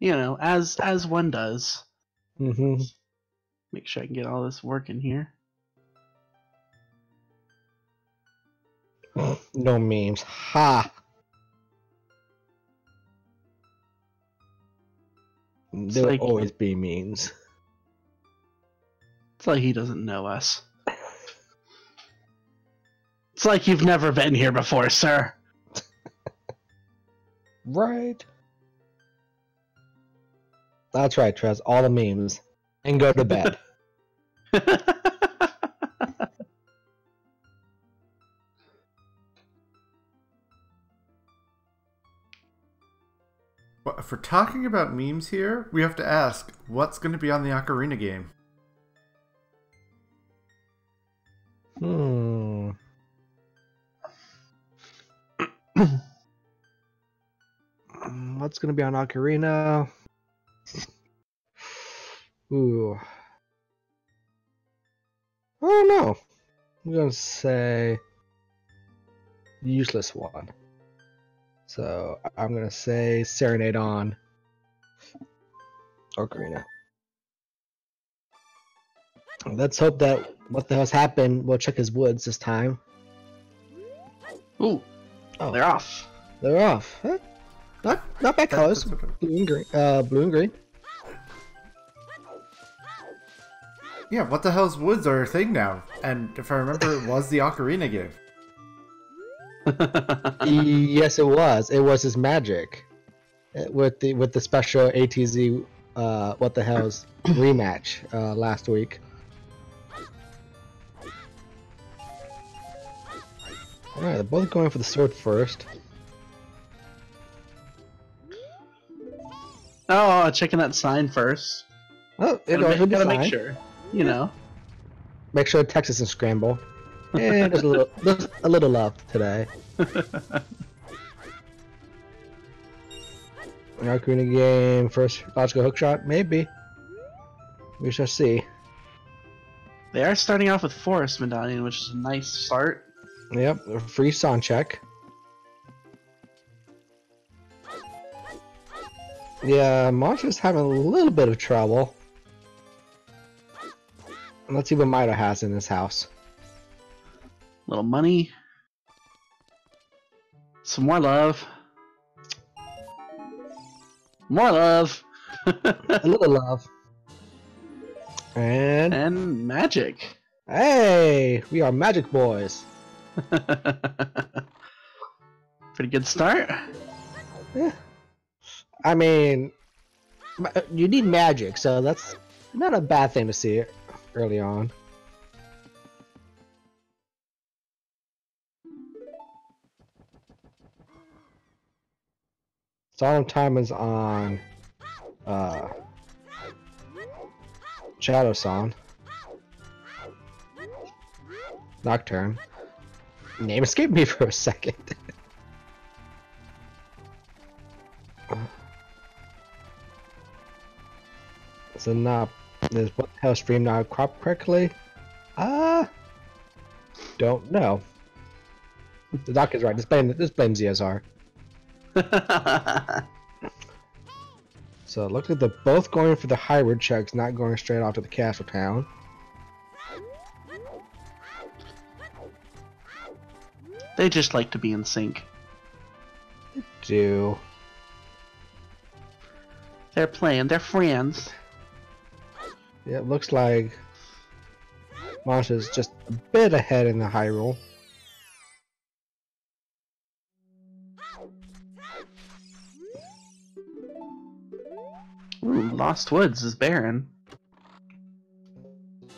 You know, as one does. Mm-hmm. Make sure I can get all this working here. No memes. Ha! There will always be memes. It's like he doesn't know us. It's like you've never been here before, sir. Right. That's right, Trez. All the memes. And go to bed. Well, if we're talking about memes here, we have to ask, what's going to be on the Ocarina game? What's going to be on Ocarina? Ooh. I don't know. I'm going to say useless one. So I'm going to say Serenade on Ocarina. Let's hope that what the hell's happened, we'll check his woods this time. Ooh. Oh, they're off. They're off. Huh? Not bad colors. Blue and green. Blue and green. Yeah, what the hell's woods are a thing now? And if I remember, it was the Ocarina game. Yes, it was. It was his magic with the special ATZ. What the hell's rematch last week. All right, they're both going for the sword first. Oh, checking that sign first. Oh, gotta make sure. You know. Make sure Texas and scramble. And there's a little love today. Ocarina game, first logical hookshot, maybe. We shall see. They are starting off with Forest Medallion, which is a nice start. Yep, a free sound check. Yeah, Monster's having a little bit of trouble. Let's see what Mito has in his house. Little money. Some more love. More love. A little love. And magic. Hey, we are magic boys. Pretty good start. Yeah. I mean, you need magic, so that's not a bad thing to see early on. Solemn Time is on Shadow Song. Nocturne. Name escaped me for a second. So not is what the hell stream not crop correctly? Don't know. The doc is right. This blame ZSR. So it looks like they're both going for the hybrid checks, not going straight off to the castle town. They just like to be in sync. They do. They're playing. They're friends. Yeah, it looks like Masha's just a bit ahead in the Hyrule. Ooh, Lost Woods is barren.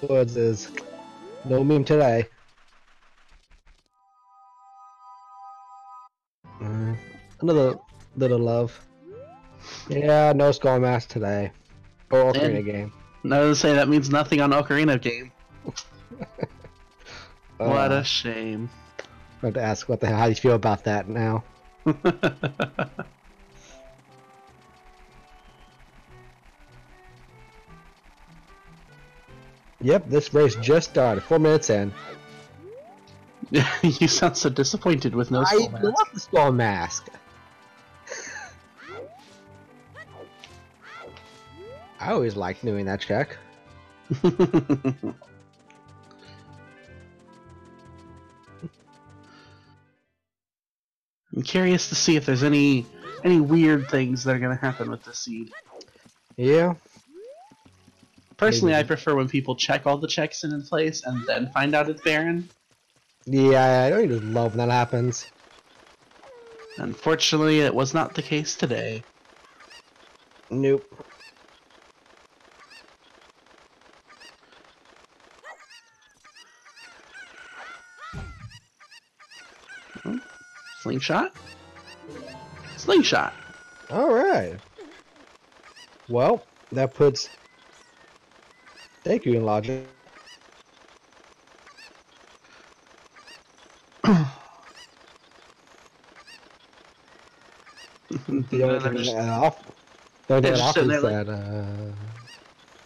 Woods is no meme today. Another little love. Yeah, no Skull Mask today. Or Ocarina game. No, to say that means nothing on Ocarina game. What a shame. I have to ask how you feel about that now. Yep, this race just started. 4 minutes in. You sound so disappointed with no Skull Mask. I love the Skull Mask. I always like doing that check. I'm curious to see if there's any weird things that are gonna happen with the seed. Yeah. Personally, Maybe. I prefer when people check all the checks in place and then find out it's barren. Yeah, I don't just love when that happens. Unfortunately, it was not the case today. Nope. Slingshot? Slingshot! Alright. Well, that puts Deku in logic. The only thing that offers that,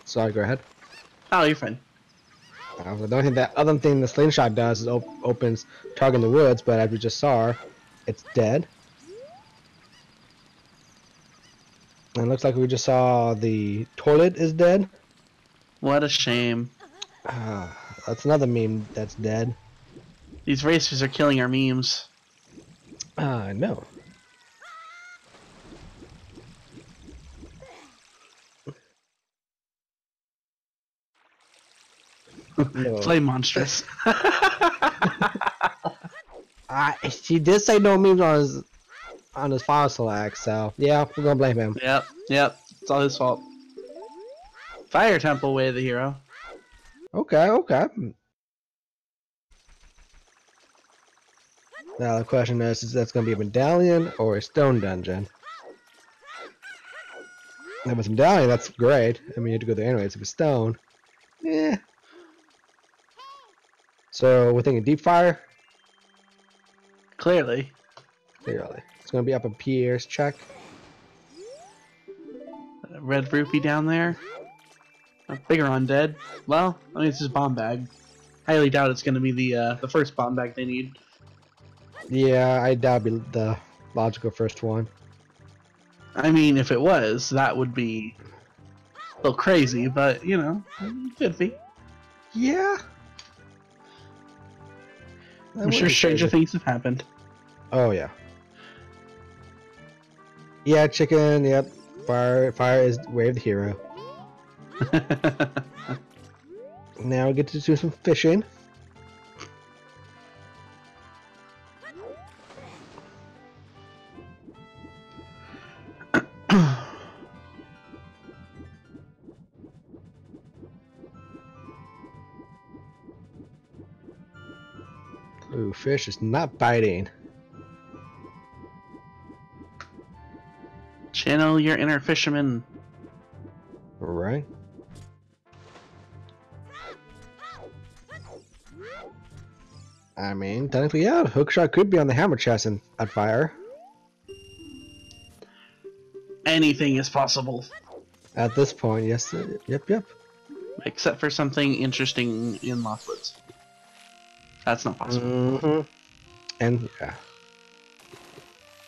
sorry, go ahead. Oh, you're fine. The only thing that other thing the slingshot does is opens target in the woods, but as we just saw, it's dead. And it looks like we just saw the toilet is dead. What a shame. That's another meme that's dead. These racers are killing our memes. No. No. Play monstrous. He did say no memes on his file select, so yeah, we're gonna blame him. Yep. It's all his fault. Fire Temple way the hero. Okay. Now the question is that's gonna be a medallion or a stone dungeon? If it's a medallion, that's great. I mean, you have to go there anyways. If it's stone, yeah. So we're thinking deep fire. Clearly. It's gonna be up in Pierre's check. Red rupee down there. A bigger undead. Well, I mean, it's just bomb bag. Highly doubt it's going to be the first bomb bag they need. Yeah, I doubt it'd be the logical first one. I mean, if it was, that would be a little crazy, but you know, could be. Yeah. I'm sure stranger things have happened. Oh yeah. Yeah, chicken. Yep. Fire is way of the hero. Now we get to do some fishing. Ooh, fish is not biting. Channel your inner fisherman. Right. I mean, technically, yeah, the hookshot could be on the hammer chest and at fire. Anything is possible. At this point, yes. Yep. Except for something interesting in Lost Woods. That's not possible. Mm-hmm. And, yeah.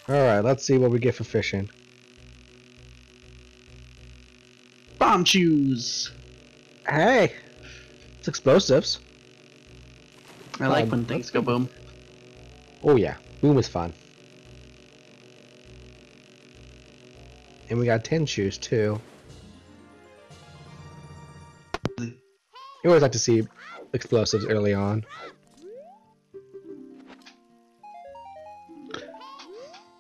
Alright, let's see what we get for fishing. Bomb chews! Hey! It's explosives. I like when things go boom. Oh yeah, boom is fun. And we got 10 shoes too. You always like to see explosives early on.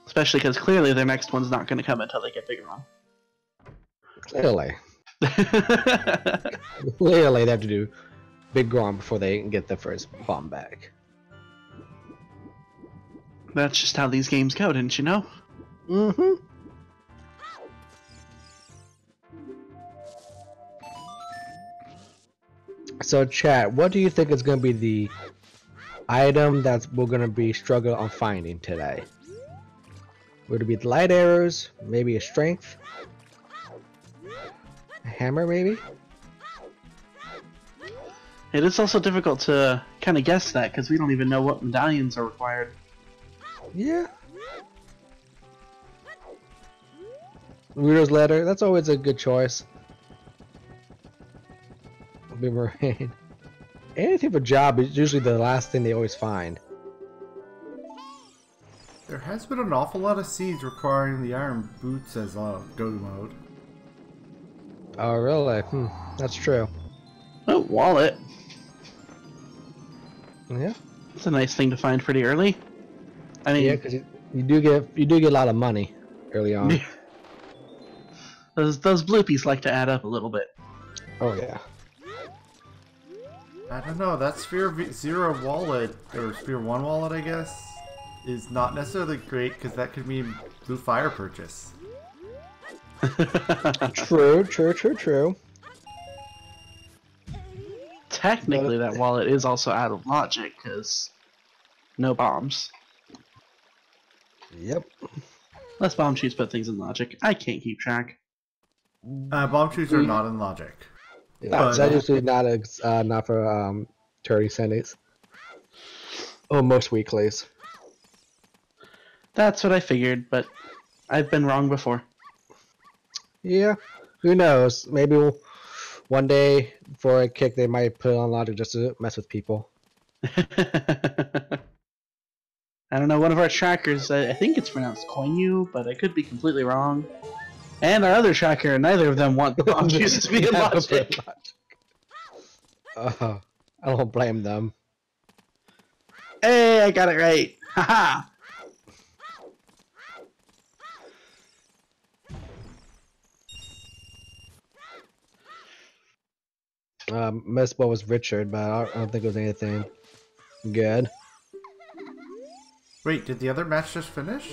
Especially because clearly their next one's not going to come until they get bigger on. Clearly. Clearly they have to do big grom before they can get the first bomb back. That's just how these games go, didn't you know? Mm-hmm. So chat, what do you think is going to be the item that we're going to be struggling on finding today? Would it be the light arrows? Maybe a strength? A hammer maybe? It is also difficult to kind of guess that because we don't even know what medallions are required. Yeah. Weirdo's letter, that's always a good choice. Boomerang. Anything for job is usually the last thing they always find. There has been an awful lot of seeds requiring the iron boots as go mode. Oh, really? That's true. Oh, wallet. Yeah. It's a nice thing to find pretty early. I mean, Yeah, because you do get a lot of money early on. those bloopies like to add up a little bit. Oh yeah. I don't know, that Sphere 0 wallet, or Sphere 1 wallet I guess, is not necessarily great because that could mean blue fire purchase. True. Technically, that wallet is also out of logic because no bombs. Yep. Unless bomb shoots put things in logic. I can't keep track. Bomb shoots are not in logic. Yeah, that usually not for 30 Sundays. Or most weeklies. That's what I figured, but I've been wrong before. Yeah. Who knows? Maybe one day for a kick they might put on logic just to mess with people. I don't know, one of our trackers, I think it's pronounced Koinu, but I could be completely wrong. And our other tracker, neither of them want the bomb shoots to be in logic. I don't blame them. Hey, I got it right. Haha. Most what was Richard, but I don't think it was anything good. Wait, did the other match just finish?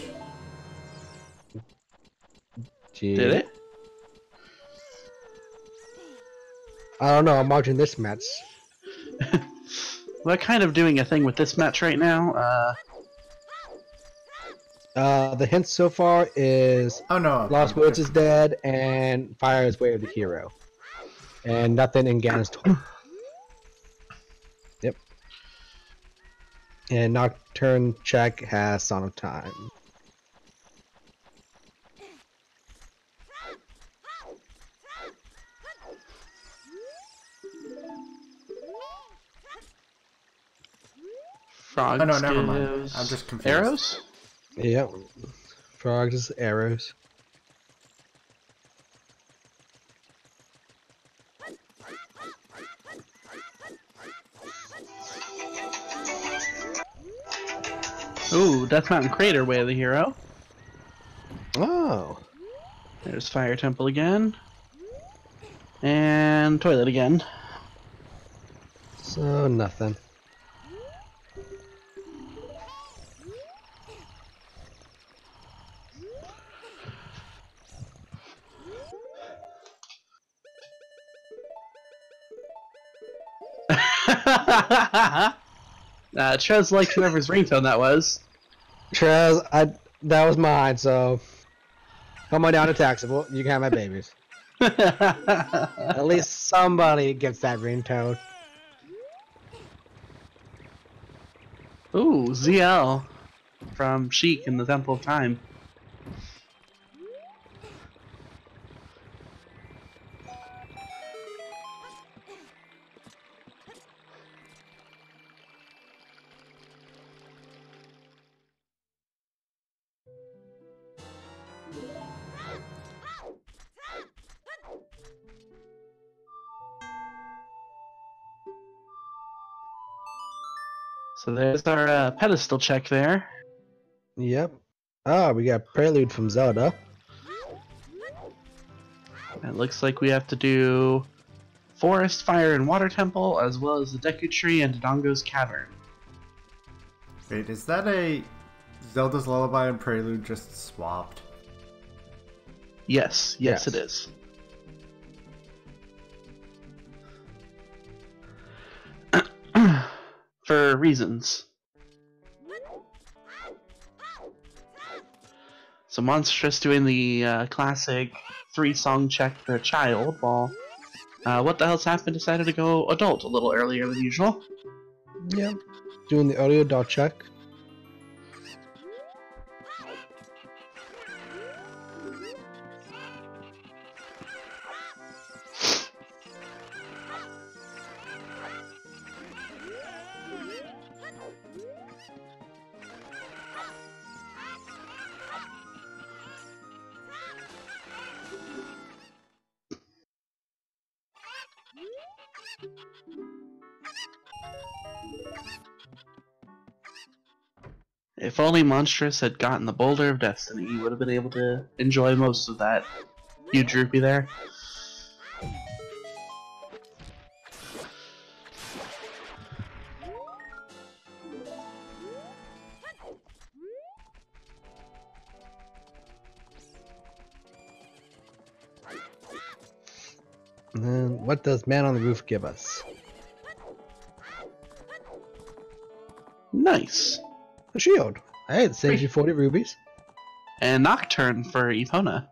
Gee. Did it? I don't know. I'm watching this match. We're kind of doing a thing with this match right now. The hint so far is Oh no. Lost Woods is dead and Fire is Way of the Hero. And nothing in Ganon's toy. Yep. And Nocturne Check has Song of Time. Frogs Oh no, never mind. gives I'm just confused. arrows? Yep. Frogs, arrows. Ooh, Death Mountain Crater, Way of the Hero. Oh. There's Fire Temple again. And Toilet again. So nothing. Trez liked whoever's ringtone that was. Trez, that was mine, so come on down to taxable. You can have my babies. At least somebody gets that ringtone. Ooh, ZL from Sheik in the Temple of Time. So there's our pedestal check there. Yep. Oh, we got Prelude from Zelda. It looks like we have to do Forest, Fire, and Water Temple, as well as the Deku Tree and Dodongo's Cavern. Wait, is that a Zelda's Lullaby and Prelude just swapped? Yes, Yes. it is. For reasons. So Monstrous doing the classic 3-song check for a child, while What the Hell's Happened decided to go adult a little earlier than usual. Yep. Doing the early adult check. If only Monstrous had gotten the Boulder of Destiny, he would have been able to enjoy most of that huge rupee there. And then, what does Man on the Roof give us? Nice. A shield. Hey, it saves you 40 rubies. And Nocturne for Epona.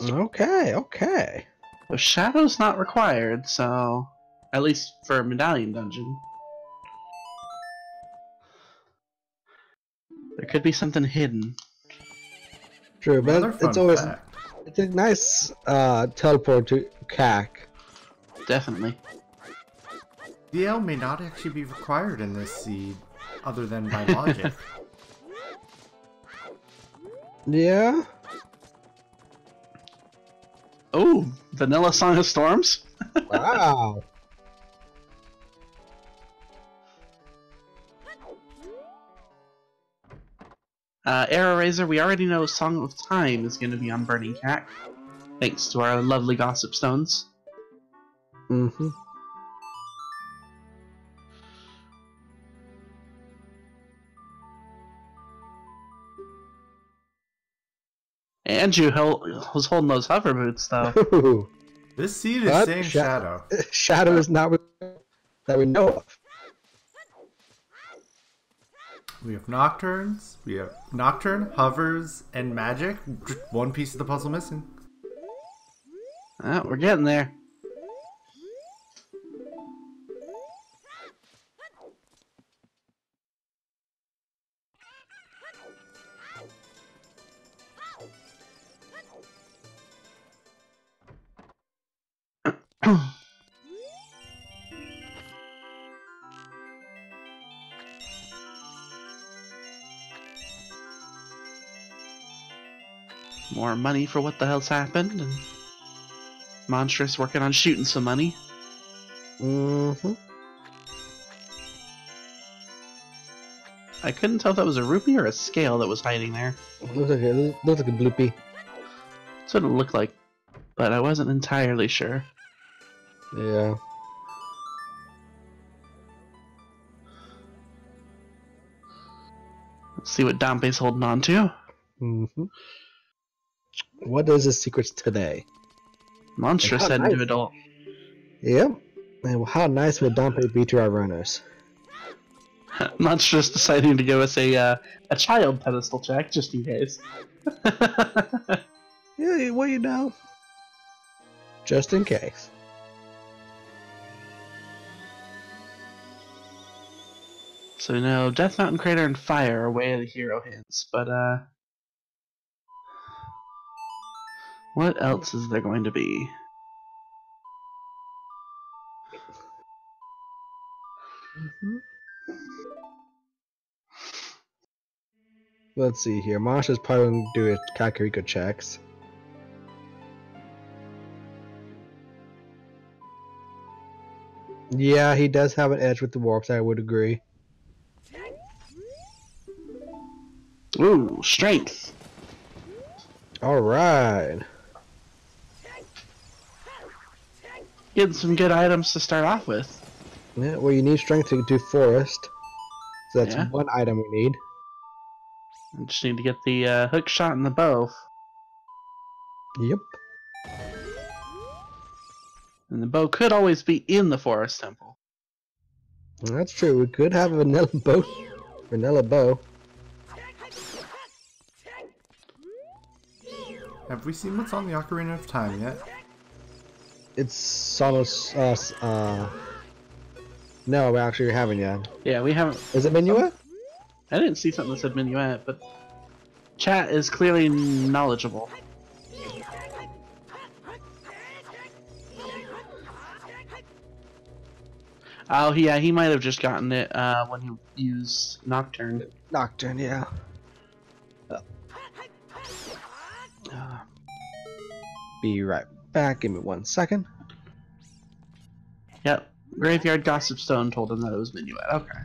Okay, okay. The Shadow's not required, so... At least for a Medallion Dungeon. There could be something hidden. True, but Another fun it's always... fact. It's a nice teleport to CAC. Definitely. DL may not actually be required in this seed, other than by logic. Yeah? Oh, Vanilla Song of Storms? Wow. Arrow Razor, we already know Song of Time is going to be on Burning Cat, thanks to our lovely Gossip Stones. Mm-hmm. Andrew was holding those hover boots, though. Ooh. This seed is But saying Shadow. Shadow is not that we know of. We have Nocturnes, we have Nocturne, Hovers, and Magic. Just one piece of the puzzle missing. We're getting there. More money for what the hell's happened, and Monstrous working on shooting some money. Mm-hmm. I couldn't tell if that was a rupee or a scale that was hiding there. Looks like a bloopy. That's what it looked like, but I wasn't entirely sure. Yeah. Let's see what Dampe's holding on to. Mm-hmm. What is his secrets today? Monstrous How heading nice. to adult. Yep. And how nice would Dampe be to our runners? Monstrous deciding to give us a child pedestal check, just in case. Yeah, well, you know. Just in case. So no, Death Mountain Crater and Fire are way of the hero hints, but what else is there going to be? Mm-hmm. Let's see here. Mosh is probably going to do his Kakariko checks. Yeah, he does have an edge with the warps, I would agree. Ooh, strength. Alright. Getting some good items to start off with. Yeah, well, you need strength to do forest. So that's Yeah. one item we need. I just need to get the hook shot and the bow. Yep. And the bow could always be in the forest temple. That's true. We could have a vanilla bow. Vanilla bow. Have we seen what's on the Ocarina of Time yet? It's almost no, we actually haven't yet. Yeah, we haven't. Is it Minuet? I didn't see something that said minuet, but chat is clearly knowledgeable. Oh, yeah, he might have just gotten it when he used Nocturne. Nocturne, yeah. Be right back. Give me 1 second. Yep, Graveyard Gossip Stone told him that it was Minuet. Okay.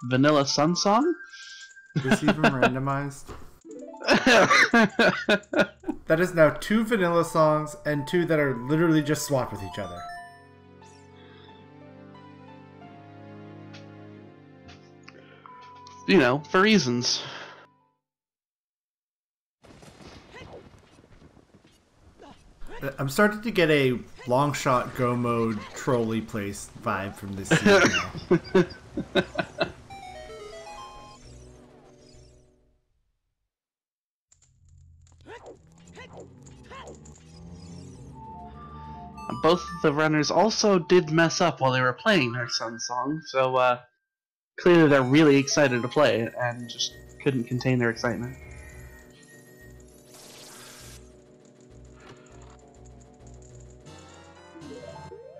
Vanilla Sun Song? Is this even randomized? That is now 2 vanilla songs and 2 that are literally just swapped with each other. You know, for reasons. I'm starting to get a longshot go mode trolley place vibe from this scene now. Both of the runners also did mess up while they were playing their Sun Song, so clearly they're really excited to play it and just couldn't contain their excitement.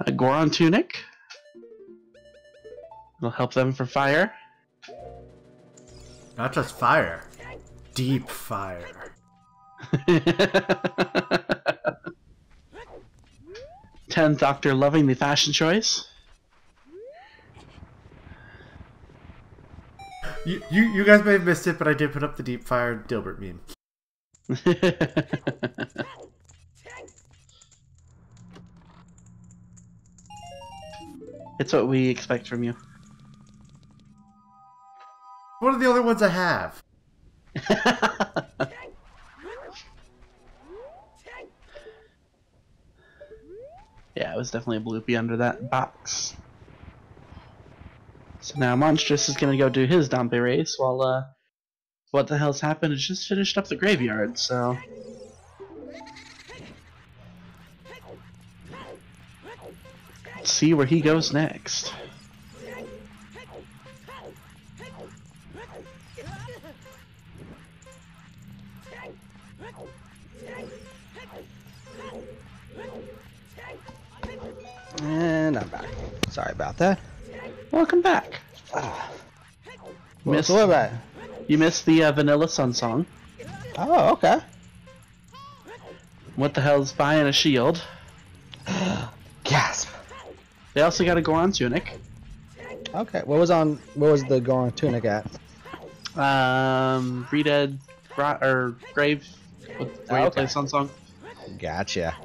A Goron Tunic will help them for fire. Not just fire, deep fire. 10th Doctor loving the fashion choice. You guys may have missed it, but I did put up the deep fire Dilbert meme. It's what we expect from you. What are the other ones I have? Yeah, it was definitely a bloopy under that box. So now Monstrous is gonna go do his Dompe race while what the hell's happened is just finished up the graveyard, so let's see where he goes next. And I'm back. Sorry about that. Welcome back. What's what about? You missed the Vanilla Sun Song. Oh, okay. What the hell's buying a shield? Gasp. They also got a Goron Tunic. Okay. What was the Goron Tunic at? Redead, or Grave, where you play Sun Song. Gotcha.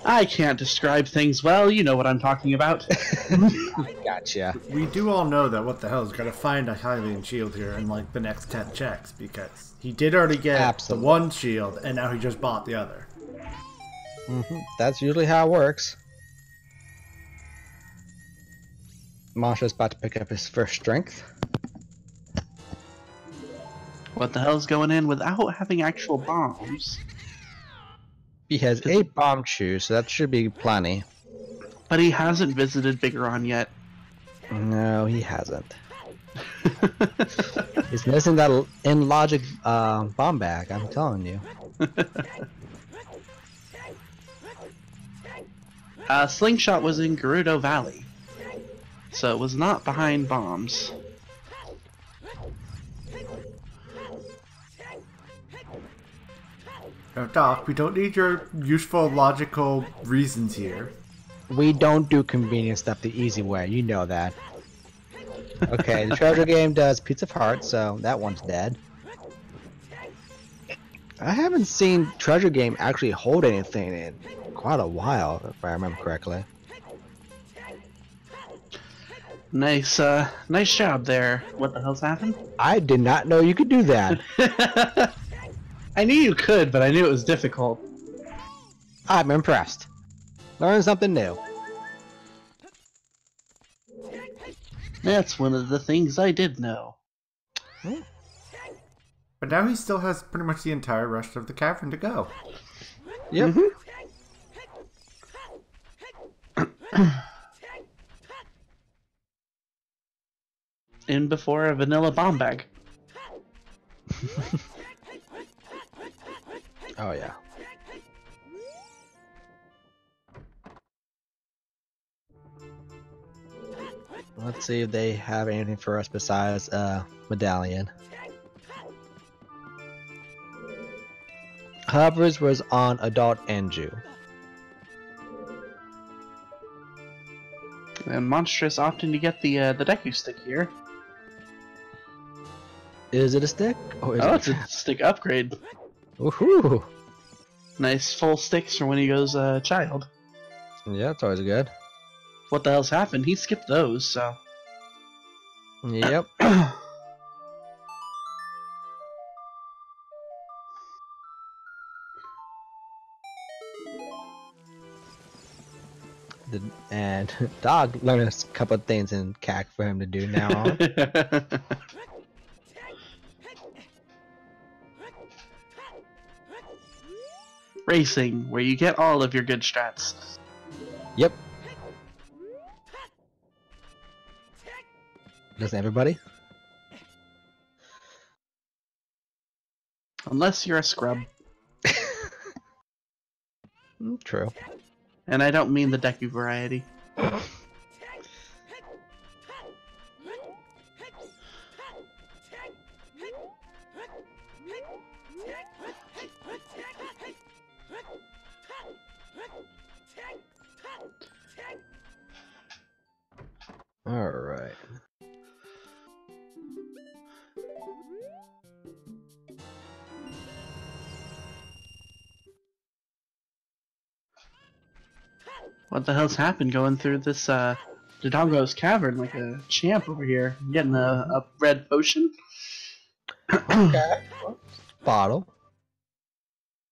I can't describe things well, you know what I'm talking about. Gotcha. We do all know that what the hell is going to find a Hylian shield here in like the next 10 checks, because he did already get the one shield and now he just bought the other. That's usually how it works. Masha's about to pick up his first strength. What the hell's going in without having actual bombs? He has 8 bomb chews, so that should be plenty. But he hasn't visited Bigoron yet. No, he hasn't. He's missing that in logic bomb bag, I'm telling you. Slingshot was in Gerudo Valley, so it was not behind bombs. Now, Doc, we don't need your useful, logical reasons here. We don't do convenient stuff the easy way, you know that. Okay, the treasure game does Pizza of Heart, so that one's dead. I haven't seen treasure game actually hold anything in quite a while, if I remember correctly. Nice, nice job there. What the hell's happened? I did not know you could do that. I knew you could, but I knew it was difficult. I'm impressed. Learn something new. That's one of the things I did know. But now he still has pretty much the entire rest of the cavern to go. Yep. In before a vanilla bomb bag. Oh yeah. Let's see if they have anything for us besides medallion. Hovers was on adult Anju. And monstrous opting to get the Deku stick here. Is it a stick? Or is It's a stick upgrade. Woohoo! Nice full sticks for when he goes child. Yeah, it's always good. What the hell's happened? He skipped those, so. Yep. And Dog learned a couple of things in CAC for him to do now on. Racing, where you get all of your good strats. Yep. Doesn't everybody? Unless you're a scrub. True. And I don't mean the Deku variety. Alright. What the hell's happened going through this Dodongo's cavern like a champ over here? Getting a red potion? Okay. Bottle.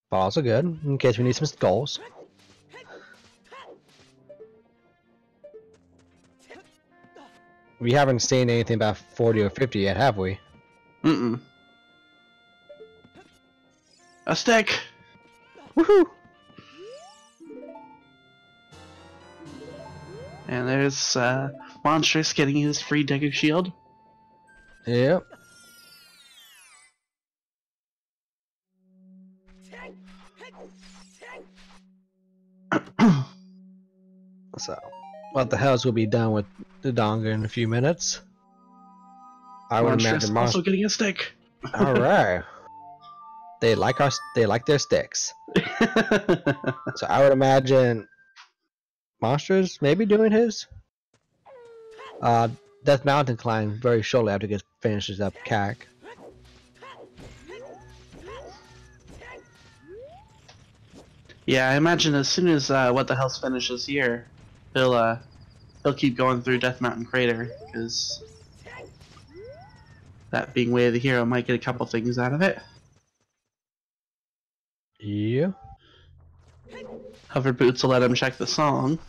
Bottles are good, in case we need some skulls. We haven't seen anything about 40 or 50 yet, have we? Mm-mm. A stick! Woohoo! And there's Monstrous getting his free Deku shield. Yep. So, what the hell's will be done with the Donga in a few minutes? I would Monstrous imagine also getting a stick. All right. They like their sticks. So I would imagine Monsters maybe doing his Death Mountain climb very shortly after he finishes up CAC. Yeah, I imagine as soon as What the Hell's finishes here, he'll keep going through Death Mountain Crater, because that being Way of the Hero might get a couple things out of it. Yeah. Hover Boots will let him check the song.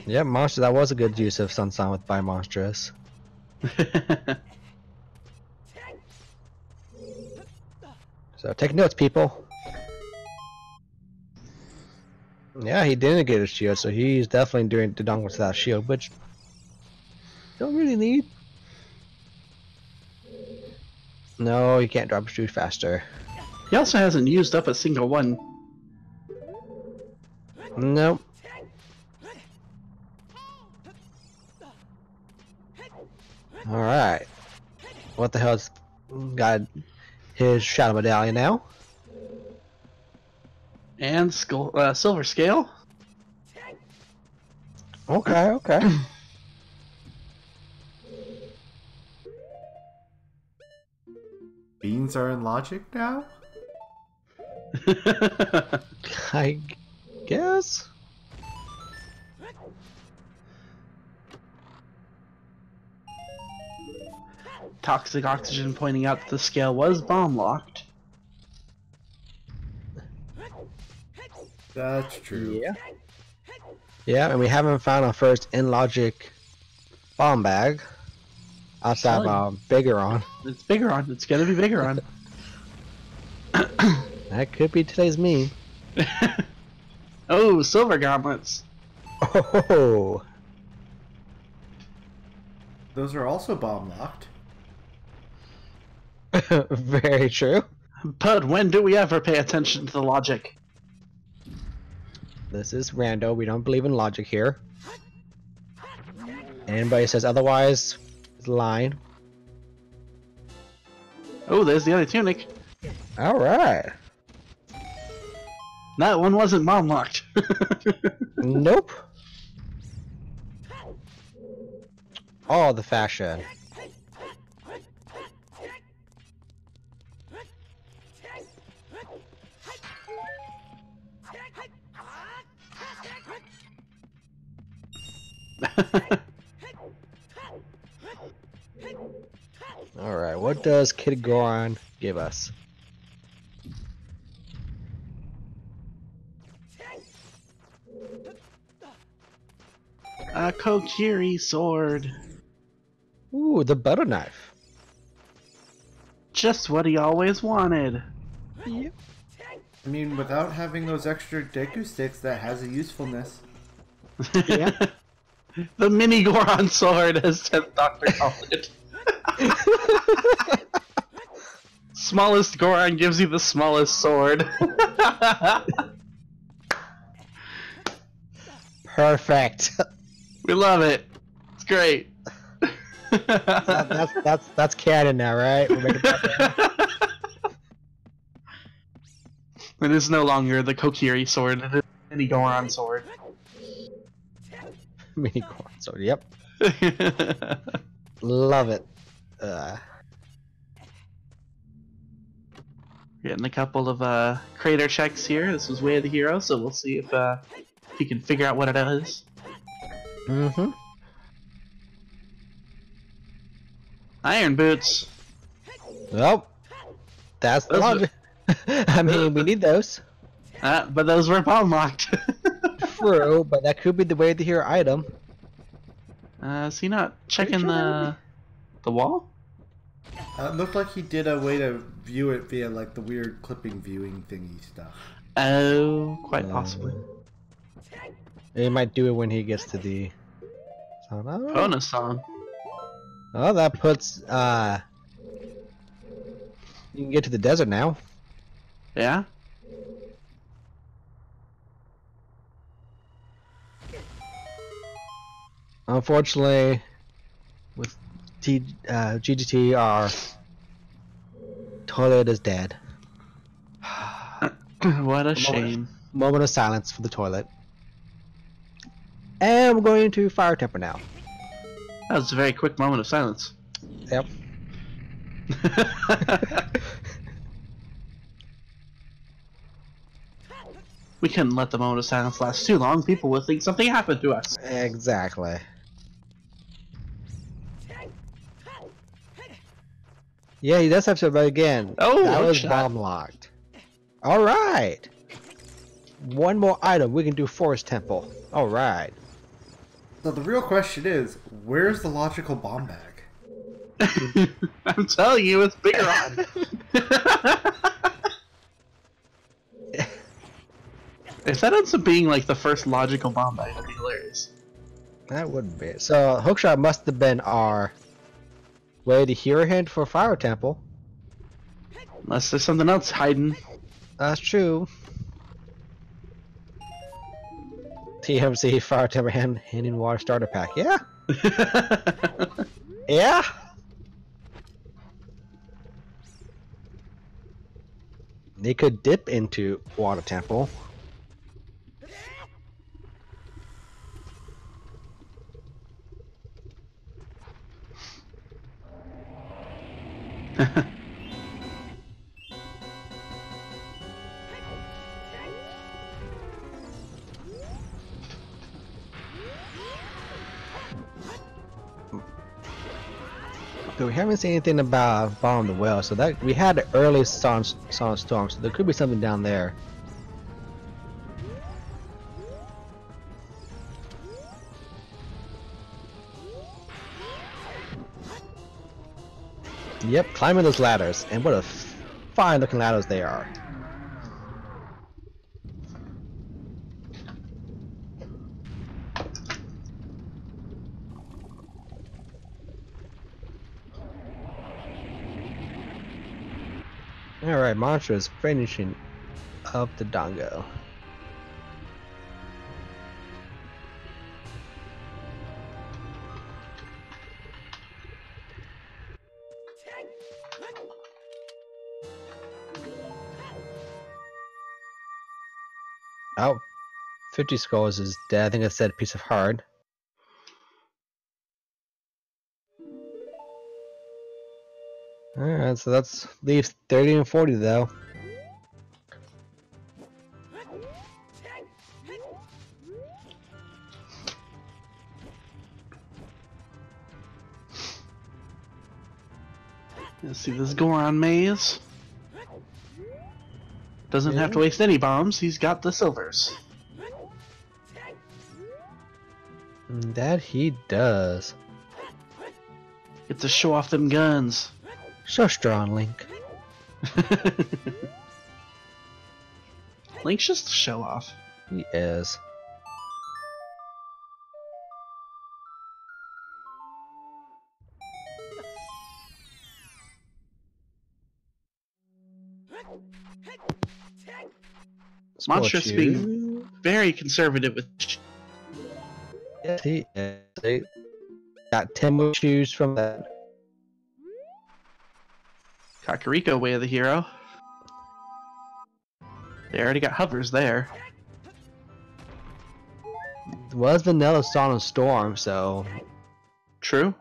Yeah, Monster, that was a good use of Sun Song by Monstrous. So take notes, people. Yeah, he didn't get a shield, so he's definitely doing the dongle without shield, which don't really need. No, you can't drop a shoot faster. He also hasn't used up a single one. Nope. Alright. What the hell's got his shadow medallion now? And Silver Scale. Okay, okay. Beans are in logic now? I guess. Toxic Oxygen pointing out that the scale was bomb locked. That's true. Yeah. Yeah, and we haven't found our first in-logic bomb bag. Outside of our Bigoron. It's Bigoron. It's gonna be Bigoron. That could be today's meme. Oh, silver gauntlets. Oh. Those are also bomb locked. Very true. But when do we ever pay attention to the logic? This is rando. We don't believe in logic here. Anybody says otherwise is lying. Oh, there's the other tunic. Alright. That one wasn't bomb locked. Nope. Oh, the fashion. Alright, what does Kid Goron give us? A Kokiri sword. Ooh, the butter knife. Just what he always wanted. Yep. I mean, without having those extra Deku sticks, that has a usefulness. Yeah. The mini Goron sword, as 10th Doctor called it. Smallest Goron gives you the smallest sword. Perfect. We love it. It's great. That's canon now, right? We're making that It is no longer the Kokiri sword, it is the mini Goron sword. mini Goron sword. Yep. Love it. Getting a couple of crater checks here. This was Way of the Hero, so we'll see if you can figure out what it is. Mm-hmm. Iron boots. Well, that's the Those logic. I mean, we need those. But those were bomb locked. True, but that could be the way to hear item. Is he not checking sure the wall? It looked like he did a way to view it via like the weird clipping viewing thingy stuff. Oh, quite possibly. He might do it when he gets to the. Bonus song. Oh, that puts. You can get to the desert now. Yeah. Unfortunately, with GGT, our toilet is dead. What a shame. Moment of silence for the toilet. And we're going to Fire Temple now. That was a very quick moment of silence. Yep. We couldn't let the moment of silence last too long. People would think something happened to us. Exactly. Yeah, he does have to, but again, Oh, that was shot. bomb locked. All right. One more item. We can do Forest Temple. All right. So the real question is, where's the logical bomb bag? I'm telling you, it's bigger on. If that ends up being like the first logical bomb bag, that'd be hilarious. That would be. So Hookshot must have been our way to hero hint for Fire Temple. Unless there's something else hiding. That's true. TMC Fire Temple hand in water starter pack. Yeah. Yeah. They could dip into Water Temple. So we haven't seen anything about Bomb the Well, so that we had an early Storm, so there could be something down there. Yep, climbing those ladders, and what a fine looking ladders they are. Alright, monsterous finishing up the dongo. Oh, 50 skulls is dead. I think I said piece of heart. Alright, so that's leaves 30 and 40 though. Let's see this Goron maze. Doesn't have to waste any bombs, he's got the silvers. That he does. Get to show off them guns. So strong, Link. Link's just a show off. He is. Monstrous being very conservative with. Yes, he is. They got 10 more shoes from that. Kakariko, way of the hero. They already got hovers there. It was Vanilla Song and Storm, so. True.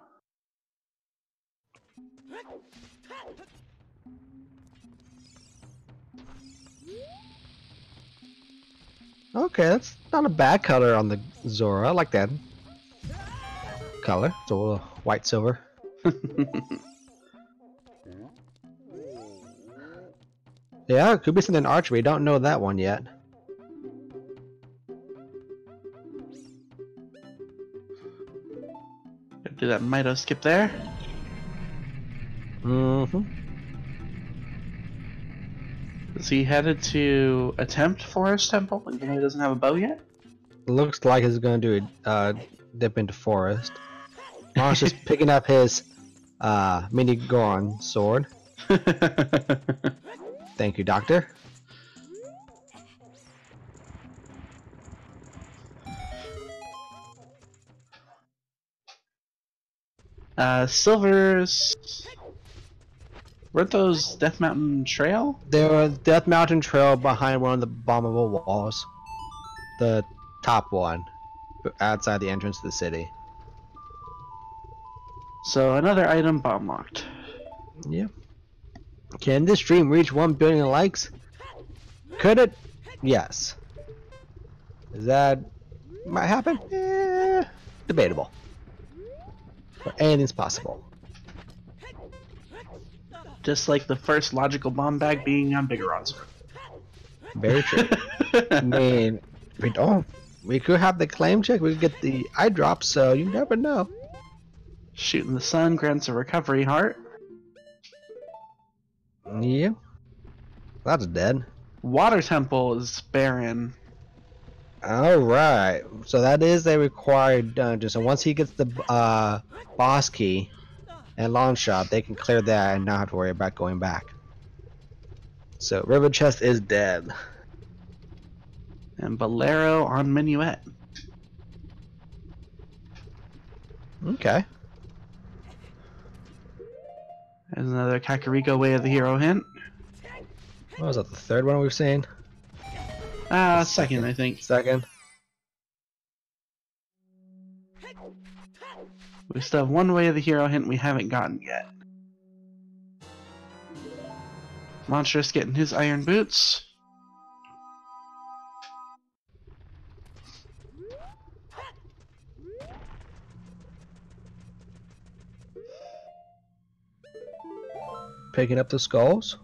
Okay, that's not a bad color on the Zora. I like that color. It's a little white silver. Yeah, it could be something archery. Don't know that one yet. Do that Mito skip there. Mm-hmm. Is he headed to attempt Forest Temple, even though he doesn't have a bow yet? Looks like he's gonna do a dip into forest. Mar's just picking up his mini Goron sword. Thank you, Doctor. Silvers. Weren't those Death Mountain Trail? There was Death Mountain Trail behind one of the bombable walls. The top one. Outside the entrance to the city. So another item bomb locked. Yep. Can this stream reach 1 billion likes? Could it? Yes. Is that might happen? Debatable. But anything's possible. Just like the first logical bomb bag being on Biggoron's. Very true. I mean, we could have the claim check, we could get the eye drop, so you never know. Shooting the sun grants a recovery heart. Yeah. That's dead. Water Temple is barren. Alright. So that is a required dungeon. So once he gets the boss key and longshot, they can clear that and not have to worry about going back. So River Chest is dead. And Bolero on Minuet. Okay. There's another Kakariko Way of the Hero hint. What was that, the third one we've seen? Second, I think. Second. We still have one Way of the Hero hint we haven't gotten yet. Monstrous getting his iron boots. Picking up the skulls.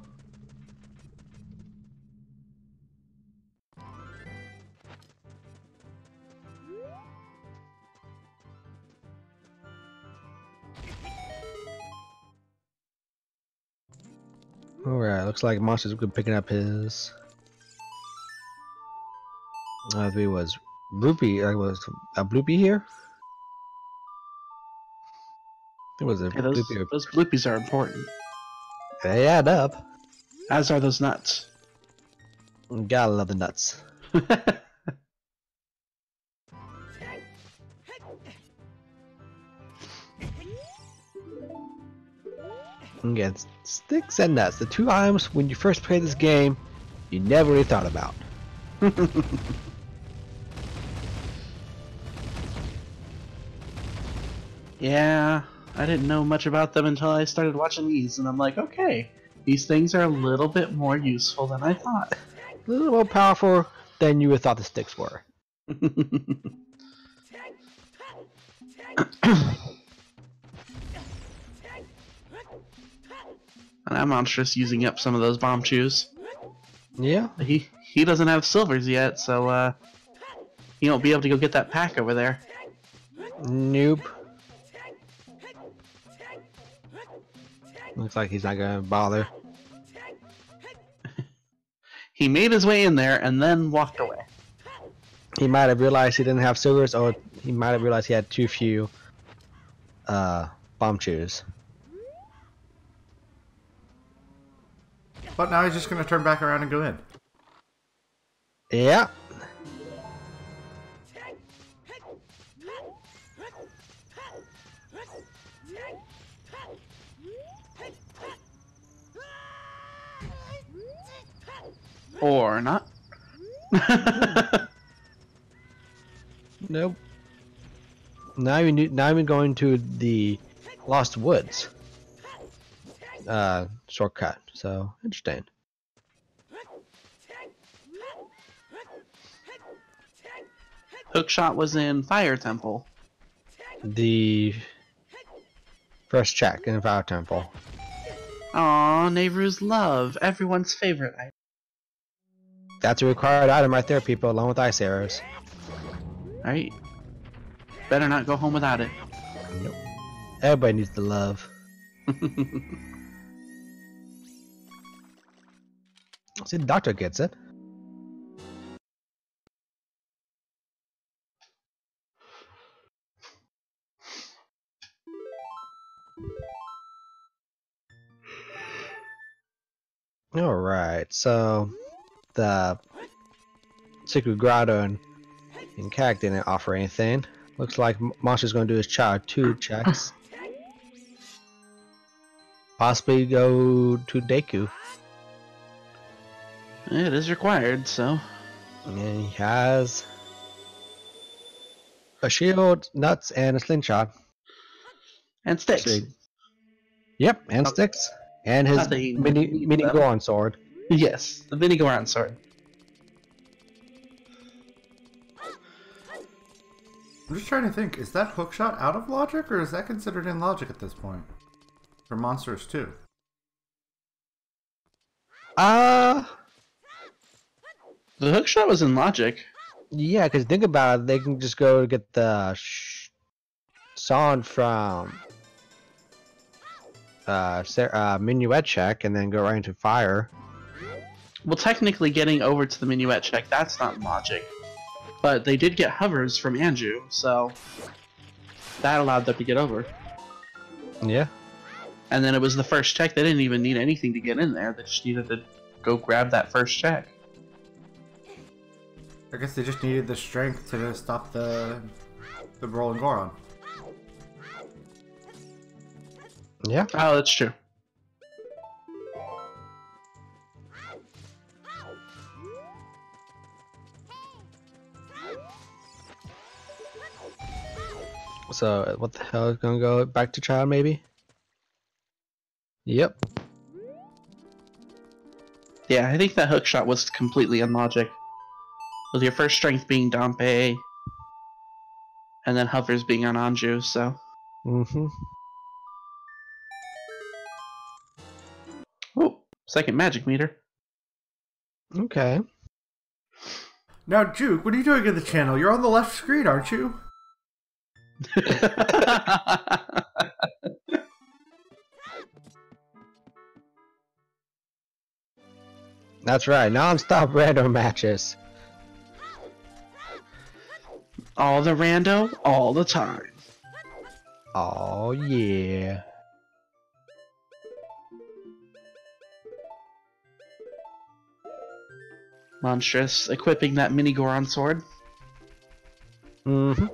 Alright, looks like Monster's good picking up his. I think it was Rupee. Was a Bloopy here? I think it was a Hey, Bloopy. those bloopies are important. They add up. As are those nuts. Gotta love the nuts. Again, sticks and nuts, the two items when you first played this game, you never really thought about. Yeah, I didn't know much about them until I started watching these, and I'm like, okay, these things are a little bit more useful than I thought. A little more powerful than you would thought the sticks were. And I'm monstrous using up some of those bomb chews. Yeah. He doesn't have silvers yet, so he won't be able to go get that pack over there. Nope. Looks like he's not gonna bother. He made his way in there and then walked away. He might have realized he didn't have silvers, or he might have realized he had too few bomb chews. But now he's just gonna turn back around and go in. Yeah. Or not. Nope. Now we're going to the Lost Woods shortcut. So interesting. Hookshot was in Fire Temple. The first check in Fire Temple. Aww, Nehru's love, everyone's favorite item. That's a required item right there, people, along with ice arrows. Alright. Better not go home without it. Nope. Everybody needs the love. See, the doctor gets it. Alright, so the Secret Grotto and Cag didn't offer anything. Looks like Monster's going to do his Child 2 checks. Possibly go to Deku. It is required, so. And he has a shield, nuts, and a slingshot. And sticks. Actually, yep, and sticks. And his mini Goron sword. Yes, the mini Goron sword. I'm just trying to think, is that hookshot out of logic, or is that considered in logic at this point? For Monsters 2? The hookshot was in logic. Yeah, because think about it, they can just go get the song from Minuet check and then go right into fire. Well, technically getting over to the Minuet check, that's not logic. But they did get hovers from Anju, so that allowed them to get over. Yeah. And then it was the first check. They didn't even need anything to get in there. They just needed to go grab that first check. I guess they just needed the strength to stop the rolling Goron. Yeah. Oh, that's true. So, what the hell is gonna go back to Child, maybe? Yep. Yeah, I think that hookshot was completely unlogic. With your first strength being Dompe, and then hovers being on Anju, so. Mm-hmm. Oh, second magic meter. Okay. Now, Juke, what are you doing in the channel? You're on the left screen, aren't you? That's right, non-stop random matches. All the rando, all the time. Oh yeah. Monstrous equipping that mini Goron sword. Mm-hmm.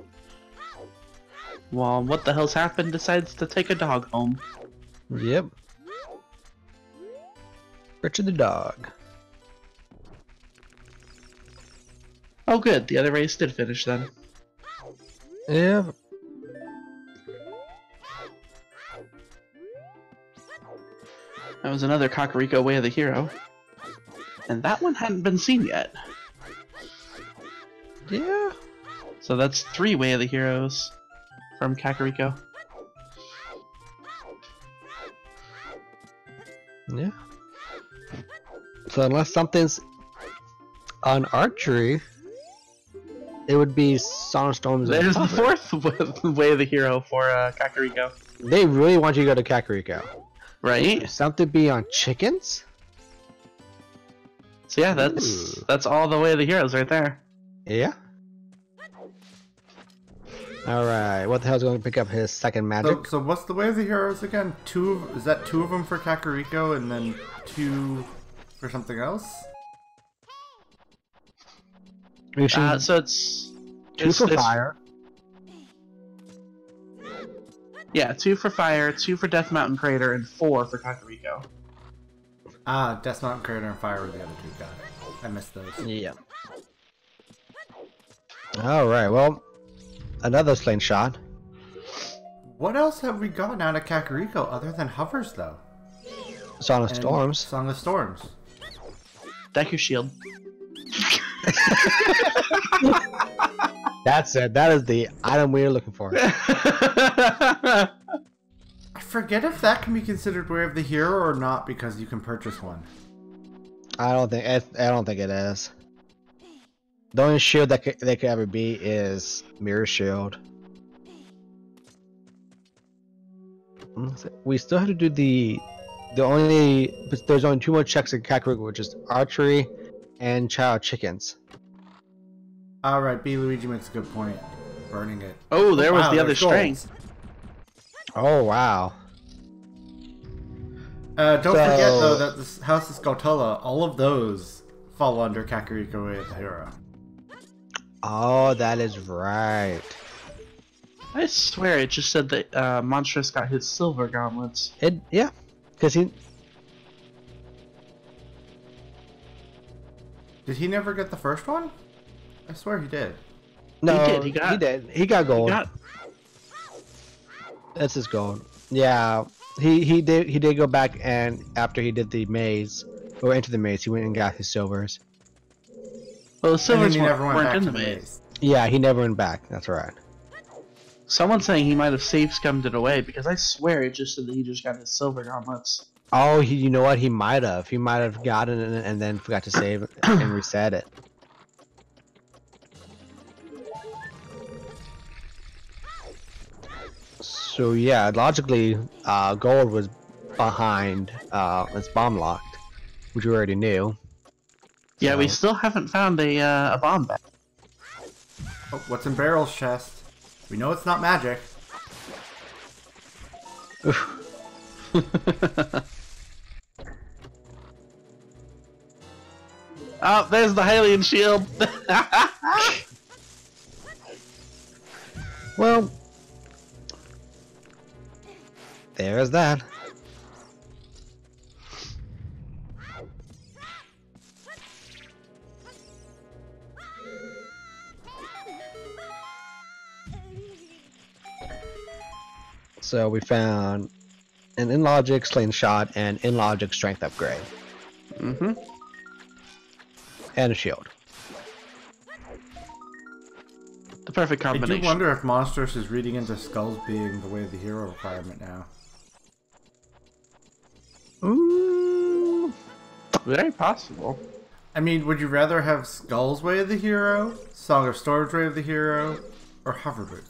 Well, what the hell's happened? Decides to take a dog home. Yep. Richard the dog. Oh good, the other race did finish then. Yeah. That was another Kakariko Way of the Hero. And that one hadn't been seen yet. Yeah. So that's 3 Way of the Heroes from Kakariko. Yeah. So unless something's on archery, it would be Song of Storms. There's the 4th Way of the Hero for Kakariko. They really want you to go to Kakariko. Right? Something be on chickens? So yeah, that's all the Way of the Heroes right there. Yeah. Alright, what the hell's going to pick up his second magic? So what's the Way of the Heroes again? Is that 2 of them for Kakariko and then 2 for something else? So it's 2 for fire. Yeah, 2 for fire, 2 for Death Mountain Crater, and 4 for Kakariko. Ah, Death Mountain Crater and Fire were the other 2, got it. I missed those. Yeah. Alright, well, another slingshot. What else have we gotten out of Kakariko other than hovers, though? Song of Storms. Song of Storms. Deku Shield. That's it. That is the item we're looking for. I forget if that can be considered Way of the Hero or not because you can purchase one. I don't think it is. The only shield that they could ever be is Mirror Shield. We still have to do there's only 2 more checks in Kakariko, which is archery and child chickens. Alright, B. Luigi makes a good point. Burning it. Oh, there was the other there's gold. strength. Oh wow. Don't forget though that this House of Skulltula, all of those fall under Kakariko Way of the Hero. Oh, that is right. I swear it just said that Monstrous got his silver gauntlets. Yeah, because he. Did he never get the first one? I swear he did. No, he did. He got gold. That's his gold. Yeah, he did go back, and after he did the maze or into the maze, he went and got his silvers. Well, the silvers never went weren't back in to the the maze. Yeah, he never went back. That's right. Someone's saying he might have safe scummed it away because I swear it just said that he just got his silver gauntlets. Oh, you know what? He might have. He might have gotten it and then forgot to save and reset it. So yeah, logically, gold was behind it's bomb locked, which we already knew. Yeah, we still haven't found a bomb bag. Oh, what's in Barrel's chest? We know it's not magic. Oh, there's the Hylian shield. Well, there's that. So we found an in-logic slingshot and in-logic strength upgrade. Mm-hmm. And a shield. The perfect I combination. do wonder if Monstrous is reading into Skulls being the Way of the Hero requirement now. Ooh. Very possible. I mean, would you rather have Skulls Way of the Hero, Song of Storms Way of the Hero, or Hover Boots?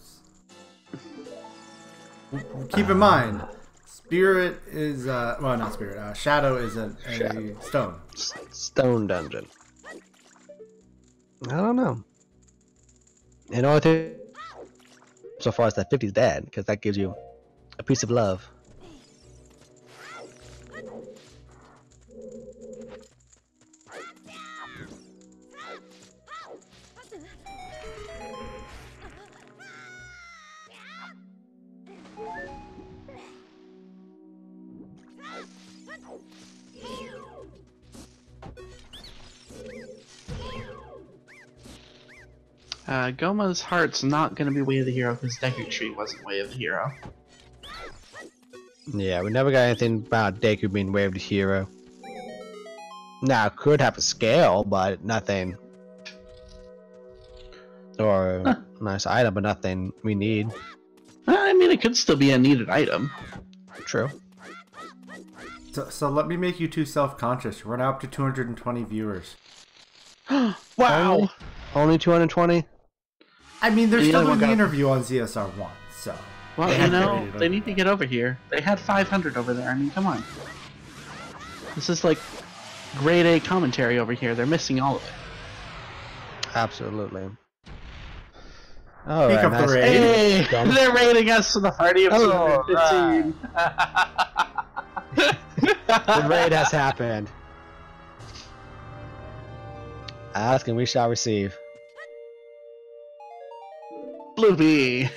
Keep in mind, Spirit is, well, not Spirit, Shadow is a stone. Stone dungeon. I don't know. And all I think so far is that 50's dead, because that gives you a piece of love. Goma's heart's not gonna be Way of the Hero because Deku Tree wasn't Way of the Hero. Yeah, we never got anything about Deku being Way of the Hero. Now, could have a scale, but nothing. Or a nice item, but nothing we need. I mean, it could still be a needed item. True. So let me make you too self-conscious. We're now up to 220 viewers. Wow! Only 220? I mean, they're still doing the got- interview on ZSR1, so... Well, They you had know, to they need to get over here. They had 500 over there. I mean, come on. This is like grade A commentary over here. They're missing all of it. Absolutely. Oh, Pick right, up the nice. raid. Hey, Done. they're rating us to the party of Oh, 215. The raid has happened. Ask and we shall receive. Bloopy.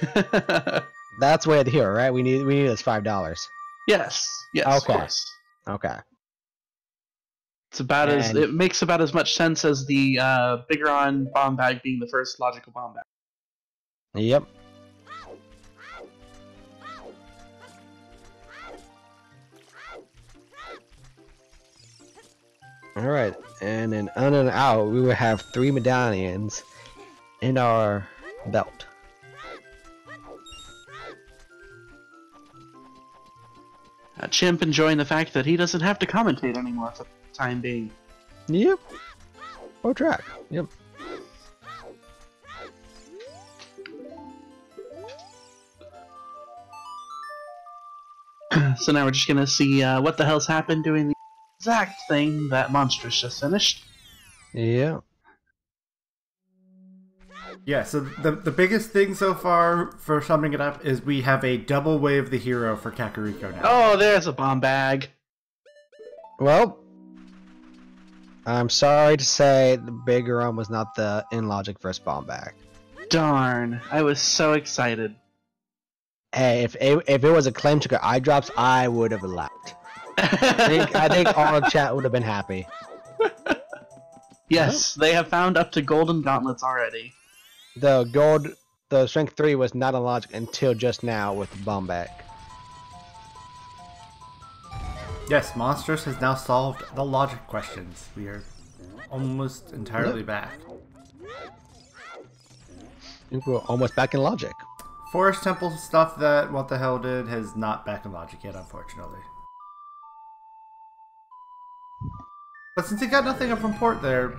That's Way of the Hero, right? We need this $5. Yes, yes, Okay. of course. Okay. It's about as And- it makes about as much sense as the Bigoron bomb bag being the first logical bomb bag. Yep. Alright, and then on and out, we will have 3 medallions in our belt. Chimp enjoying the fact that he doesn't have to commentate anymore for the time being. Yep. Oh, track. Yep. So now we're just gonna see what the hell's happened doing the exact thing that Monstrous just finished. Yeah. Yeah, so the biggest thing so far, for summing it up, is we have a double Way of the Hero for Kakariko now. Oh, there's a bomb bag. Well, I'm sorry to say the bigger one was not the in logic first bomb bag. Darn, I was so excited. Hey, if it was a claim to eye drops, I would have laughed. I think all of chat would have been happy. Yes, they have found up to golden gauntlets already. The strength 3 was not a logic until just now with the bomb bag. Yes, Monstrous has now solved the logic questions. We are almost entirely back. I think we're almost back in logic. Forest Temple stuff that What the Hell did has not back in logic yet, unfortunately. But since he got nothing up from port there,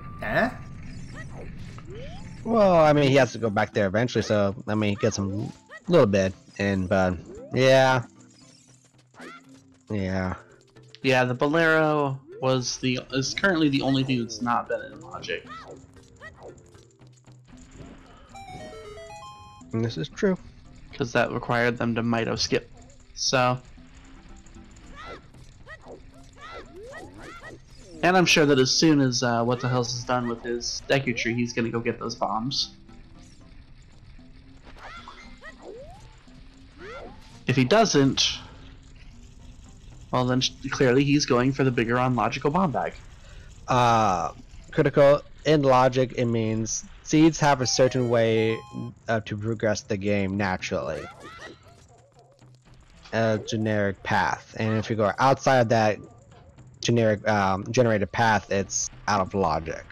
Well, I mean, he has to go back there eventually, so I mean, he gets some little bit, but yeah. Yeah, the Bolero is currently the only thing that's not been in logic. And this is true. Because that required them to Mito skip. So. And I'm sure that as soon as What the Hell's is done with his Deku Tree, he's gonna go get those bombs. If he doesn't, well then clearly he's going for the bigger on logical bomb bag. Critical in logic, it means seeds have a certain way to progress the game naturally. A generic path, and if you go outside of that generic generated path, it's out of logic.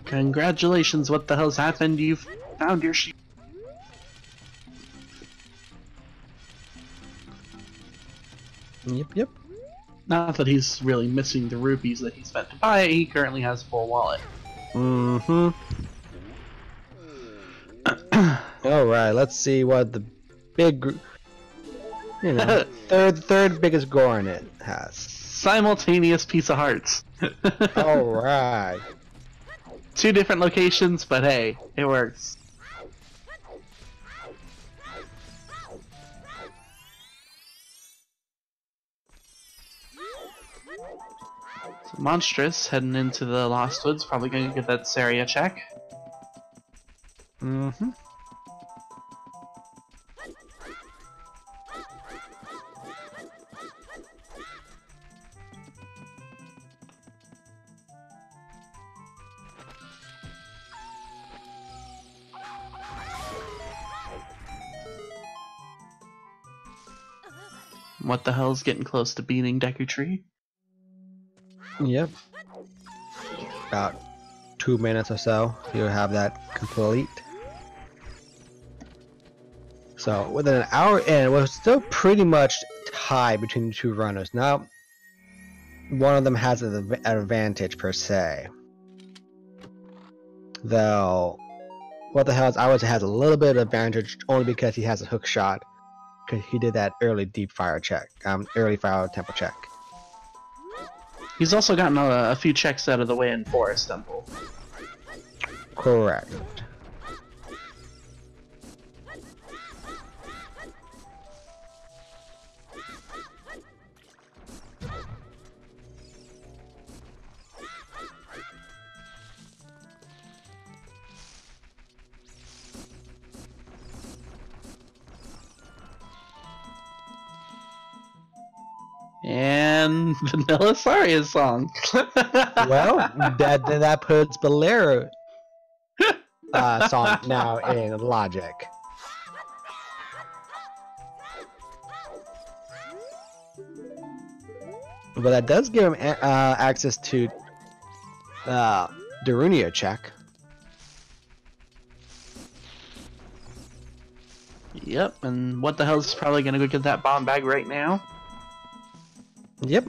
Congratulations, what the hell's happened? You've found your sheep. Yep. Not that he's really missing the rupees that he spent to buy it, he currently has a full wallet. Mm-hmm. Alright, let's see what the big, third biggest Goronet has. Simultaneous piece of hearts. Alright. 2 different locations, but hey, it works. So Monstrous heading into the Lost Woods, probably gonna get that Saria check. Mm-hmm. What the hell's getting close to beating Deku Tree? Yep. About 2 minutes or so, you'll have that complete. So within an hour in, we're still pretty much tied between the two runners. Now, one of them has an advantage per se. Though, what the hell is ours has a little bit of advantage only because he has a hook shot. Because he did that early deep fire check, early fire temple check. He's also gotten a few checks out of the way in Forest Temple. Correct. And Vanilla Saria's song. Well, that puts Bolero song now in logic. But that does give him access to Darunia check. Yep, and what the hell's probably gonna go get that bomb bag right now? Yep.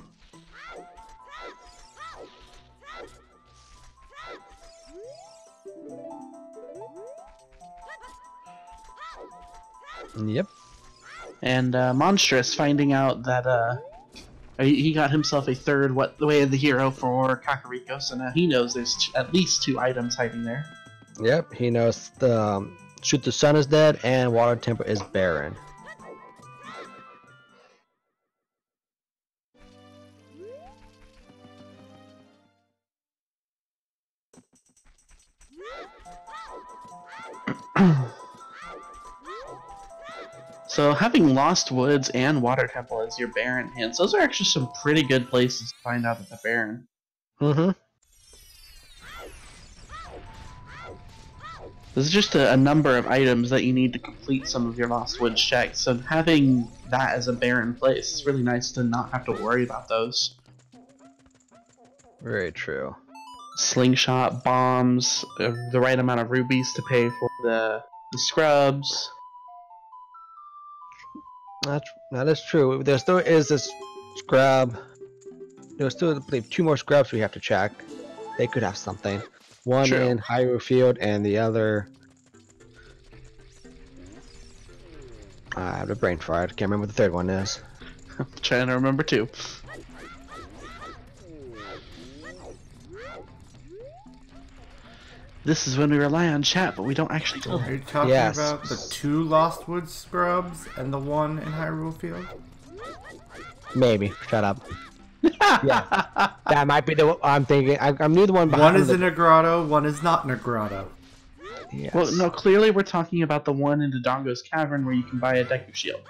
Yep. And Monstrous finding out that he got himself a third way of the hero for Kakariko, so now he knows there's at least 2 items hiding there. Yep. He knows the Shoot the Sun is dead and Water Temple is barren. So having Lost Woods and Water Temple as your Baron hands, those are actually some pretty good places to find out that the Baron. Mm-hmm. This is just a number of items that you need to complete some of your Lost Woods checks, so having that as a Baron place is really nice to not have to worry about those. Very true. Slingshot, bombs, the right amount of rubies to pay for the scrubs. That is true. There still is this scrub. There's still, I believe, 2 more scrubs we have to check. They could have something. One True. in Hyrule Field and the other... I have a brain fart. Can't remember what the third one is. I'm trying to remember too. This is when we rely on chat, but we don't actually tell Are you them. talking Yes. about the 2 Lost Woods scrubs and the one in Hyrule Field? Maybe. Shut up. Yeah. That might be the I'm thinking. I'm neither one behind One is the... in a grotto, one is not in a grotto. Yes. Well, no, clearly we're talking about the one in Dodongo's Cavern where you can buy a Deku Shield.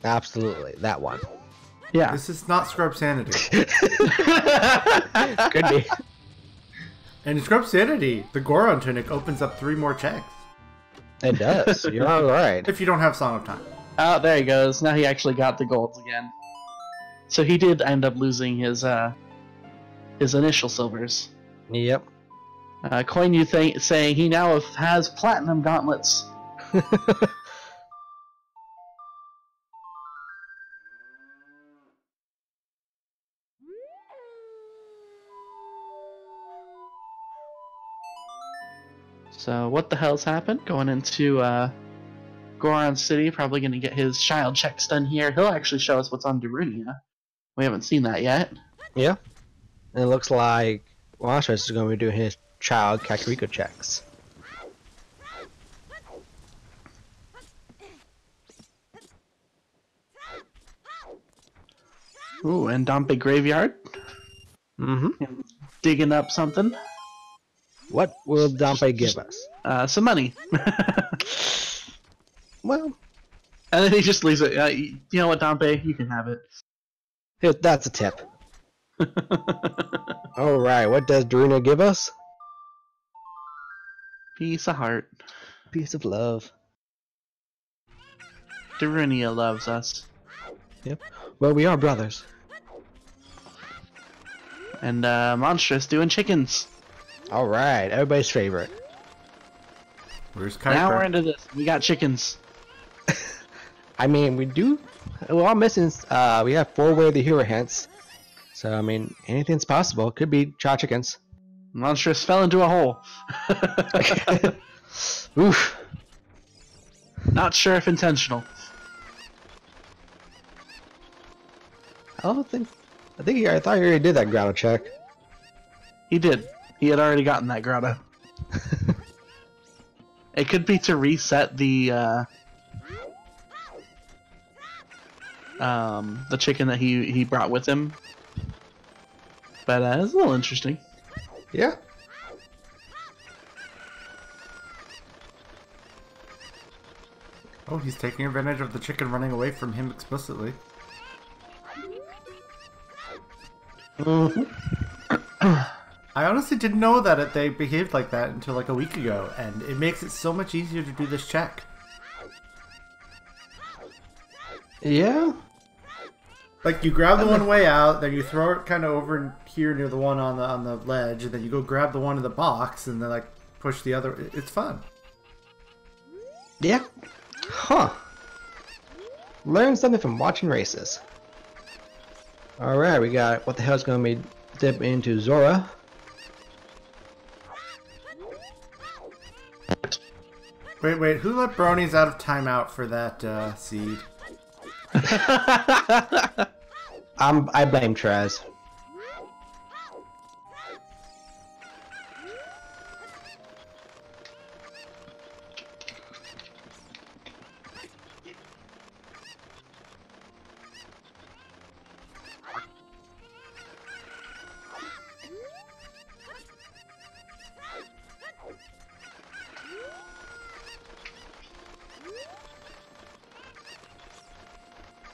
Absolutely. That one. Yeah. This is not Scrub Sanity. Could be. And in Scrub Sanity, the Goron tunic opens up 3 more checks. It does. You're all right. If you don't have Song of Time. Oh, there he goes. Now he actually got the golds again. So he did end up losing his initial silvers. Yep. Coin you saying he now has platinum gauntlets. So what the hell's happened? Going into Goron City, probably going to get his child checks done here. He'll actually show us what's on Darunia. We haven't seen that yet. Yeah. And it looks like Monstrous is going to be doing his child Kakariko checks. Ooh, and Dompe Graveyard. Mm-hmm. Digging up something. What will Dompe give us? Some money. Well, And then he just leaves it. You know what, Dompe? You can have it. here, that's a tip. Alright, what does Darunia give us? Piece of heart. Piece of love. Darunia loves us. Yep. Well, we are brothers. And monstrous doing chickens. All right, everybody's favorite. Where's Now we're Kuiper? into this. We got chickens. I mean, we're all missing. We have 4 Way of the Hero hints. So I mean, anything's possible. Could be child chickens. Monstrous fell into a hole. Oof. Not sure if intentional. I thought you already did that grotto check. He did. He had already gotten that grotto. It could be to reset the chicken that he brought with him. But it's a little interesting. Yeah. Oh, he's taking advantage of the chicken running away from him explicitly. I honestly didn't know that they behaved like that until like a week ago, and it makes it so much easier to do this check. Yeah. Like you grab the one way out, then you throw it kind of over here near the one on the ledge, and then you go grab the one in the box, and then like push the other. It's fun. Yeah. Huh. Learn something from watching races. Alright, we got what the hell's gonna be dip into Zora. Wait, who let bronies out of timeout for that seed? I blame Trez.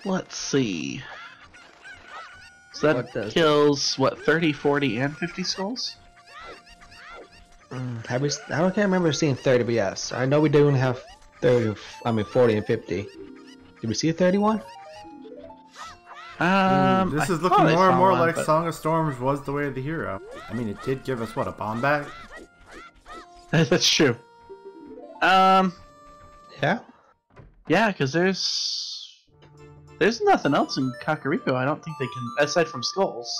Let's see. So What that does kills, what, 30, 40, and 50 skulls? I can't remember seeing 30, but yes. I know we do have 40 and 50. Did we see a 31? This is looking thought I more and saw more one, like but- Song of Storms was the way of the hero. I mean, it did give us, what, a bomb bag? That's true. Yeah. Yeah, because there's nothing else in Kakariko. I don't think they can, aside from skulls.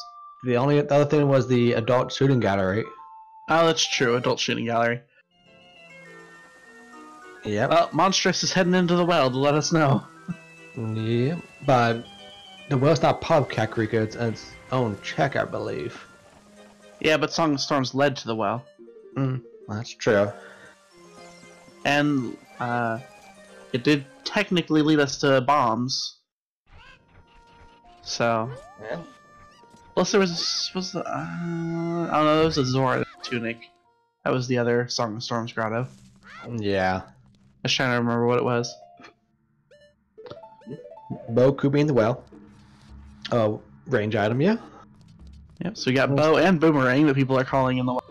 The other thing was the adult shooting gallery. Oh, that's true. Adult shooting gallery. Yep. Well, Monstrous is heading into the well to let us know. Yeah, but the well's not part of Kakariko. It's its own check, I believe. Yeah, but Song of Storms led to the well. That's true. And it did technically lead us to bombs. So, Yeah. plus there was the, I don't know, there was a Zora tunic. That was the other Song of Storms grotto. Yeah. I was trying to remember what it was. Bow could be in the well. Oh, range item, yeah. Yep, so we got bow and boomerang that people are calling in the well.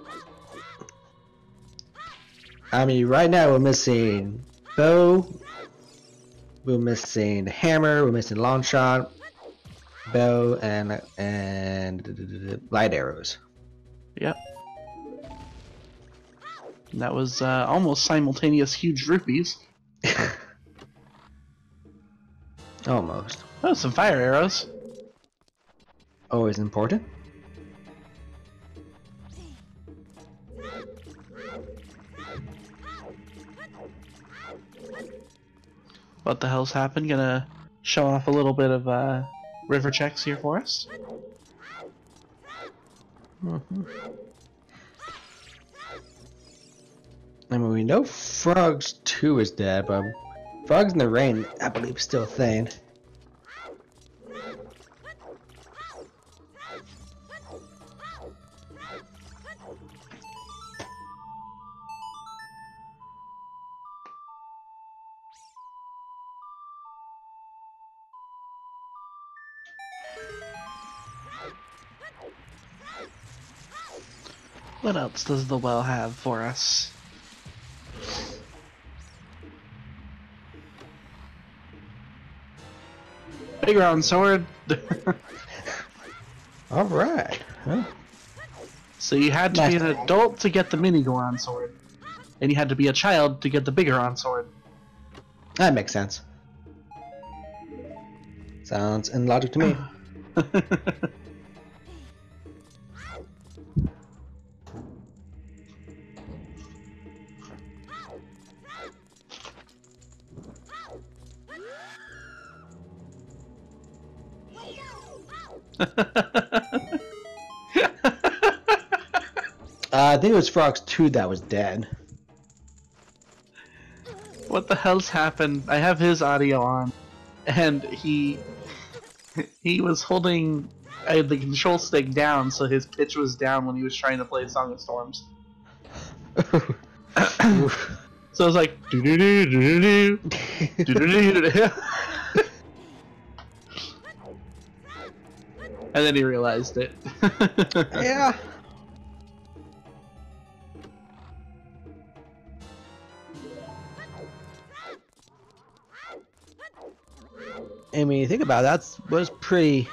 I mean, right now we're missing bow, we're missing hammer, we're missing longshot, bow, and light arrows. Yep. And that was almost simultaneous huge rupees. Almost. Oh, some fire arrows. Always important. What the hell's happened? Gonna show off a little bit of river checks here for us. I mean, we know Frogs 2 is dead, but Frogs in the Rain, I believe, is still a thing. What else does the well have for us? Bigger on sword. All right. Huh? So you had to be an adult to get the mini Goron sword, and you had to be a child to get the bigger on sword. That makes sense. Sounds in logic to me. I think it was Frogs 2 that was dead. What the hell's happened? I have his audio on, and he was holding the control stick down, so his pitch was down when he was trying to play Song of Storms. So it was like do do do do do do do do, and then he realized it. Yeah. I mean, think about it, that was pretty.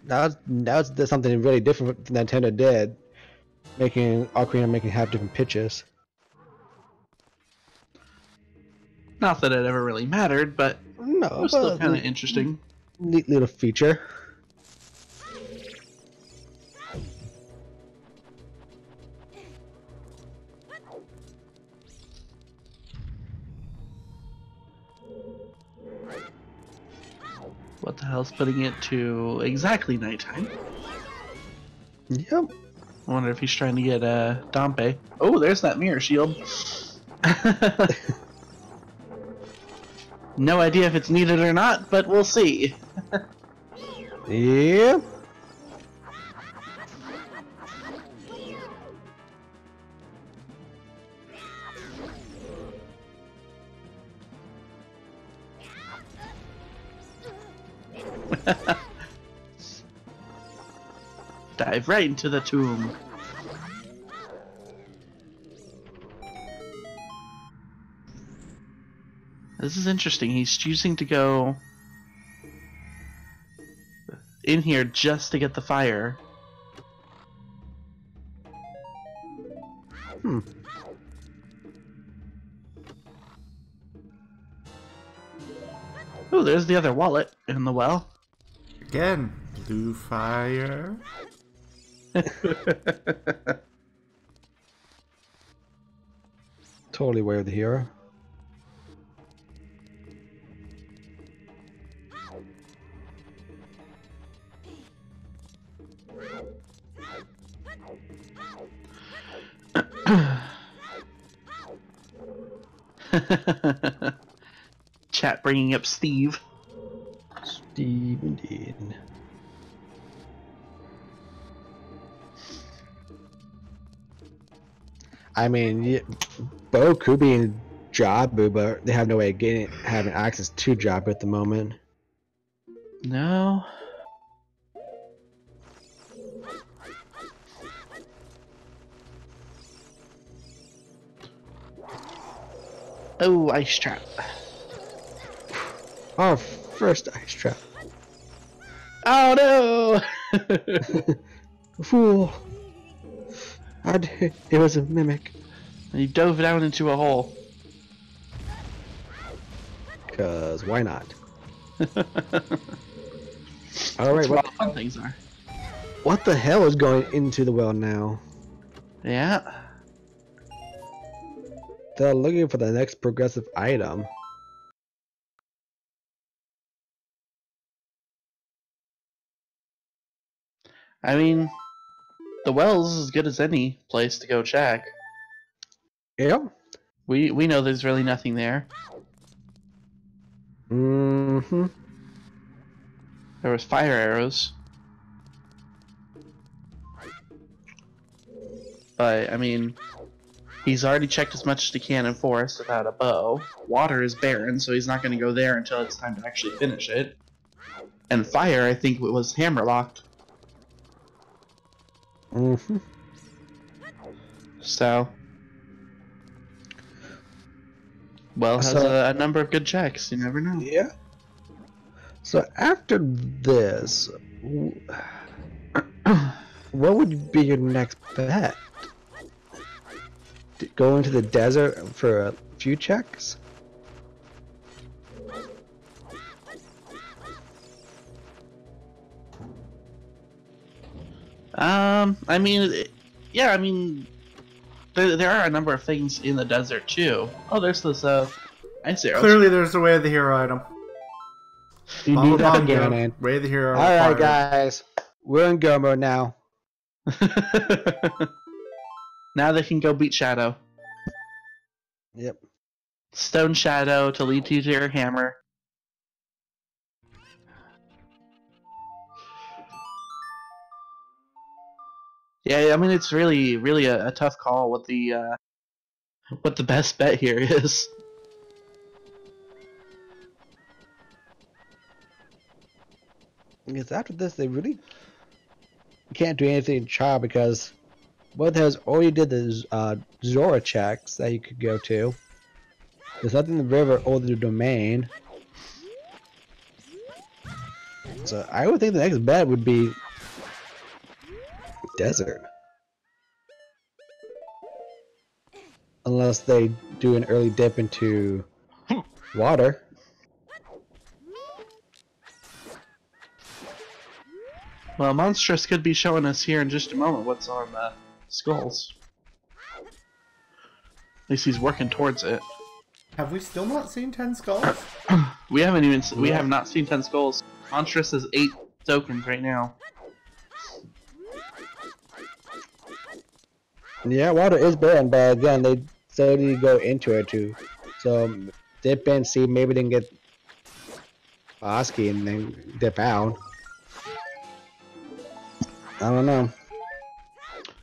That was something really different that Nintendo did, making Ocarina making have different pitches. Not that it ever really mattered, but No, it was still kind of interesting. Neat little feature. What the hell's putting it to exactly nighttime? Yep. I wonder if he's trying to get Dompe. Oh, there's that mirror shield. No idea if it's needed or not, but we'll see. Yep. Dive right into the tomb. This is interesting. He's choosing to go in here just to get the fire. Oh, there's the other wallet in the well. Again, blue fire. Totally aware of the hero. Chat bringing up Steve. Steve, indeed. I mean, Bo could be in Jabu, but they have no way of having access to Jabu at the moment. No. Oh, ice trap. Our first ice trap. Oh no! Fool! It was a mimic. And you dove down into a hole. Cause why not? Alright, That's what all fun things are. What the hell is going into the well now? Yeah. They're looking for the next progressive item. I mean, the well's as good as any place to go check. Yep. We know there's really nothing there. Mm-hmm. There was fire arrows. But, I mean, he's already checked as much as he can in forest without a bow. Water is barren, so he's not going to go there until it's time to actually finish it. And fire, I think, it was hammerlocked. Mm-hmm. So, Well has So- a number of good checks. You never know. Yeah. So after this, what would be your next bet? To go into the desert for a few checks? I mean, yeah, I mean, there are a number of things in the desert too. Oh, there's this ice arrows. Clearly, there's the way of the hero item. You Bongo need that bongo, again. way of the hero. Alright, required. guys. We're in go mode now. Now they can go beat Shadow. Yep. Stone Shadow to lead you to your hammer. Yeah, I mean it's really a tough call what the best bet here is. Because after this, they really can't do anything to try because what has already did the Zora checks that you could go to. There's nothing in the river or the domain. So I would think the next bet would be desert. Unless they do an early dip into water. Well, Monstrous could be showing us here in just a moment what's on skulls. At least he's working towards it. Have we still not seen 10 skulls? We haven't even we have not seen 10 skulls. Monstrous has 8 tokens right now. Yeah, water is barren, but again, they slowly go into it too. So dip in, see maybe they can get Oski and then dip out. I don't know.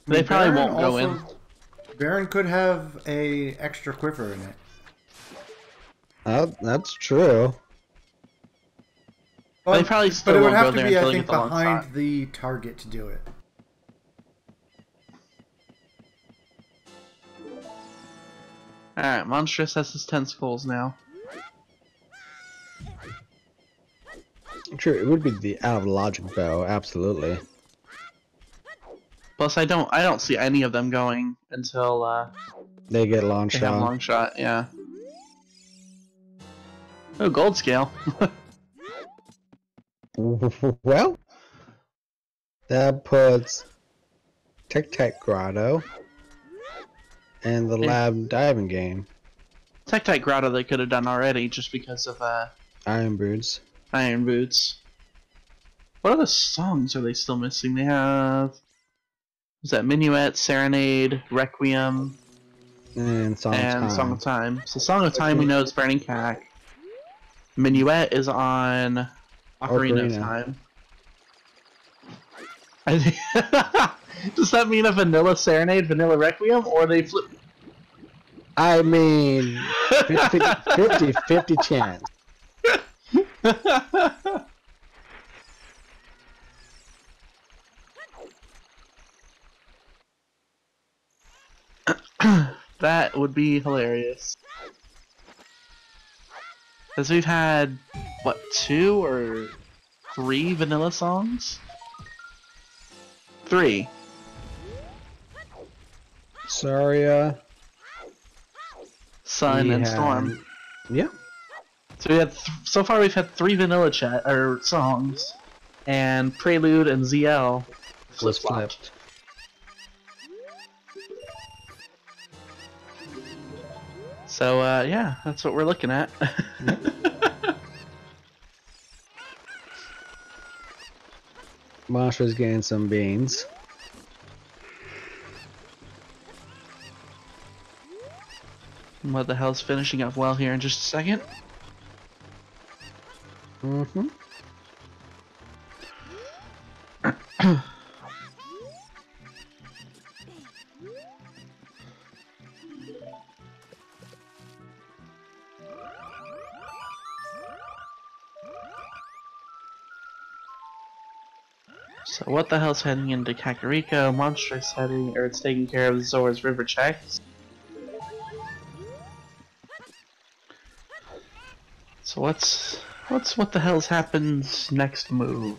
They probably Baron won't go in. Baron could have a extra quiver in it. That's true. They probably still but it would won't go have to there be, I until they think, get the long behind shot. the target to do it. Alright, Monstrous has his 10 skulls now. True, it would be the out of logic bow, absolutely. Plus, I don't see any of them going until They get long they have shot. long shot. Yeah. Oh, gold scale. Well, that puts Tic Tac Grotto and the lab diving game. Tech Grotto they could have done already just because of Iron Boots. Iron Boots. What other songs are they still missing? They have... Is that Minuet, Serenade, Requiem, And Song of Time. Song of Time. So Song of Time we know is Burning Cack. Minuet is on Ocarina of Time. I think does that mean a Vanilla Serenade, Vanilla Requiem, or they flip? I mean, 50 chance. That would be hilarious. Because we've had, what, 2 or 3 vanilla songs? 3. Saria. Sun and Storm. Yeah. So we had so far we've had 3 vanilla songs, and Prelude and ZL Was flip-flopped. flipped. So yeah, that's what we're looking at. Monster's getting some beans. What the hell's finishing up well here in just a second? Mm-hmm. So what the hell's heading into Kakariko? Monstrous heading, or it's taking care of Zora's River checks. So what's what the hell's happens next move?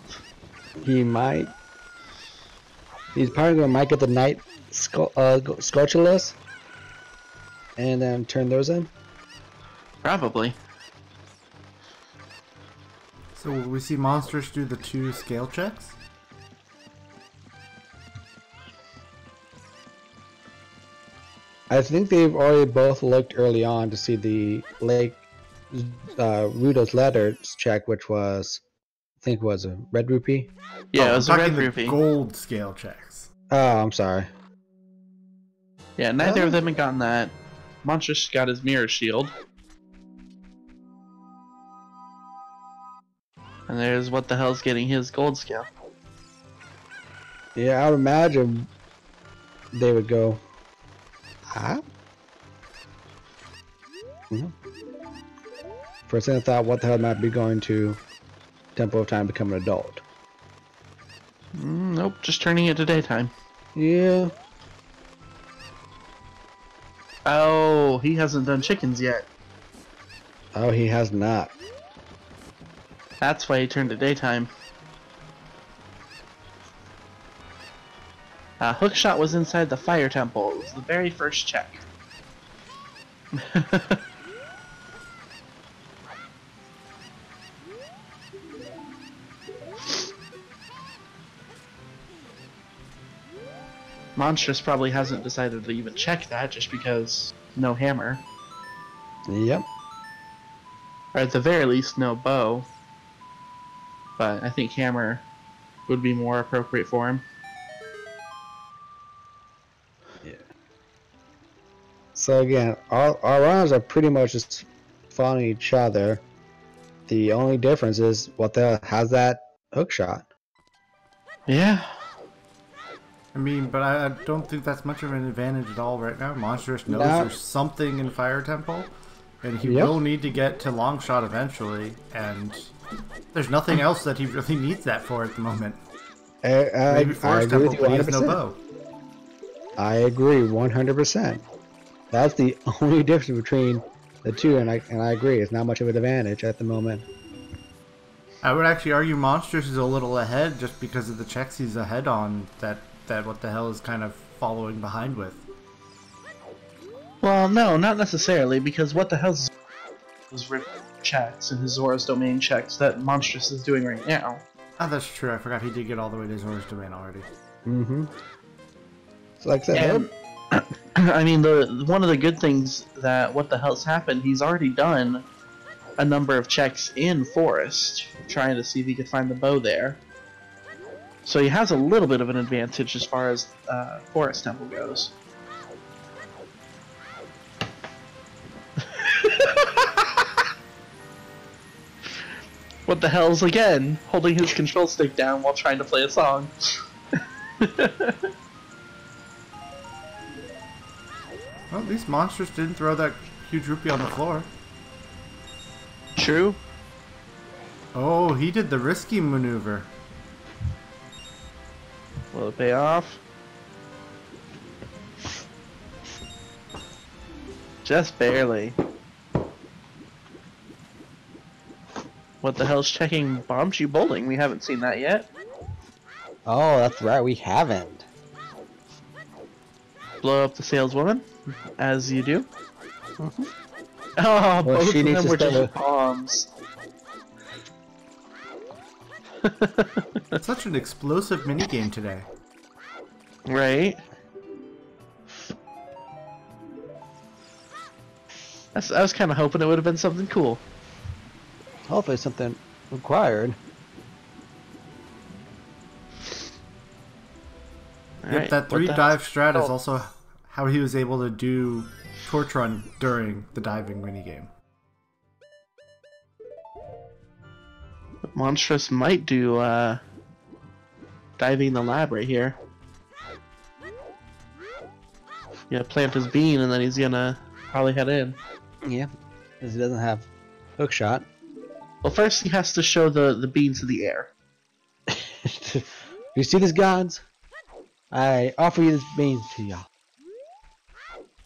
He's probably gonna might get the Night Sculptureless, and then turn those in. Probably. So will we see monsters do the 2 scale checks? I think they've already both looked early on to see the Lake Rudo's letters check, which was, I think, was a red rupee. Yeah, it was a I'm red talking the rupee. gold scale checks. Oh, I'm sorry. Yeah, neither of them had gotten that. Monstrous got his mirror shield. And there's what the hell's getting his gold scale. Yeah, I would imagine they would go. Huh? For a second, I thought, what the hell might be going to Temple of Time become an adult? Nope, just turning it to daytime. Yeah. Oh, he hasn't done chickens yet. Oh, he has not. That's why he turned to daytime. Hookshot was inside the fire temple. It was the very first check. Monstrous probably hasn't decided to even check that just because no hammer. Yep. Or at the very least, no bow. But I think hammer would be more appropriate for him. Yeah. So again, our runners are pretty much just following each other. The only difference is what the hell has that hook shot. Yeah. I mean, but I don't think that's much of an advantage at all right now. Monstrous knows No. there's something in Fire Temple, and he will need to get to Longshot eventually, and there's nothing else that he really needs that for at the moment. Maybe Forest agree Temple, with you but he has no 100%. bow. I agree 100%. That's the only difference between the two, and I agree. It's not much of an advantage at the moment. I would actually argue Monstrous is a little ahead just because of the checks he's ahead on that what the hell is kind of following behind with. Well, no, not necessarily, because what the hell's those rip checks and his Zora's Domain checks that Monstrous is doing right now. Oh, that's true. I forgot he did get all the way to Zora's Domain already. Mm-hmm. So like I said, And, I mean, one of the good things that what the hell's happened, he's already done a number of checks in Forest, trying to see if he could find the bow there. So he has a little bit of an advantage as far as Forest Temple goes. What the hell's again holding his control stick down while trying to play a song? Well, at least Monstrous didn't throw that huge rupee on the floor. True. Oh, he did the risky maneuver. Will it pay off? Just barely. What the hell's checking Bombchu Bowling? We haven't seen that yet. oh, that's right, we haven't. Blow up the saleswoman, as you do. Mm-hmm. Oh, Well, both she of needs them to were stay just with- bombs. Such an explosive minigame today. Right? I was kind of hoping it would have been something cool. Hopefully something required. Yep, that 3 dive strat is also how he was able to do Torch Run during the diving minigame. Monstrous might do diving the lab right here. Yeah, plant his bean and then he's gonna probably head in. Yeah, because he doesn't have hook shot. Well, first he has to show the bean to the air. You see this, gods? I offer you this beans to y'all.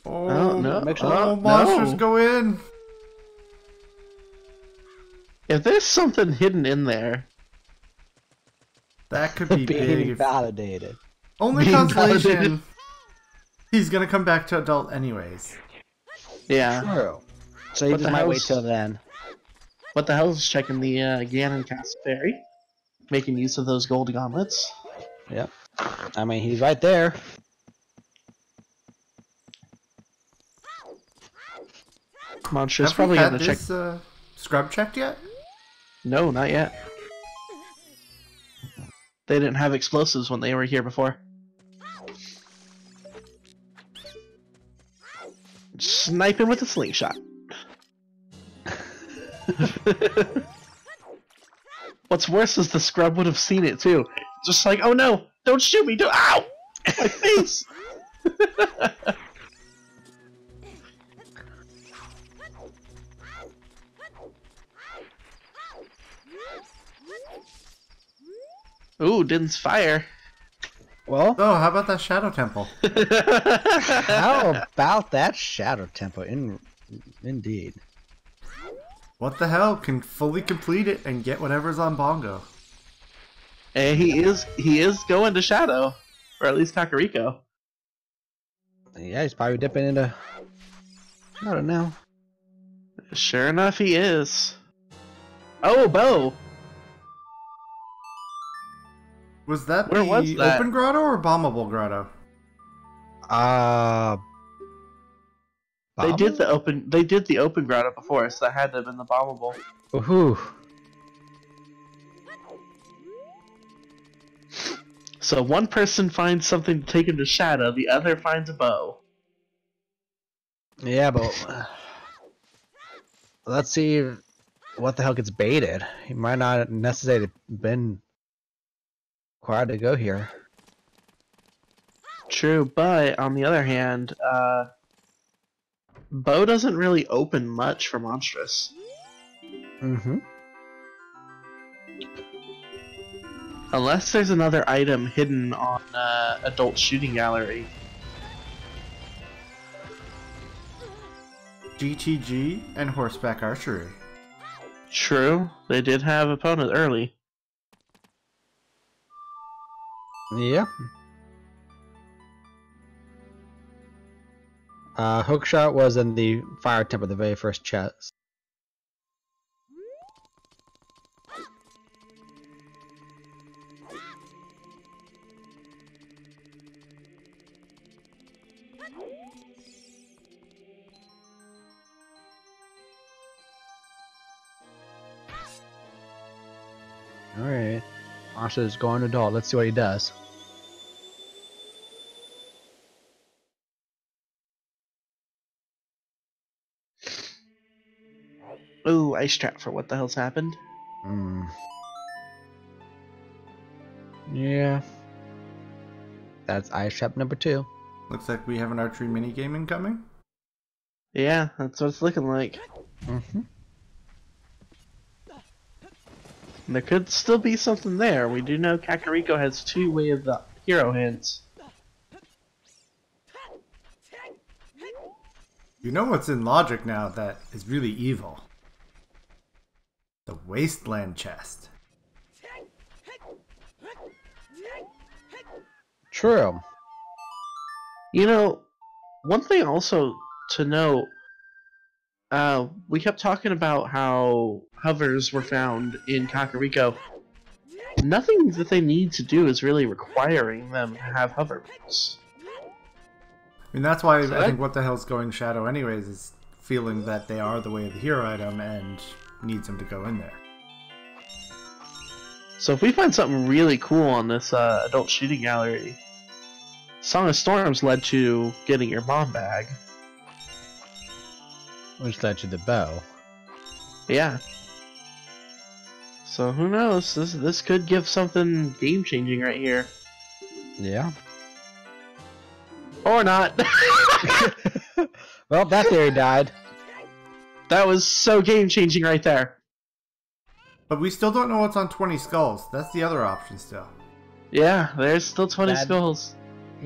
Oh, no. Make sure- Oh, Monsters no. go in! If there's something hidden in there, that could be being big. validated. Only consolation. He's gonna come back to adult anyways. yeah. True. So you just might wait till then. What the hell is checking the Ganon Castle Fairy? Making use of those gold gauntlets. Yep. I mean, he's right there. Monstrous Have probably we gonna had check. this scrub checked yet? No, not yet. They didn't have explosives when they were here before. Snipe him with a slingshot. What's worse is the scrub would have seen it too. Just like, oh no, don't shoot me, don't— ow! My face! Ooh, didn't fire. Well, Oh, how about that Shadow Temple? how about that Shadow Temple? Indeed. What the hell? Can fully complete it and get whatever's on Bongo. And he is going to Shadow. Or at least Kakariko. Yeah, he's probably dipping into Shadow now. Sure enough, he is. Oh, Bo! Was that Where the was that? open grotto or bombable grotto? They did the open grotto before, so that had to have been the bombable. Woohoo! So one person finds something to take him to Shadow, the other finds a bow. Yeah, but let's see what the hell gets baited. He might not necessarily been required to go here. True, but on the other hand, Bo doesn't really open much for Monstrous. Mm-hmm. Unless there's another item hidden on Adult Shooting Gallery. GTG and horseback archery. True, they did have opponent early. Yeah. Hookshot was in the fire temple, the very first chest. Alright. Asha's going adult. Let's see what he does. Ooh, ice trap for what the hell's happened. Yeah. That's ice trap number 2. Looks like we have an archery minigame incoming. Yeah, that's what it's looking like. Mm-hmm. There could still be something there. We do know Kakariko has 2 Way of the Hero hints. You know what's in Logic now that is really evil? The Wasteland chest. True. You know, one thing also to note, we kept talking about how hovers were found in Kakariko. Nothing that they need to do is really requiring them to have hovers. I mean, that's why I think What the Hell's Going Shadow anyways is feeling that they are the Way of the Hero item and needs them to go in there. So if we find something really cool on this adult shooting gallery, Song of Storms led to getting your bomb bag. Which led to the bow. Yeah. So who knows? This could give something game changing right here. Yeah. Or not. Well, that theory died. That was so game changing right there. But we still don't know what's on 20 skulls. That's the other option still. Yeah, there's still 20 skulls.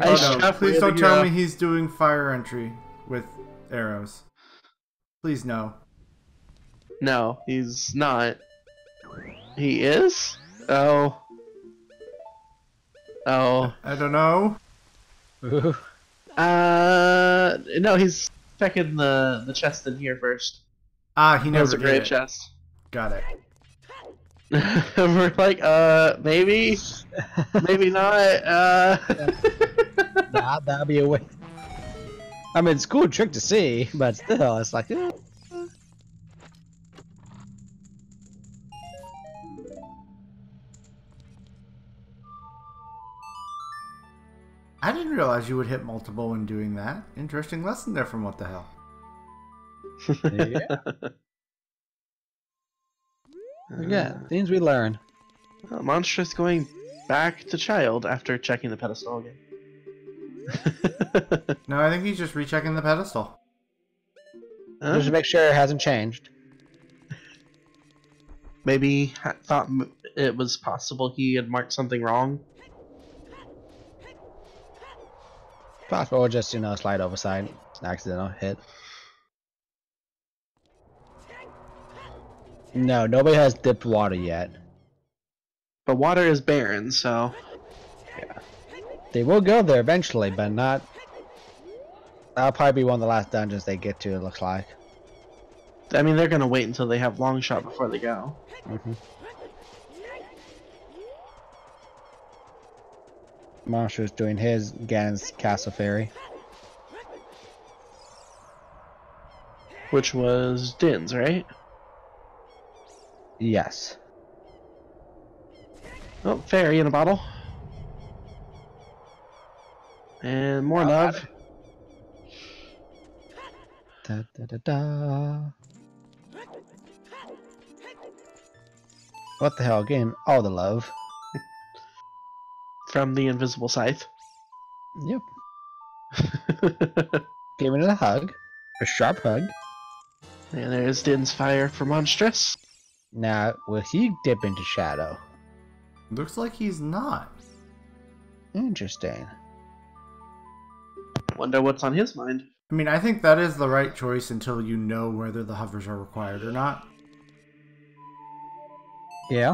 Oh no, please don't tell me he's doing fire entry with arrows. Please no. No, he's not. He is? Oh. Oh. I don't know. Ooh. No, he's checking the chest in here first. Ah, he never There's a did grave it. chest. Got it. We're like, maybe, maybe not. Nah, that'd be a way. I mean, it's a cool trick to see, but still, it's like. I didn't realize you would hit multiple when doing that. Interesting lesson there from What the Hell. Yeah. Again, things we learn. Monstrous going back to child after checking the pedestal again. No, I think he's just rechecking the pedestal. Just to make sure it hasn't changed. Maybe thought it was possible he had marked something wrong. Possible, or just, slight oversight. Accidental hit. No, nobody has dipped water yet. But water is barren, so... Yeah. They will go there eventually, but not... That'll probably be one of the last dungeons they get to, it looks like. I mean, they're gonna wait until they have longshot before they go. Mm-hmm. Monster's doing his Ganon's Castle Fairy. Which was Din's, right? Yes. Oh, fairy in a bottle. And more love. Da, da, da, da. What the hell? Again, all the love. From the invisible scythe. Yep. Giving it a hug. A sharp hug. And there's Din's fire for Monstrous. Now, will he dip into shadow? Looks like he's not. Interesting. Wonder what's on his mind. I mean, I think that is the right choice until you know whether the hovers are required or not. Yeah.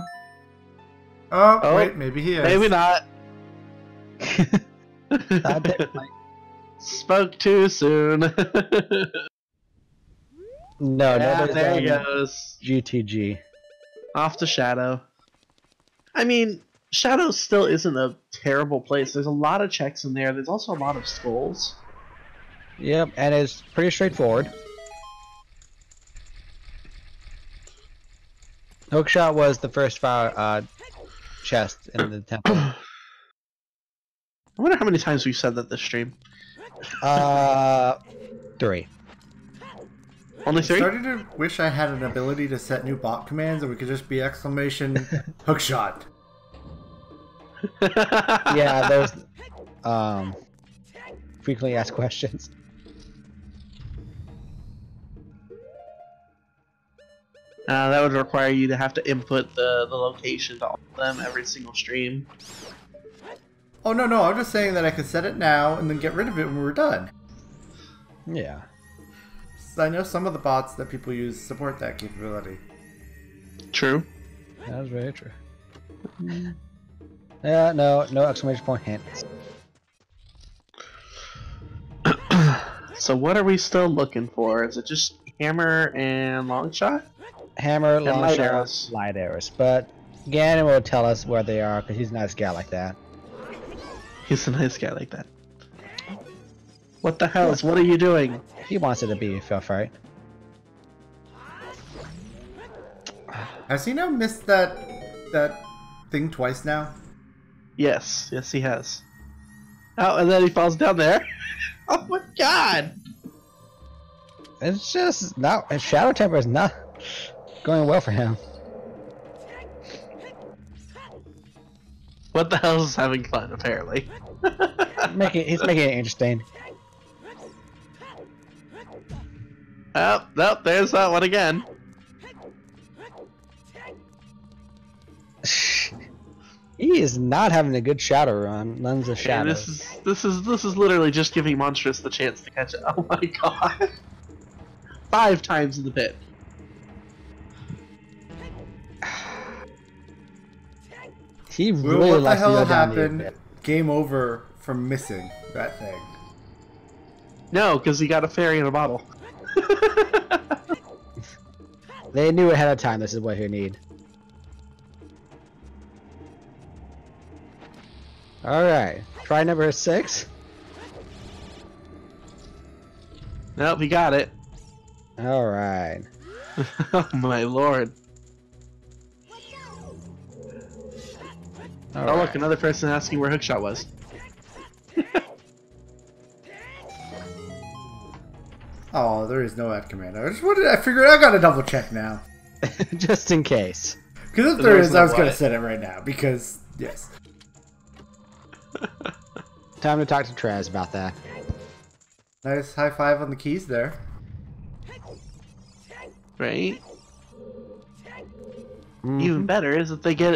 Oh, wait, maybe he is. Maybe not. Spoke too soon. No, yeah, there he goes. GTG. Off to Shadow. I mean, Shadow still isn't a terrible place. There's a lot of checks in there. There's also a lot of skulls. Yep, and it's pretty straightforward. Hookshot was the first fire chest in the temple. I wonder how many times we've said that this stream. 3. Only 3? I'm starting to wish I had an ability to set new bot commands and we could just be exclamation hookshot. Yeah, those frequently asked questions. That would require you to have to input the location to all of them every single stream. Oh, no, I'm just saying that I could set it now and then get rid of it when we're done. Yeah. So I know some of the bots that people use support that capability. True. That is very true. Yeah, no exclamation point hints. So what are we still looking for? Is it just hammer and longshot? Hammer, and long light shot, arrows. light arrows. But Ganon will tell us where they are because he's a nice guy like that. He's a nice guy like that. What the hells? What are you doing? He wants it to be filth, right? Has he now missed that thing twice now? Yes, he has. Oh, and then he falls down there. Oh my god! It's just not. Shadow Temper is not going well for him. What the hell is having fun? Apparently. He's making it interesting. Oh, nope, there's that one again. He is not having a good shadow run. Nuns of shadow. This is literally just giving Monstrous the chance to catch it. Oh my god! 5 times in the pit. He Well, really what the likes to hell go down the happened? abyss. Game over from missing that thing. No, because he got a fairy in a bottle. They knew ahead of time this is what he need. Alright, try number 6. Nope, he got it. Alright. Oh my lord. Oh look, another person asking where Hookshot was. Oh, there is no ad command. I figured I gotta double check now. Just in case. Because if there is, I was gonna set it right now. Because, yes. Time to talk to Trez about that. Nice high five on the keys there. Right? Even better is if they get,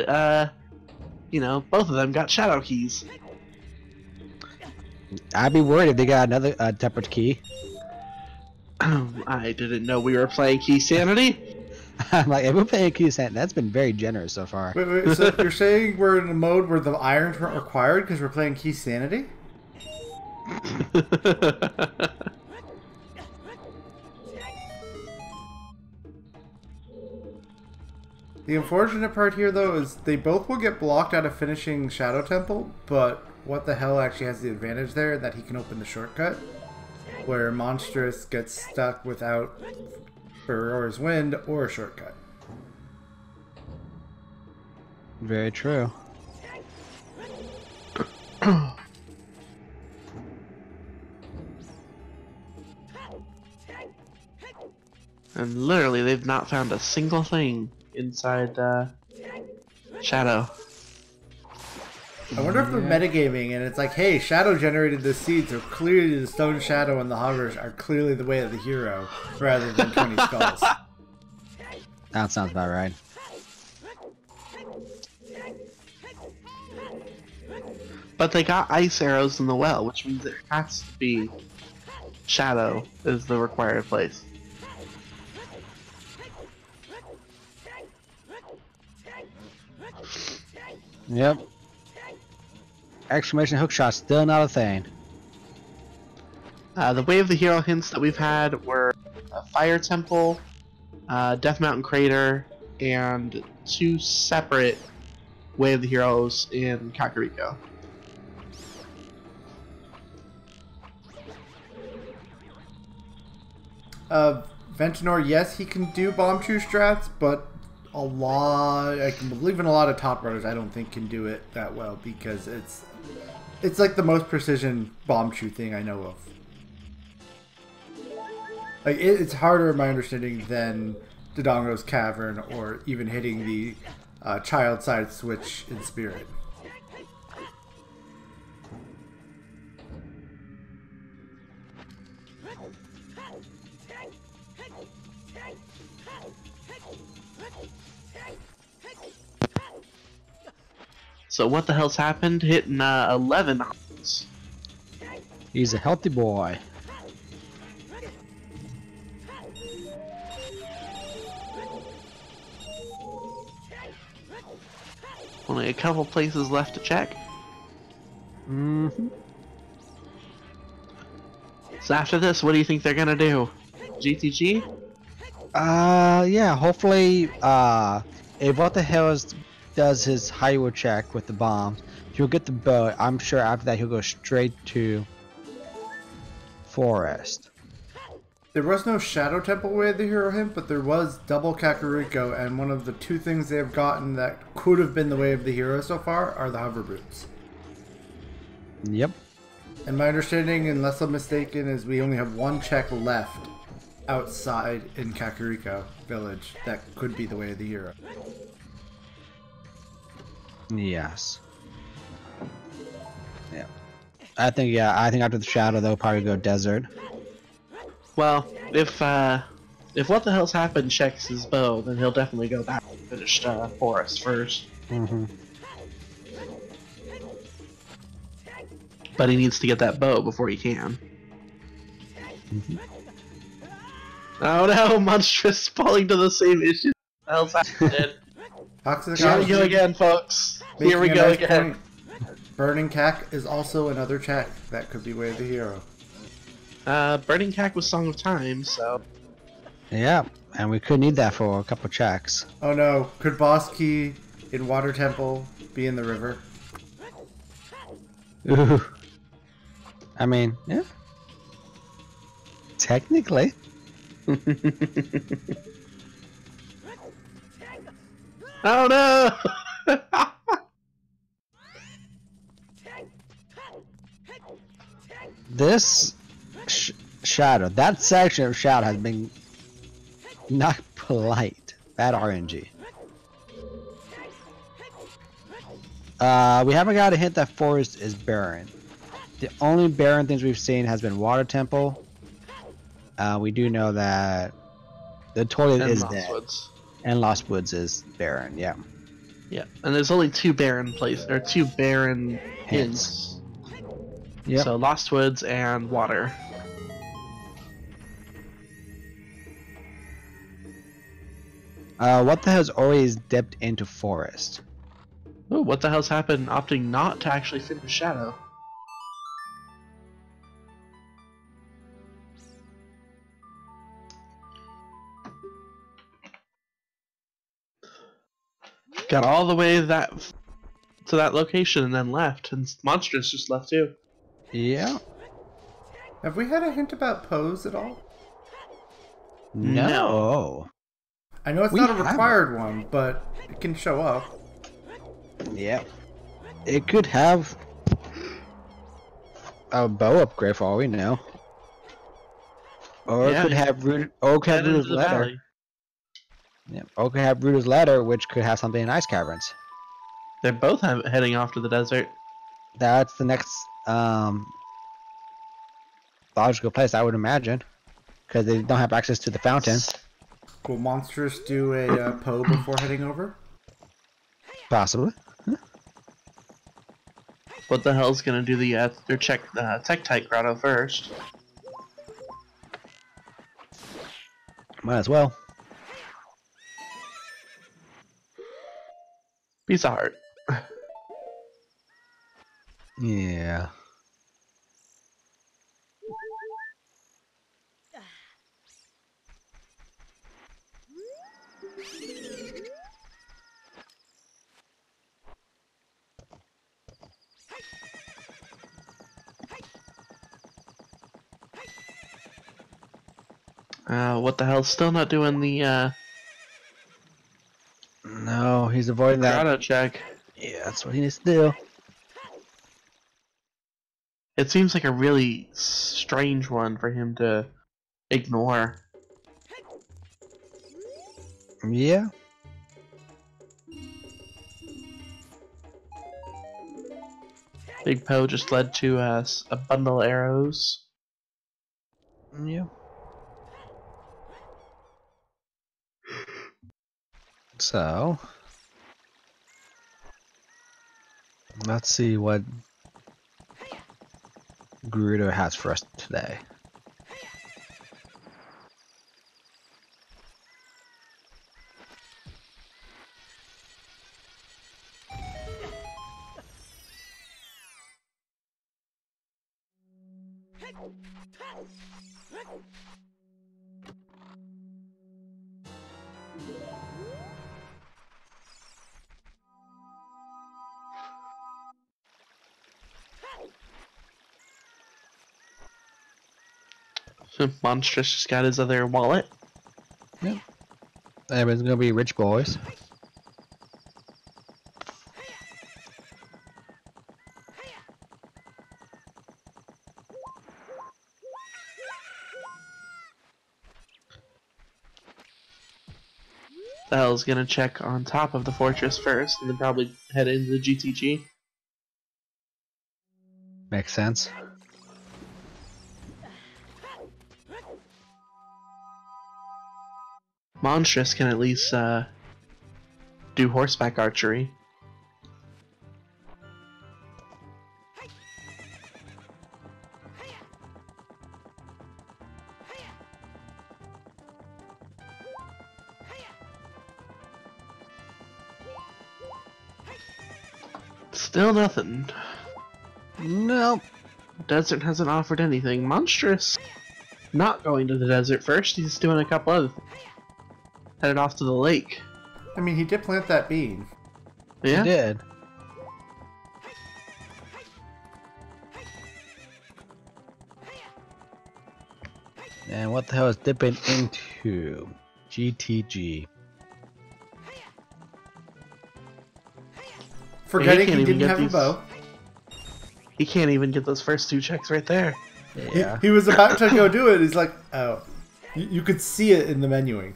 you know, both of them got shadow keys. I'd be worried if they got another tempered key. I didn't know we were playing Key Sanity. I'm like, if we're playing Key Sanity, that's been very generous so far. Wait, so you're saying we're in a mode where the irons weren't required because we're playing Key Sanity? The unfortunate part here, though, is they both will get blocked out of finishing Shadow Temple, but what the hell actually has the advantage there that he can open the shortcut, where Monstrous gets stuck without Aurora's Wind or a shortcut. Very true. And literally, they've not found a single thing inside Shadow. I wonder if they're metagaming and it's like, hey, Shadow generated this seed, so clearly the Stone Shadow and the Hovers are clearly the way of the hero, rather than 20 skulls. That sounds about right. But they got ice arrows in the well, which means it has to be Shadow is the required place. Yep. Exclamation hookshot still not a thing. The Way of the Hero hints that we've had were a Fire Temple, Death Mountain Crater, and 2 separate Way of the Heroes in Kakariko. Ventinor, yes, he can do bomb chew strats, but I can believe in a lot of top runners I don't think can do it that well because it's like the most precision bomb chew thing I know of. Like it's harder in my understanding than Dodongo's Cavern or even hitting the child side switch in Spirit. So what the hell's happened? Hitting 11 holes. He's a healthy boy. Only a couple places left to check. Mm-hmm. So after this, what do you think they're gonna do? GTG? Yeah, hopefully, if what the hell does his highway check with the bombs, he'll get the boat. I'm sure after that he'll go straight to Forest. There was no Shadow Temple Way of the Hero hint, but there was double Kakariko, and one of the 2 things they have gotten that could have been the Way of the Hero so far are the hover boots. Yep. And my understanding, unless I'm mistaken, is we only have 1 check left outside in Kakariko Village that could be the Way of the Hero. Yes. Yeah. I think after the Shadow they'll probably go Desert. Well, if what the hell's happened checks his bow, then he'll definitely go back and finish Forest first. Mm-hmm. But he needs to get that bow before he can. Mm-hmm. Oh no, Monstrous falling to the same issue. What the hell's happened? Toxic Here we Oxygen, go again, folks. Here we making a go nice again. point. Burning Cack is also another check that could be Way of the Hero. Burning Cack was Song of Time, so Yeah, and we could need that for a couple checks. Oh no, could Boss Key in Water Temple be in the river? Ooh. I mean, yeah. Technically. Oh no! This shadow, that section of shadow has been not polite. Bad RNG. We haven't got a hint that forest is barren. The only barren things we've seen has been Water Temple. We do know that the toilet And is Lost dead. Woods. And Lost Woods is barren, yeah. Yeah, and there's only two barren places, or two barren hints. Yep. So Lost Woods and Water. What the hell's always dipped into forest? Ooh, what the hell's happened opting not to actually finish Shadow? Got all the way to that location and then left, and Monstrous just left too. Yeah. Have we had a hint about pose at all? No. I know it's We not a haven't. required one, but it can show up. Yeah. It could have a bow upgrade for all we know. Or it Yeah, could have Head into Ruta's the ladder. valley. Yeah. Or it could have Ruta's ladder, which could have something in ice caverns. They're both heading off to the desert. That's the next logical place, I would imagine, because they don't have access to the fountain. Will Monstrous do a Poe before heading over? Possibly. What the hell's gonna do the or check Tektite Grotto first? Might as well. Piece of heart. Yeah. What the hell's still not doing the No, he's avoiding that. Grotto check? Yeah, that's what he needs to do. It seems like a really strange one for him to ignore. Yeah. Big Poe just led to a bundle of arrows. Yeah. So, let's see what Gerudo has for us today. Monstrous just got his other wallet. Yep. Everyone's gonna be rich boys. The hell's gonna check on top of the fortress first, and then probably head into the GTG. Makes sense. Monstrous can at least do horseback archery. Still nothing. Nope. Desert hasn't offered anything. Monstrous not going to the desert first. He's doing a couple other things. Headed off to the lake. I mean, he did plant that bean. Yeah. He did. And what the hell is dipping into? GTG. Forgetting can't he even didn't get have a bow. He can't even get those first 2 checks right there. Yeah. He was about to go do it. He's like, oh. You could see it in the menuing.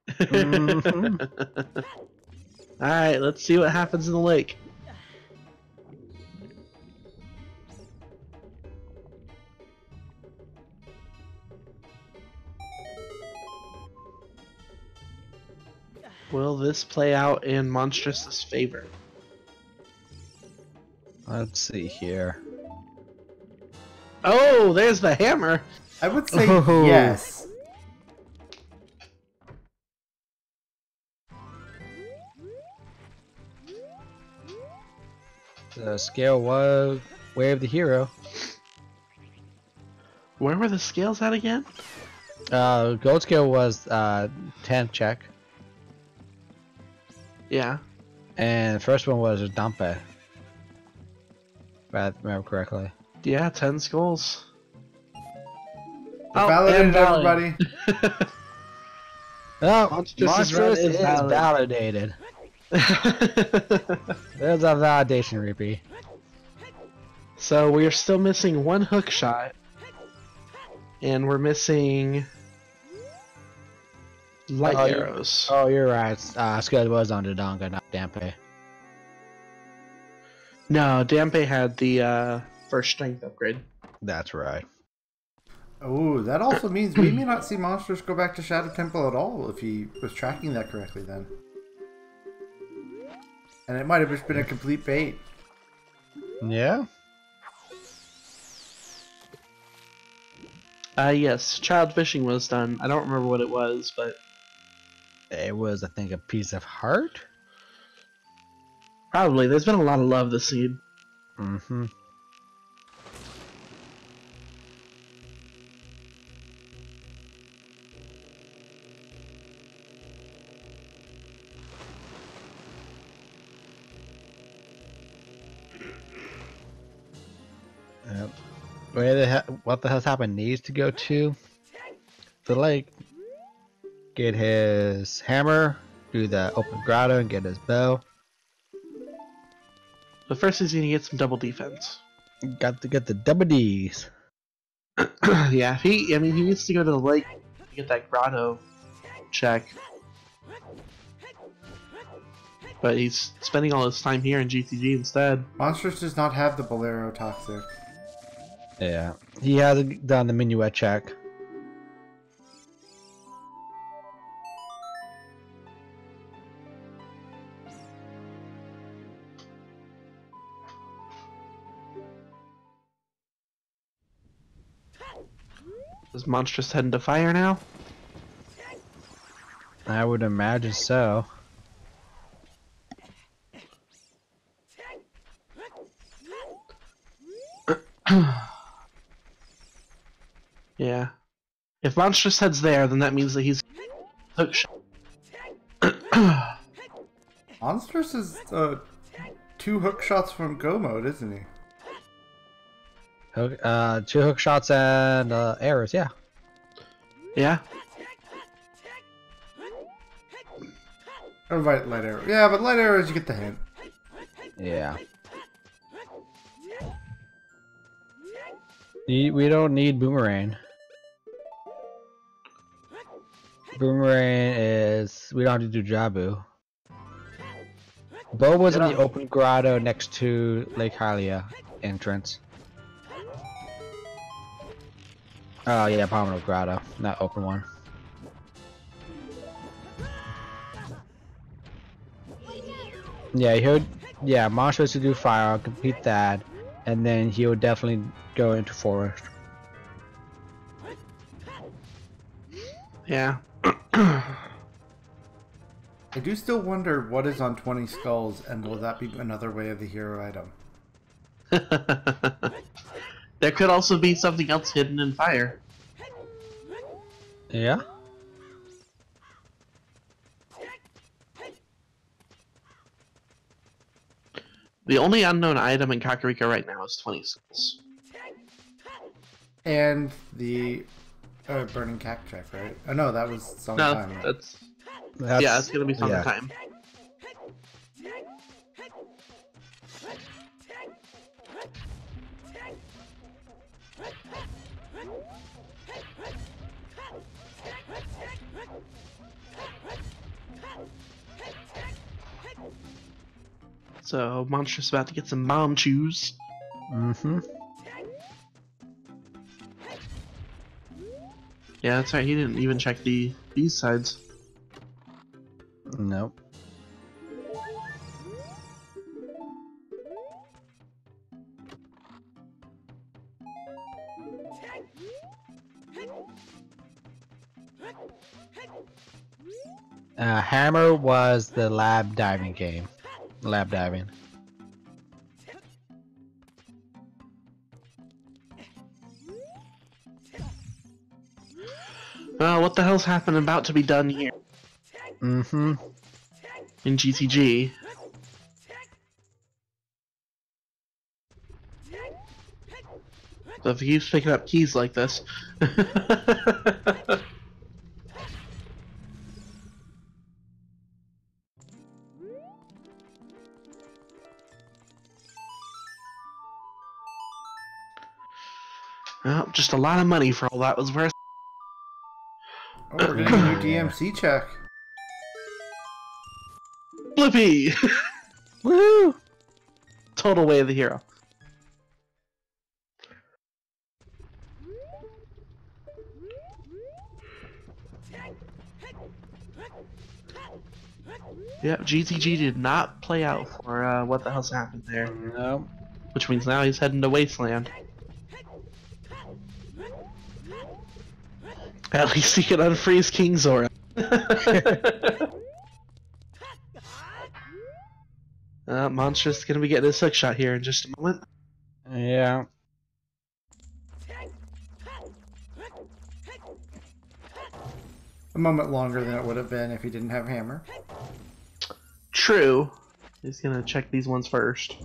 Mhm. Alright, let's see what happens in the lake. Will this play out in Monstrous's favor? Let's see here. Oh, there's the hammer! I would say Oh. yes. The scale was way of the hero. Where were the scales at again? Gold scale was 10 check, Yeah. and the first one was a Dampe. If I remember correctly. Yeah, 10 skulls. Validated, and valid. everybody. Oh, Monstrous' run is valid. validated. There's a validation repeat. So we're still missing 1 hook shot. And we're missing light arrows. Oh, you're right. Scale was on Dodonga, not Dampe. No, Dampe had the first strength upgrade. That's right. Oh, that also means we may not see monsters go back to Shadow Temple at all if he was tracking that correctly then. And it might have just been a complete bait. Yeah. Yes, child fishing was done. I don't remember what it was, but It was, I think, a piece of heart. probably. There's been a lot of love this seed. Mm-hmm. Yep. What the hell's happened needs to go to the lake, get his hammer, do the open grotto, and get his bow. But first he's gonna get some double defense. Got to get the double D's. Yeah, he needs to go to the lake to get that grotto check. But he's spending all his time here in GTG instead. Monsters does not have the Bolero Toxic. Yeah, he hasn't done the minuet check. Is Monstrous heading to fire now? I would imagine so. Yeah. If Monstrous heads there, then that means that he's hook shot. Monstrous is 2 hook shots from go mode, isn't he? Hook, 2 hook shots and arrows, yeah. Yeah. Or light arrow. Yeah, but light arrows, you get the hint. Yeah. We don't need Boomerang. Boomerang is... we don't have to do Jabu. Bo was in the open grotto next to Lake Hylia entrance. Oh yeah, Pomelo Grotto, not open one. Yeah, Monstrous to do fire, I'll complete that, and then he would definitely go into forest. Yeah. I do still wonder what is on 20 skulls, and will that be another way of the hero item? There could also be something else hidden in fire. Yeah. The only unknown item in Kakariko right now is 20 skulls. And the burning cactus, right? Oh no, that was summertime. No, yeah, it's gonna be summertime. So, Monster's about to get some bomb chews. Mm-hmm. Yeah, that's right, he didn't even check these sides. Nope. Hammer was the lab diving game. Lab diving. Well, what the hell's happened about to be done here? Mm-hmm. In GTG. So if he keeps picking up keys like this... Well, just a lot of money for all that was worth. Oh, we're getting a new DMC check. Flippy! Woohoo! Total way of the hero. Yep, GTG did not play out for what the hell's happened there. Nope. Which means now he's heading to Wasteland. At least he can unfreeze King Zora. Monster's gonna be getting his hook shot here in just a moment. Yeah. A moment longer than it would have been if he didn't have hammer. True. He's gonna check these ones first.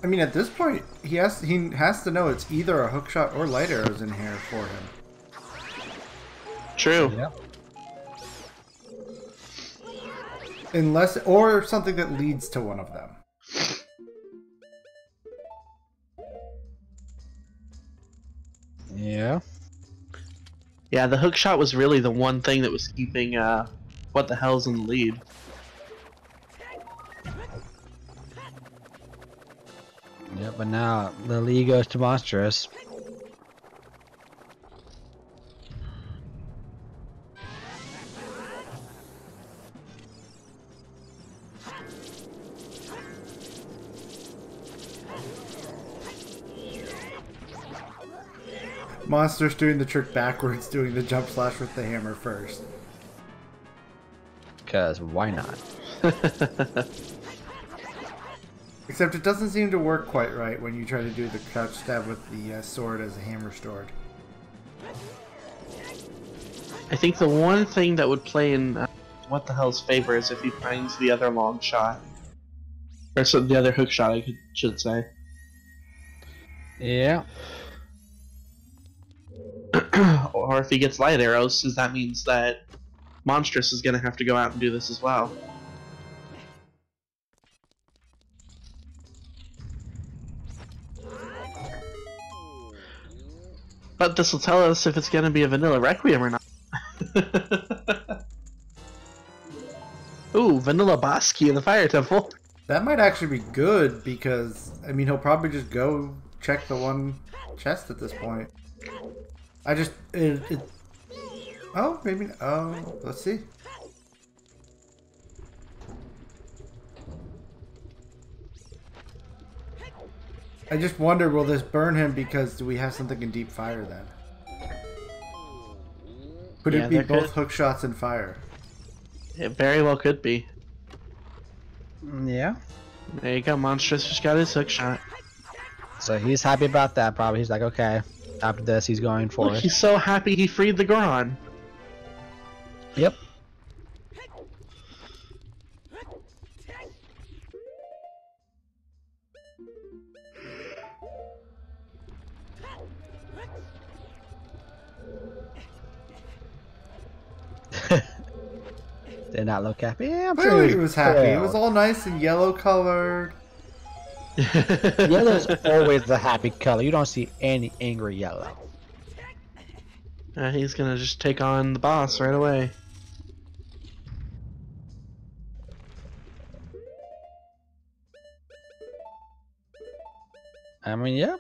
I mean, at this point, he has to know it's either a hookshot or light arrows in here for him. True. Yep. Unless, or something that leads to one of them. Yeah. Yeah, the hook shot was really the one thing that was keeping what the hell's in the lead. Yeah, but now the lead goes to Monstrous. Monster's doing the trick backwards, doing the jump slash with the hammer first. Because why not? Except it doesn't seem to work quite right when you try to do the crouch stab with the sword as a hammer stored. I think the one thing that would play in what the hell's favor is if he finds the other long shot. Or so the other hook shot, should say. Yeah. Or if he gets light arrows, because that means that Monstrous is going to have to go out and do this as well. But this will tell us if it's going to be a vanilla Requiem or not. Ooh, vanilla Bosky in the Fire Temple. That might actually be good because, I mean, he'll probably just go check the one chest at this point. I just, oh, maybe, oh, let's see. I just wonder, will this burn him because do we have something in deep fire then? Could Yeah, it be there both could. hook shots and fire? It very well could be. Yeah. There you go, Monstrous just got his hook shot. So he's happy about that. Probably he's like, okay. After this, he's going for Look, it. he's so happy he freed the Goron. Yep. Did not look happy. Yeah, I'm sure Clearly he was happy. It was thrilled. all nice and yellow colored. Yellow's always the happy color. You don't see any angry yellow. He's gonna just take on the boss right away. I mean, yeah.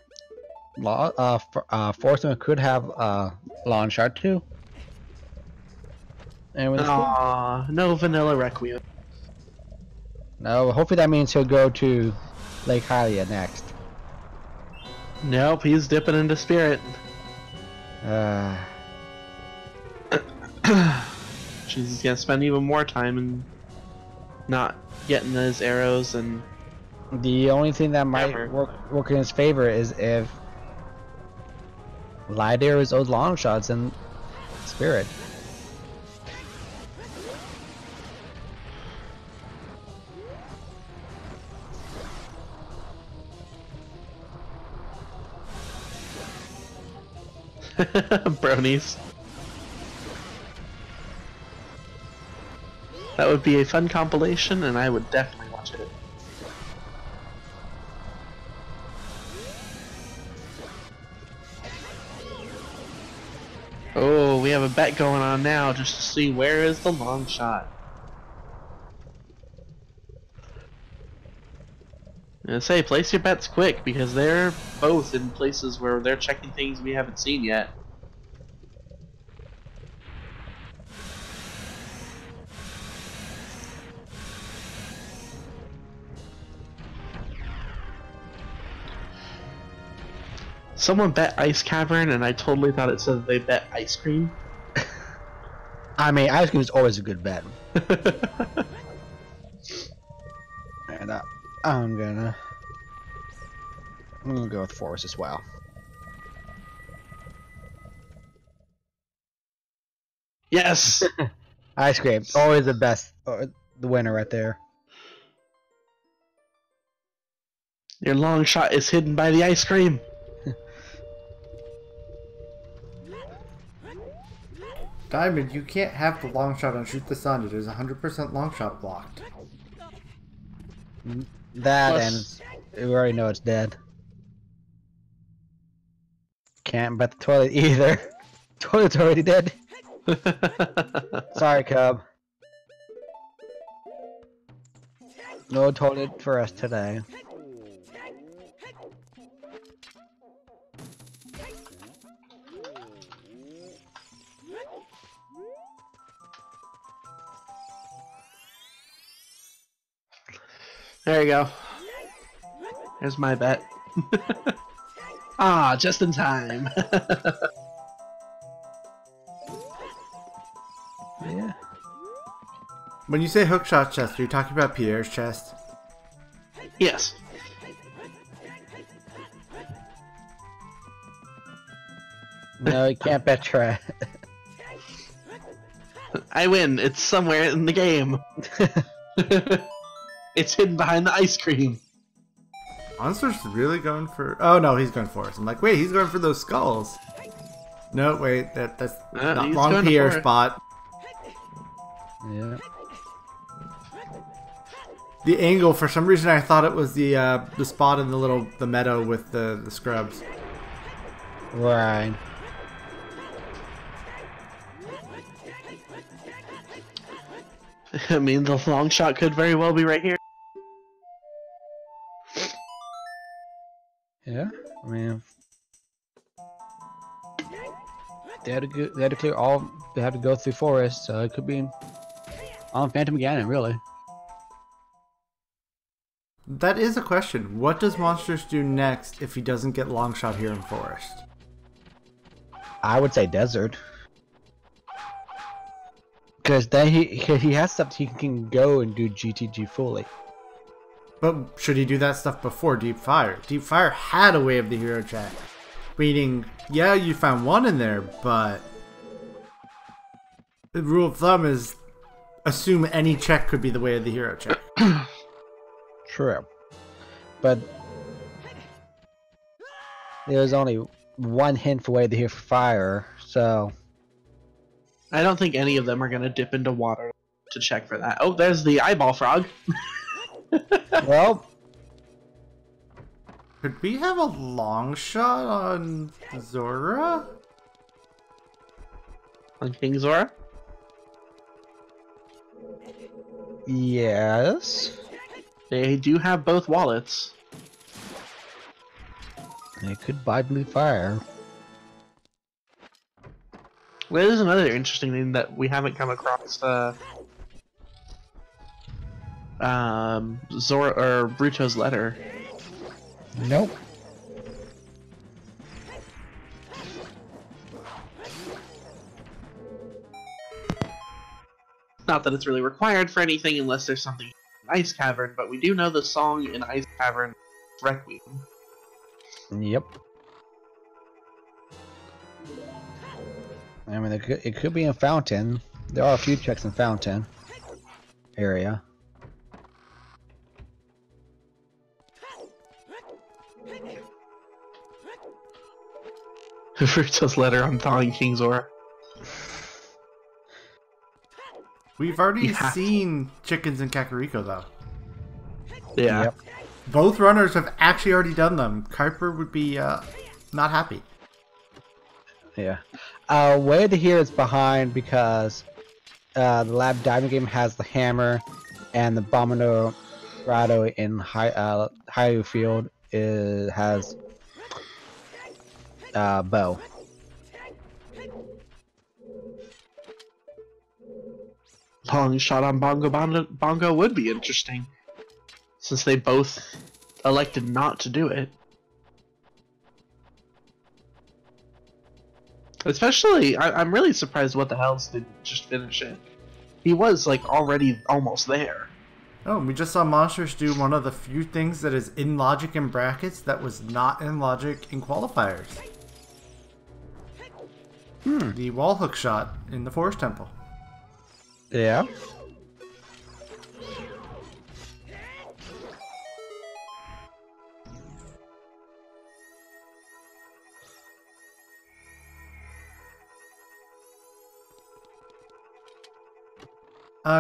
Forceman could have longshot too. And with Aww, no vanilla requiem. no, hopefully that means he'll go to Lake Hylia next. Nope, he's dipping into spirit. He's gonna spend even more time and not getting his arrows and The only thing that might Hammer. work in his favor is if Lidair is owed long shots and Spirit. bronies. That would be a fun compilation, and I would definitely watch it. Oh, we have a bet going on now just to see where is the long shot. And say, place your bets quick because they're both in places where they're checking things we haven't seen yet. Someone bet Ice Cavern, and I totally thought it said they bet ice cream. I mean, ice cream is always a good bet. And I'm gonna go with Forest as well. Yes! Ice cream, always the best, the winner right there. Your long shot is hidden by the ice cream. Diamond, you can't have the long shot on Shoot the Sun. It is 100% long shot blocked. That Plus- and we already know it's dead. Can't bet the toilet either. Toilet's already dead. Sorry, Cub. No toilet for us today. There you go. There's my bet. Ah, just in time. Yeah. When you say hookshot chest, are you talking about Pierre's chest? Yes. No, you can't bet Trey. I win. It's somewhere in the game. It's hidden behind the ice cream. Monster's really going for... Oh no, he's going for us. I'm like, wait, he's going for those skulls. No, wait, that's not he's wrong going Pierre for it. spot. Yeah. The angle, for some reason I thought it was the spot in the meadow with the scrubs. Right. I mean, the long shot could very well be right here. Yeah. I mean, they had to clear all. They had to go through forest, so it could be on Phantom Ganon, really. That is a question. What does Monstrous do next if he doesn't get longshot here in Forest? I would say desert. Because then he has stuff he can go and do GTG fully. But should he do that stuff before Deep Fire? Deep Fire had a way of the hero check. Meaning, yeah, you found one in there, but the rule of thumb is assume any check could be the way of the hero check. True. But there's only one hint for way to hear fire, so I don't think any of them are gonna dip into water to check for that. Oh, there's the eyeball frog. well, Could we have a long shot on Zora? On King Zora? yes. They do have both wallets. They could buy blue fire. Well, there's another interesting thing that we haven't come across. Zora or Bruto's letter. Nope. Not that it's really required for anything unless there's something in Ice Cavern, but we do know the song in Ice Cavern, Requiem. Yep. I mean, it could be in Fountain. There are a few checks in Fountain area. Bruto's letter on thawing King Zora. We've already seen chickens in Kakariko, though. Yeah. Yep. Both runners have actually already done them. Kuiper would be not happy. Yeah. Way to hear is behind because the lab diving game has the hammer, and the Bomino Rado in Hyrule Field has bow. Long shot on Bongo would be interesting, since they both elected not to do it. Especially, I'm really surprised what the hell didn't just finish it. He was, like, already almost there. Oh, we just saw Monsters do one of the few things that is in logic in brackets that was not in logic in qualifiers. The wall hook shot in the Forest Temple. Yeah.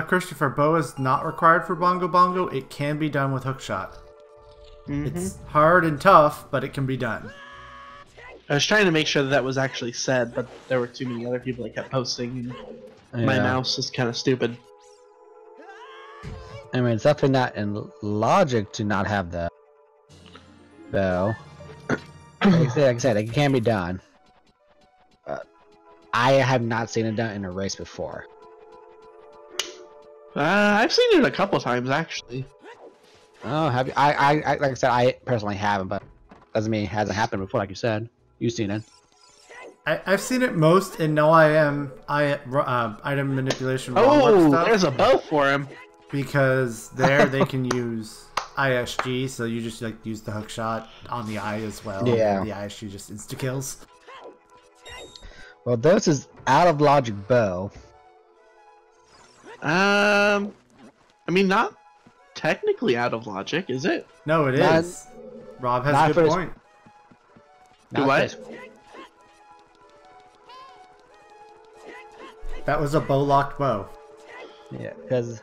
Christopher, bow is not required for Bongo Bongo. It can be done with hookshot. It's hard and tough, but it can be done. I was trying to make sure that that was actually said, but there were too many other people that kept posting, and my mouse is kind of stupid. I mean, it's definitely not in logic to not have the bow. Like I said, it can be done. I have not seen it done in a race before. I've seen it a couple times, actually. Oh, have you? I like I said, I personally haven't, but doesn't mean it hasn't happened before. Like you said, you've seen it. I've seen it most in no item manipulation. Oh, stuff there's a bow for him. Because there they can use ISG, so you just like use the hook shot on the eye as well. Yeah. And the ISG just insta kills. Well, this is out of logic bow. I mean, not technically out of logic, is it? No, it is. Rob has a good point. What? That was a bow locked bow. Yeah, because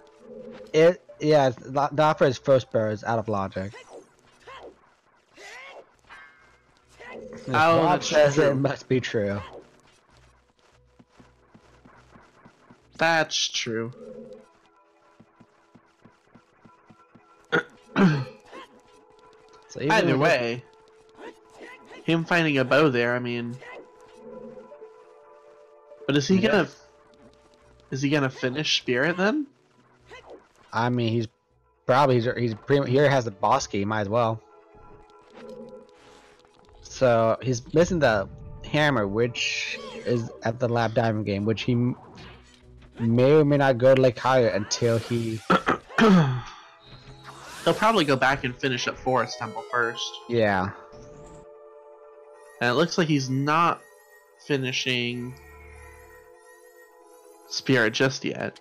the operator's first bow is out of logic. Oh, that's says true. it must be true. That's true. So even Either with- way, him finding a bow there, I mean... But is he gonna finish Spirit then? I mean, he's Probably he's pretty. Here has the boss key. Might as well. So he's missing the hammer, which is at the lab diving game, which he may or may not go to Lake Higher until he. He'll probably go back and finish up Forest Temple first. Yeah. And it looks like he's not finishing Spirit just yet.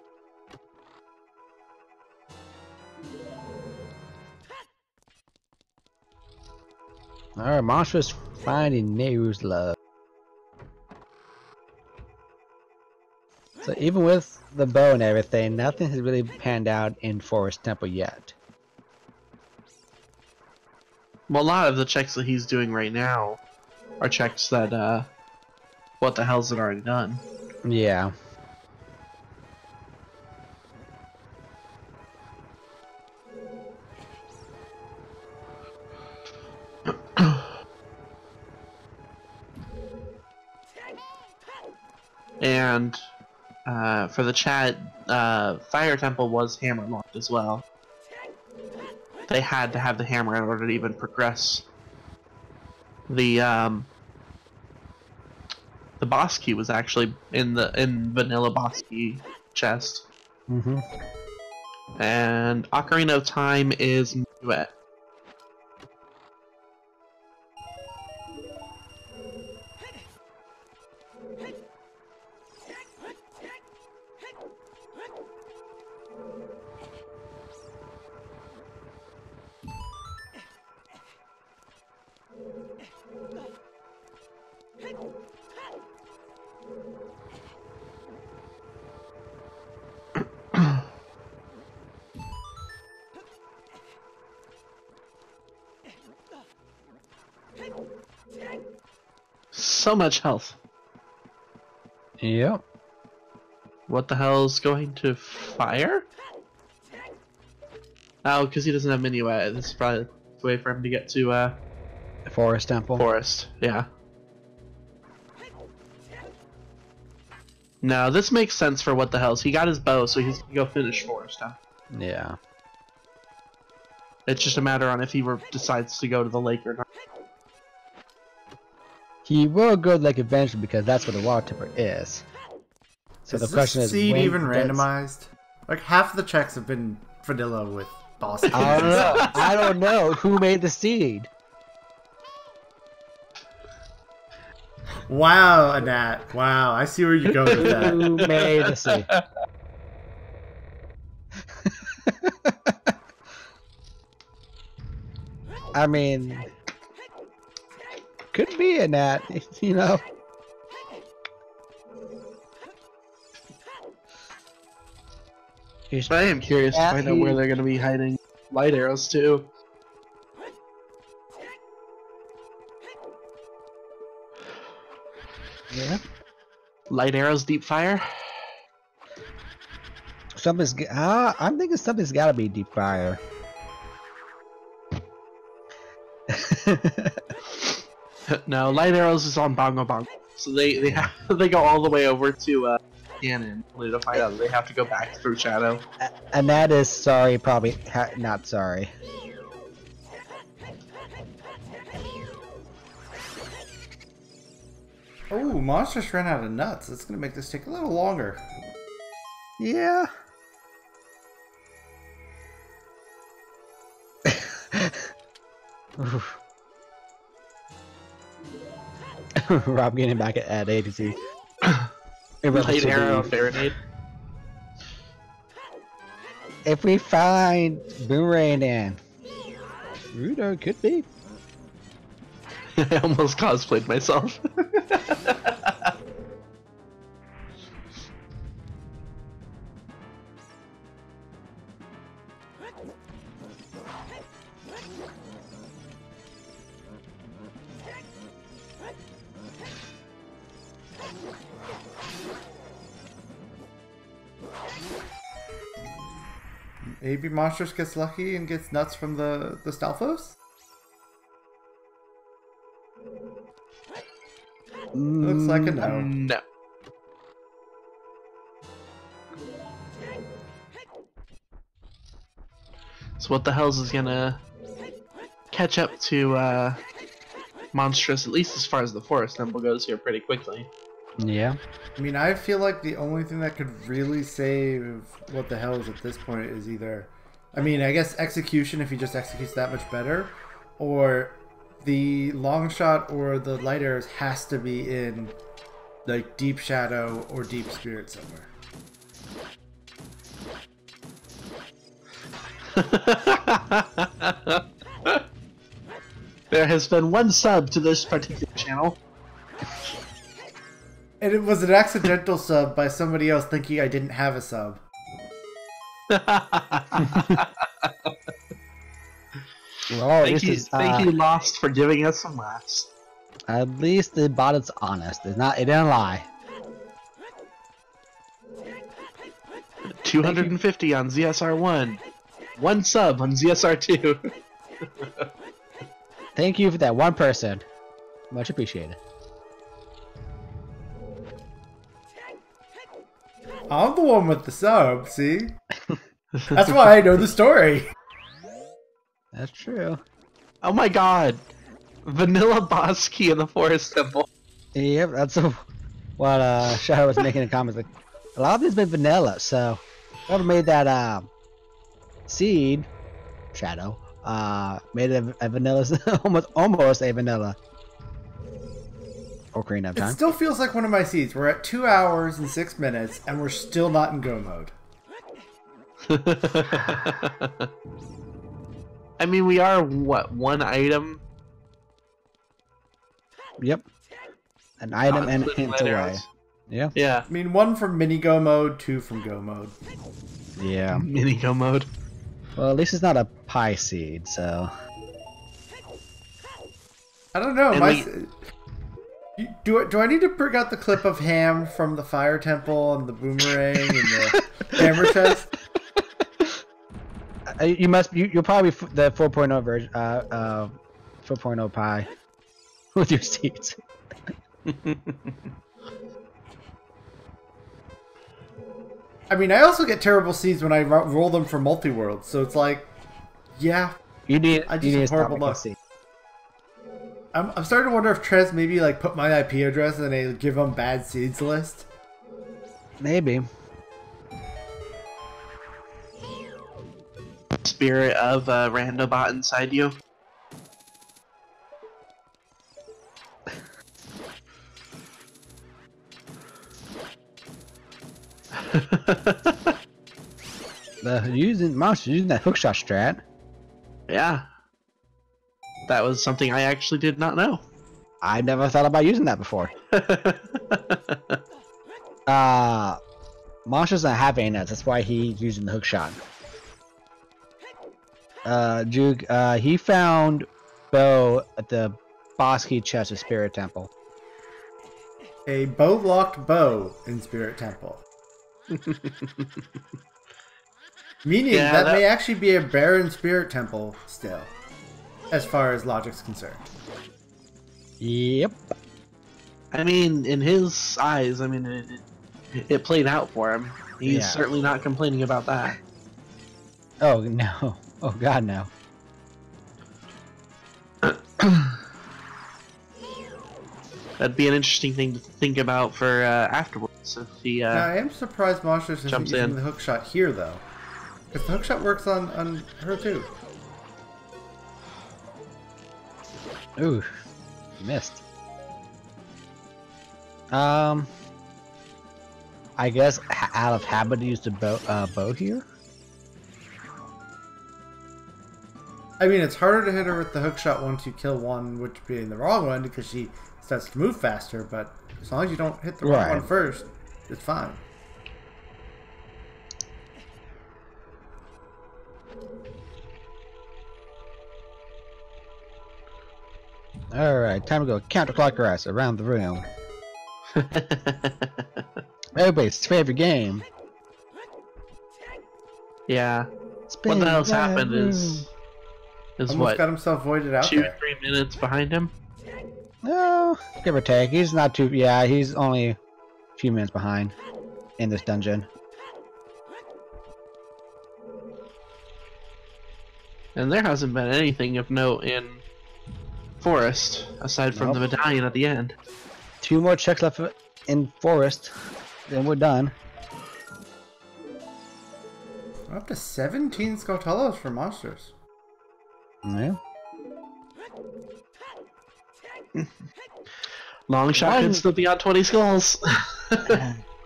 Alright, monstrous finding Nehru's love. So even with the bow and everything, nothing has really panned out in Forest Temple yet. Well, a lot of the checks that he's doing right now are checks that, what the hell's it already done? Yeah. And for the chat, Fire Temple was hammer locked as well. They had to have the hammer in order to even progress. The boss key was actually in vanilla boss key chest. Mm-hmm. And Ocarina of Time is Minuet. So much health. Yep. What the hell's going to fire? Oh, because he doesn't have Minuet. This is probably the way for him to get to Forest Temple. Forest. Yeah. No, this makes sense for what the hell. So he got his bow, so he's gonna go finish Forest now. Yeah. It's just a matter on if he decides to go to the lake or not. He will go like eventually because that's what the water temper is. So the question is, seed when even does- randomized? Like half the checks have been vanilla with boss keys. I don't know. I don't know who made the seed. Wow, Anat. Wow, I see where you go with that. Who made the seed? I mean, could be a Nat, you know. But I am curious to find out where they're going to be hiding light arrows too. Yeah. Light arrows, deep fire. I'm thinking something's got to be deep fire. No, light arrows is on Bongo Bongo. So they go all the way over to Ganon to find out they have to go back through Shadow. And that is sorry, probably not sorry. Oh, monsters ran out of nuts. That's gonna make this take a little longer. Yeah. Rob getting back at ADC. Light arrow, Fahrenheit. If we find Boomerang in, Rudo could be. I almost cosplayed myself. Maybe Monstrous gets lucky and gets nuts from the Stalfos? Looks like a no. No. what the hell's is gonna catch up to monstrous, at least as far as the forest temple goes here, pretty quickly. Yeah. I mean, I feel like the only thing that could really save what the hell is at this point is either, I mean, I guess execution if he just executes that much better, or the long shot or the light arrows has to be in like deep shadow or deep spirit somewhere. There has been one sub to this particular channel. And it was an accidental sub by somebody else thinking I didn't have a sub. Well, thank you, Lost, for giving us some laughs. At least the bot is honest. It didn't lie. 250 on ZSR1. One sub on ZSR2. Thank you for that one person. Much appreciated. I'm the one with the sub, see? That's why I know the story. That's true. Oh my god. Vanilla boss key in the forest temple. Yep, that's what Shadow was making in the comments. Like, a lot of these been vanilla, so whoever made that seed, Shadow, made a vanilla, almost a vanilla. Ocarina of Time. It still feels like one of my seeds. We're at 2 hours and 6 minutes, and we're still not in go mode. I mean, we are, what, one item? Yep. An item and hint away. Yeah. Yeah. I mean, 1 from mini go mode, 2 from go mode. Yeah. Mini go mode. Well, at least it's not a pie seed, so. I don't know. Do I need to bring out the clip of Ham from the fire temple and the boomerang and the hammer chest? You must. You'll probably the 4.0 version. 4.0 pie with your seeds. I mean, I also get terrible seeds when I roll them for multi-world, so it's like, yeah. You need. I just you need have to horrible luck. I'm starting to wonder if Trez maybe like put my IP address and they give them bad seeds list. Maybe. Spirit of Randobot inside you. Monster's using that hookshot strat. Yeah. That was something I actually did not know. I never thought about using that before. Monster doesn't have any nuts, that's why he's using the hookshot. Juke, he found Bo at the boss key chest of Spirit Temple. A bow-locked bow in Spirit Temple. Meaning that may actually be a barren Spirit Temple still, as far as logic's concerned. Yep. I mean, in his eyes, I mean, it played out for him. He's certainly not complaining about that. Oh, no. Oh, God, no. That'd be an interesting thing to think about for afterwards. If he, now, I am surprised Monsters isn't using the hookshot here, though. Because the hookshot works on her, too. Ooh. Missed. I guess out of habit to use the bow here? I mean, it's harder to hit her with the hookshot once you kill one, which being the wrong one, because she starts to move faster, but as long as you don't hit the wrong one first, it's fine. Alright, time to go counterclockwise around the room. Everybody's favorite game. Yeah. What the hell's happened is almost what? Got himself voided out 2-3 there. minutes behind him? No, give or take. He's not too. Yeah, he's only a few minutes behind in this dungeon. And there hasn't been anything of note in Forest, aside from the medallion at the end. 2 more checks left in Forest, then we're done. We're up to 17 Scotellos for monsters. Yeah. Longshot could still be on 20 skulls.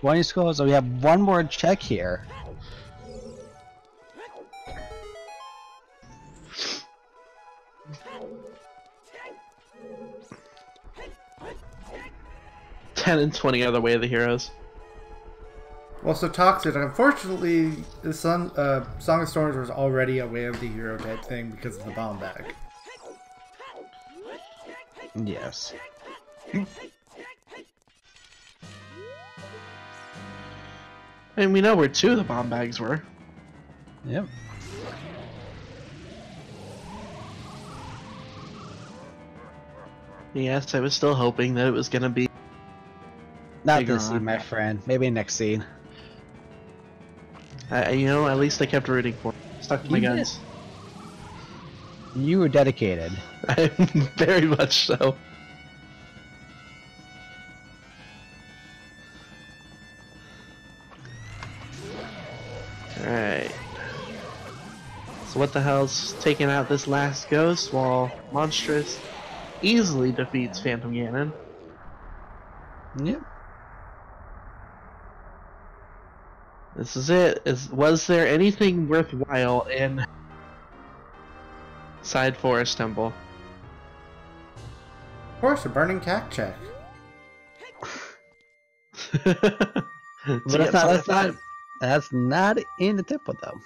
20 skulls, so we have 1 more check here. Ten and 20 are the way of the heroes. Well, so Toxic, unfortunately, the Song of Storms was already a way of the hero type thing because of the bomb bag. Yes. And we know where 2 of the bomb bags were. Yep. Yes, I was still hoping that it was gonna be. Not Bigger this scene, on. my friend. Maybe next scene. You know, at least I kept rooting for it. Stuck to my You did. guns. You were dedicated. Very much so. Alright. So what the hell's taking out this last ghost while Monstrous easily defeats Phantom Ganon? Yep. This is it. Was there anything worthwhile in Side Forest Temple? Of course, a burning cack check. But that's not in the temple though.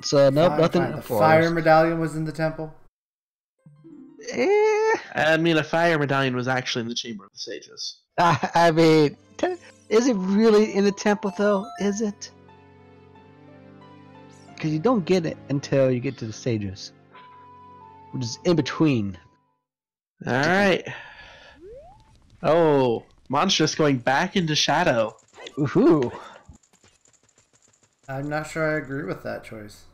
So nope, Fine, nothing fine. in The the fire forest. medallion was in the temple. I mean, a fire medallion was actually in the Chamber of the Sages. I mean, is it really in the temple though? Is it? Because you don't get it until you get to the stages, which is in between. Alright. Oh, Monstrous going back into Shadow. Woohoo! I'm not sure I agree with that choice.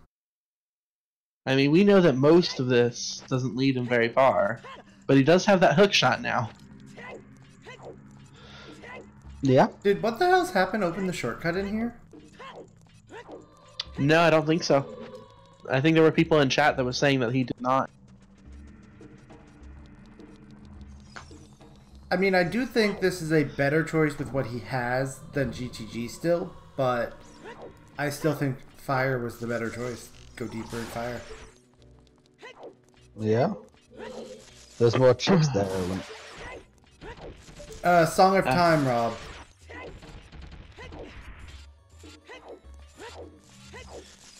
I mean, we know that most of this doesn't lead him very far, but he does have that hook shot now. Yeah. Did what the hell's happened open the shortcut in here? No, I don't think so. I think there were people in chat that was saying that he did not. I mean, I do think this is a better choice with what he has than GTG still, but I still think fire was the better choice. Go deeper in fire. Yeah. There's more chicks there. Song of Time, Rob.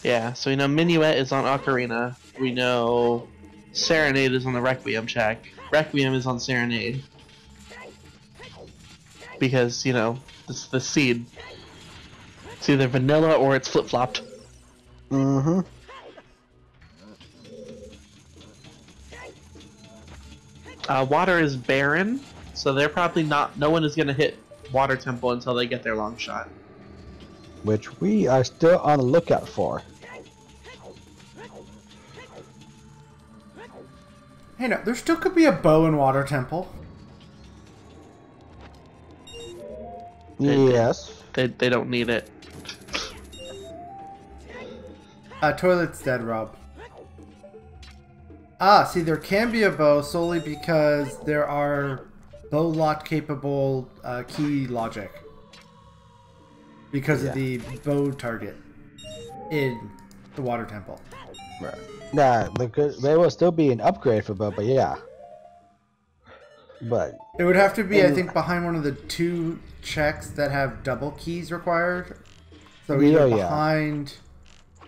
Yeah, so we know Minuet is on Ocarina. We know Serenade is on the Requiem check. Requiem is on Serenade. Because, you know, it's the seed. It's either vanilla or it's flip-flopped. Mm-hmm. Water is barren, so they're probably not. No one is going to hit Water Temple until they get their long shot. Which we are still on the lookout for. Hey, no, there still could be a bow in Water Temple. Yes. They don't need it. Toilet's dead, Rob. Ah, see, there can be a bow solely because there are bow lock capable key logic. Because of the bow target in the Water Temple. Right. Nah, there will still be an upgrade for bow, but yeah. But It would have to be, I think, behind one of the 2 checks that have double keys required. So either behind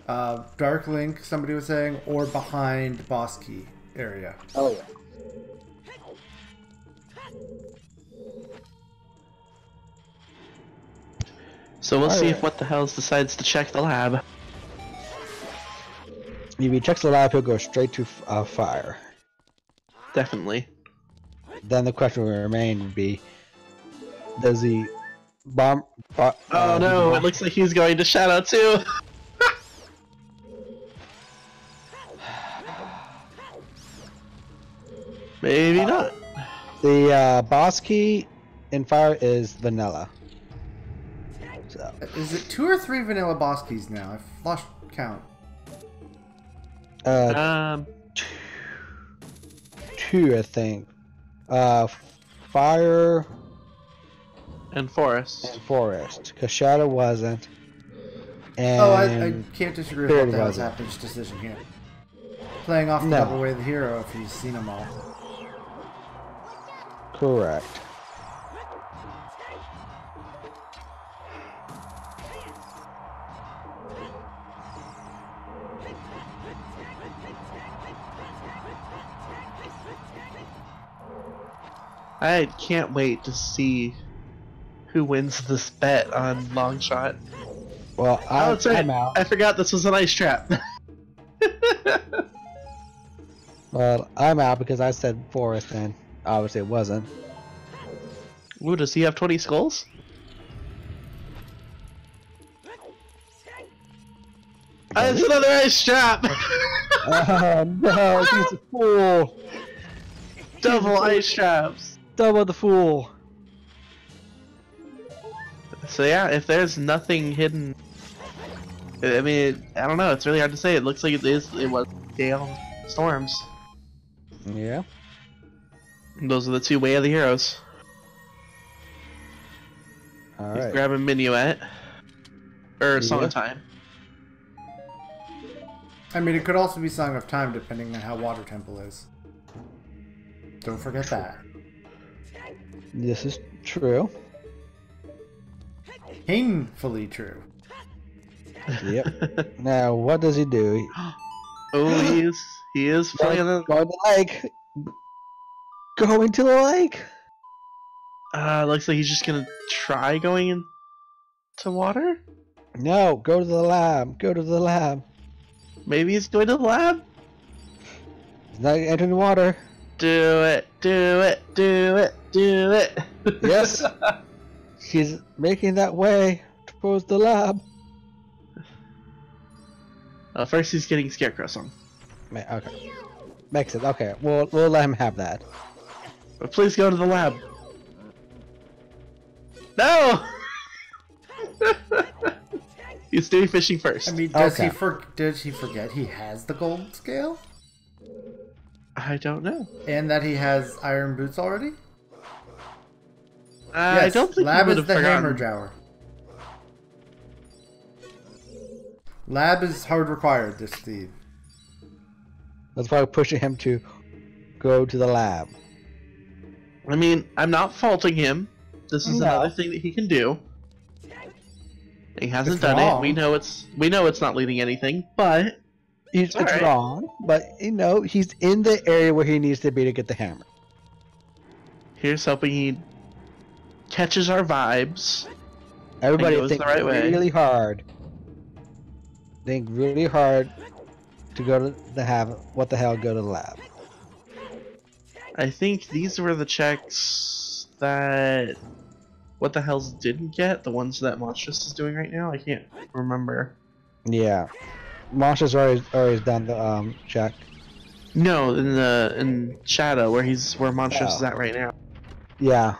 Dark Link, somebody was saying, or behind Boss Key area. oh yeah. So we'll see if What the Hells decides to check the lab. If he checks the lab, he'll go straight to fire. Definitely. Then the question will remain would be, does he bomb? Oh no, it looks like he's going to Shadow too. Maybe not. The boss key in fire is vanilla. So Is it 2 or 3 vanilla boss keys now? I've lost count. Two, I think. Fire And forest. and forest. Because shadow wasn't. And Oh, I can't disagree with what the hell's wasn't. Happen's decision here. Playing off the No. double way of the hero if he's seen them all. Correct. I can't wait to see who wins this bet on longshot. Well, I'm out. I forgot this was an ice trap. Well, I'm out because I said forest and obviously it wasn't. Ooh, does he have 20 skulls? It's another ice trap! Oh no, he's a fool! Double ice traps! Double the fool! So yeah, if there's nothing hidden, I mean, I don't know. It's really hard to say. It looks like it was gale storms. Yeah. And those are the two way of the heroes. All He's right. grabbing Minuet or Song of Time. I mean, it could also be Song of Time depending on how Water Temple is. Don't forget that. This is true. Painfully true. Yep. Now, what does he do? Oh, he is playing. Going to the lake. Going to the lake. Looks like he's just gonna try going into water. No, go to the lab. Go to the lab. Maybe he's going to the lab. He's not entering the water. Do it! Do it! Do it! Do it! Yes. He's making that way towards the lab. First he's getting Scarecrow song. Okay. Makes it. Okay, we'll let him have that. But please go to the lab. No! He's doing fishing first. I mean, does he forget he has the gold scale? I don't know. And that he has iron boots already? I Yes, don't think lab he would is have the forgotten. hammer jower. Lab is hard required, this Steve. That's why we're pushing him to go to the lab. I mean, I'm not faulting him. This is another thing that he can do. He hasn't It's done wrong. it. We know it's not leading anything, but It's alright. wrong, but he's in the area where he needs to be to get the hammer. Here's hoping he catches our vibes. Everybody goes think the right way. really hard. Think really hard to go to what the hell go to the lab. I think these were the checks that what the hell's didn't get, the ones that Monstrous is doing right now. I can't remember. Yeah, Monster's already done the check. No, in Shadow where Monstrous is at right now. Yeah.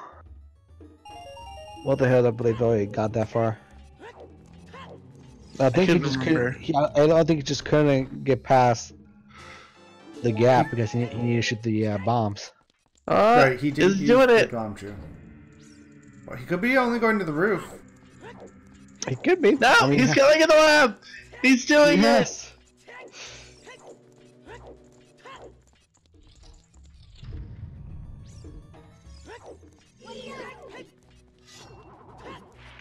What the hell? I believe he already got that far. I think he couldn't just remember. couldn't. I don't think he just couldn't get past the gap because he needed to shoot the bombs. Right, he did He's doing it. Well, he could be only going to the roof. It could be. No, he's going in the lab. He's doing it. Yes.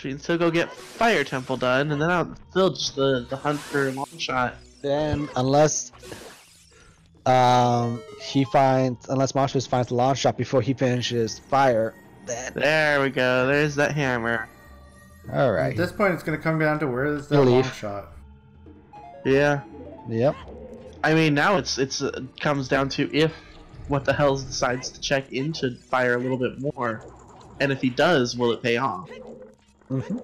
We can still go get Fire Temple done, and then I'll still just the hunt for Longshot. Then unless unless Monstrous finds the launch shot before he finishes fire, then There we go. There's that hammer. all At right. this point, it's going to come down to where is the Relief. long shot. Yeah. Yep. I mean, now it comes down to if what the hell decides to check into fire a little bit more, and if he does, will it pay off? Mm-hmm.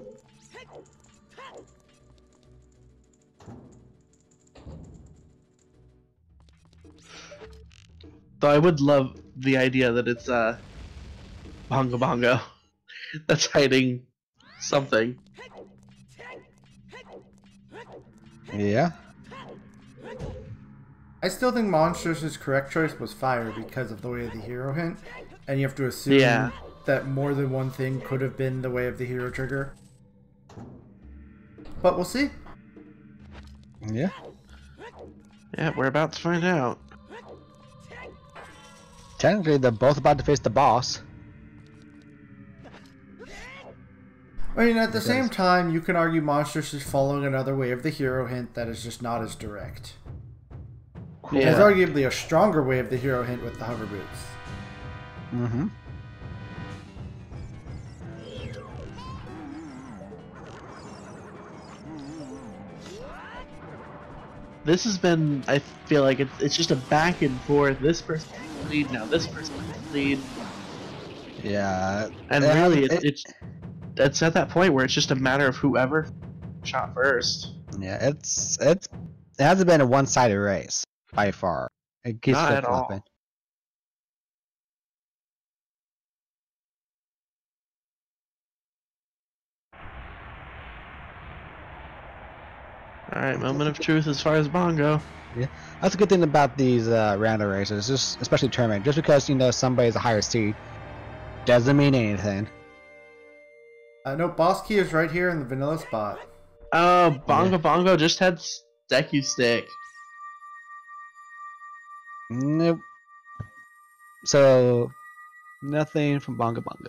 Though I would love the idea that it's Bongo Bongo that's hiding something. Yeah. I still think Monsterous' correct choice was fire because of the way of the hero hint, and you have to assume that more than one thing could have been the way of the hero trigger. But we'll see. Yeah. Yeah, we're about to find out. Technically, they're both about to face the boss. I mean, at the same time, you can argue Monstrous is following another way of the hero hint that is just not as direct. Yeah. There's arguably a stronger way of the hero hint with the hover boots. Mm-hmm. This has been, I feel like it's just a back and forth. This person can lead, now this person can lead. Yeah. And really, it's at that point where it's just a matter of whoever shot first. Yeah, it hasn't been a one-sided race by far. It keeps Not at all. flip-flopping. Alright, moment of truth as far as Bongo. Yeah, that's a good thing about these random races, just especially tournament. Just because somebody's a higher seed doesn't mean anything. No, boss key is right here in the vanilla spot. Oh, Bongo Bongo just had Deku Stick. Nope. So nothing from Bongo Bongo.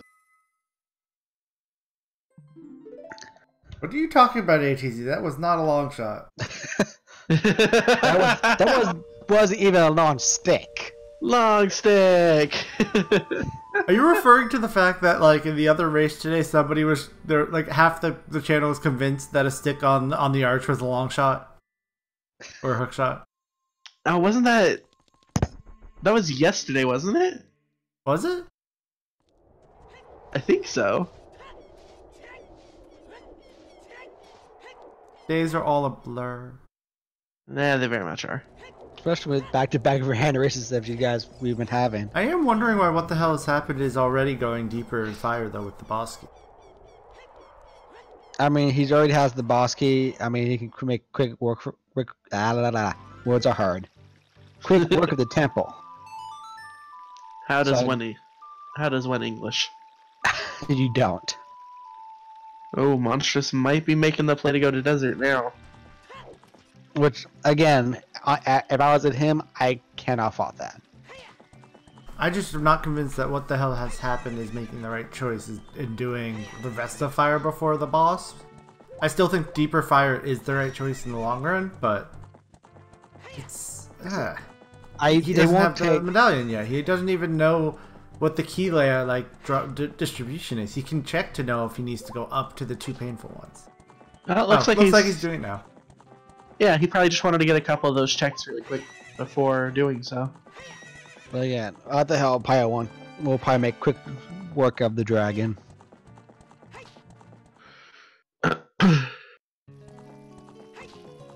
What are you talking about, ATZ? That was not a long shot. that wasn't even a long stick. Long stick. Are you referring to the fact that, like, in the other race today, somebody was there, like, half the channel was convinced that a stick on the arch was a long shot or a hook shot? Oh, wasn't that was yesterday, wasn't it? Was it? I think so. Days are all a blur. Yeah, they very much are. Especially with back-to-back random races that we've been having. I am wondering why what the hell has happened is already going deeper in fire, though, with the boss key. I mean, he already has the boss key. I mean, he can make quick work for... Words are hard. Quick work of the temple. How does one English? You don't. Oh, Monstrous might be making the play to go to desert now. Which, again, if I was at him, I cannot fault that. I just am not convinced that what the hell has happened is making the right choice in doing the rest of fire before the boss. I still think deeper fire is the right choice in the long run, but it's... he doesn't have the medallion yet. He doesn't even know what the key layer distribution is. He can check to know if he needs to go up to the two painful ones. It looks like he's doing it now. Yeah, he probably just wanted to get a couple of those checks really quick before doing so. But again, what the hell, Pile 1. We'll probably make quick work of the dragon.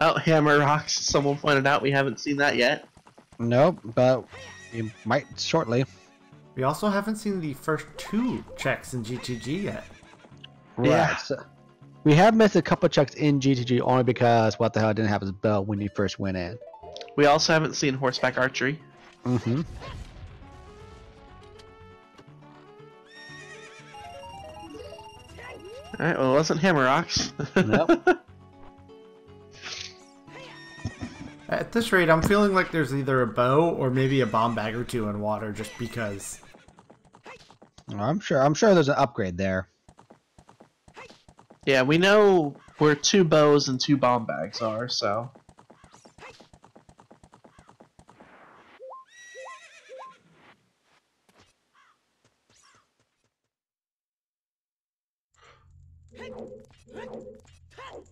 Oh, Hammer Rocks. Someone pointed out we haven't seen that yet. Nope, but we might shortly. We also haven't seen the first two checks in GTG yet. Right. Yeah. So we have missed a couple checks in GTG only because what the hell didn't have his bell when he first went in. We also haven't seen horseback archery. Mm-hmm. Alright, well it wasn't Hammer Rocks. Nope. At this rate, I'm feeling like there's either a bow or maybe a bomb bag or two in water just because. I'm sure there's an upgrade there. Yeah, we know where 2 bows and 2 bomb bags are, so.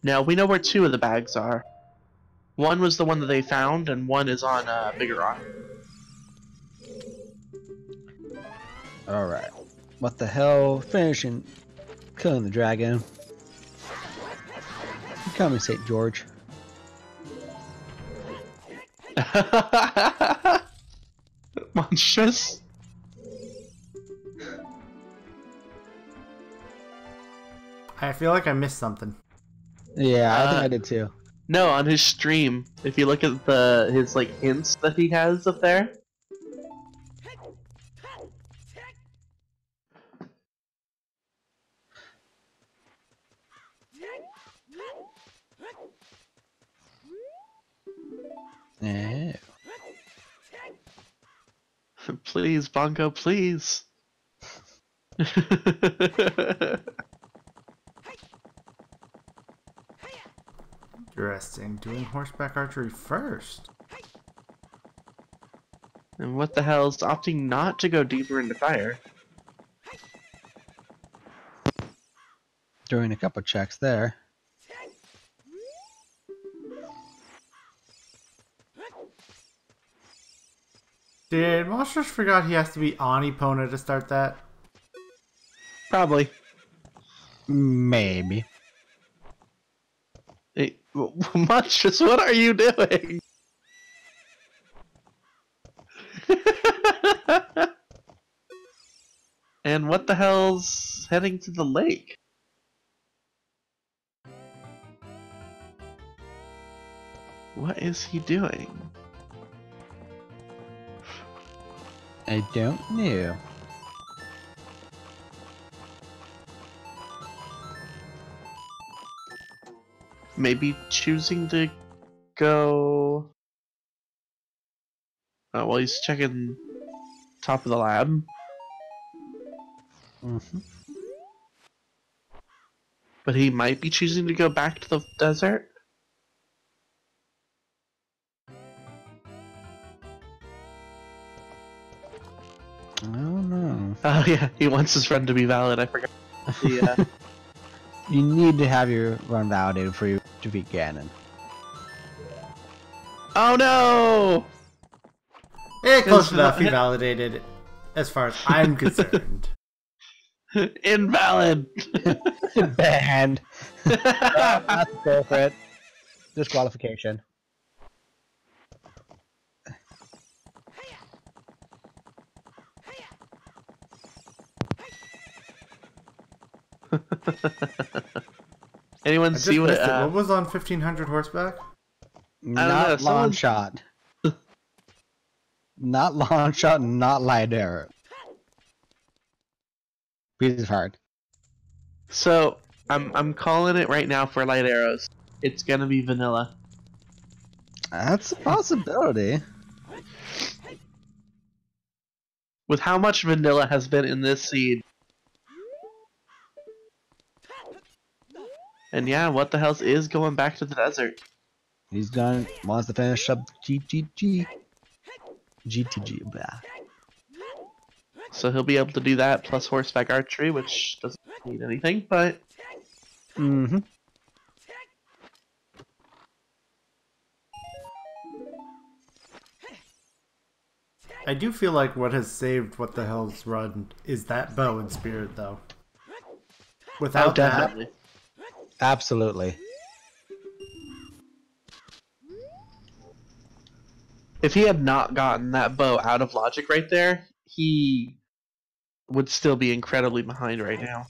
Now, we know where 2 of the bags are. One was the one that they found, and one is on Bigger Rock. Alright. What the hell? Finishing killing the dragon. You call me St. George. Monstrous. I feel like I missed something. Yeah, I think I did too. No, on his stream, if you look at his like hints that he has up there. Yeah. Please, Bongo, please. Interesting. Doing horseback archery first. And what the hell is opting not to go deeper into fire? Doing a couple checks there. Did Monsters forgot he has to be on Epona to start that? Probably. Maybe. Hey, Monstrous, what are you doing? And what the hell's heading to the lake? What is he doing? I don't know. Maybe choosing to go... Oh, well, he's checking top of the lab. Mm-hmm. But he might be choosing to go back to the desert? I don't know. Oh yeah, he wants his run to be valid, I forgot. Yeah. You need to have your run validated for you to beat Ganon. Oh no! Close enough. He validated, as far as I'm concerned. Invalid! Banned. That's appropriate. Disqualification. Anyone see what? What was on 1500 horseback? Not long shot. Not long shot, not light arrow. Piece of hard. So I'm calling it right now for light arrows. It's gonna be vanilla. That's a possibility. With how much vanilla has been in this seed. And yeah, what the hell is going back to the desert? He's done. Wants to finish up GTG. GTG, blah. So he'll be able to do that plus horseback archery, which doesn't need anything, but... Mm-hmm. I do feel like what has saved What the Hell's run is that bow and spirit, though. Without definitely. Absolutely. If he had not gotten that bow out of logic right there, he would still be incredibly behind right now.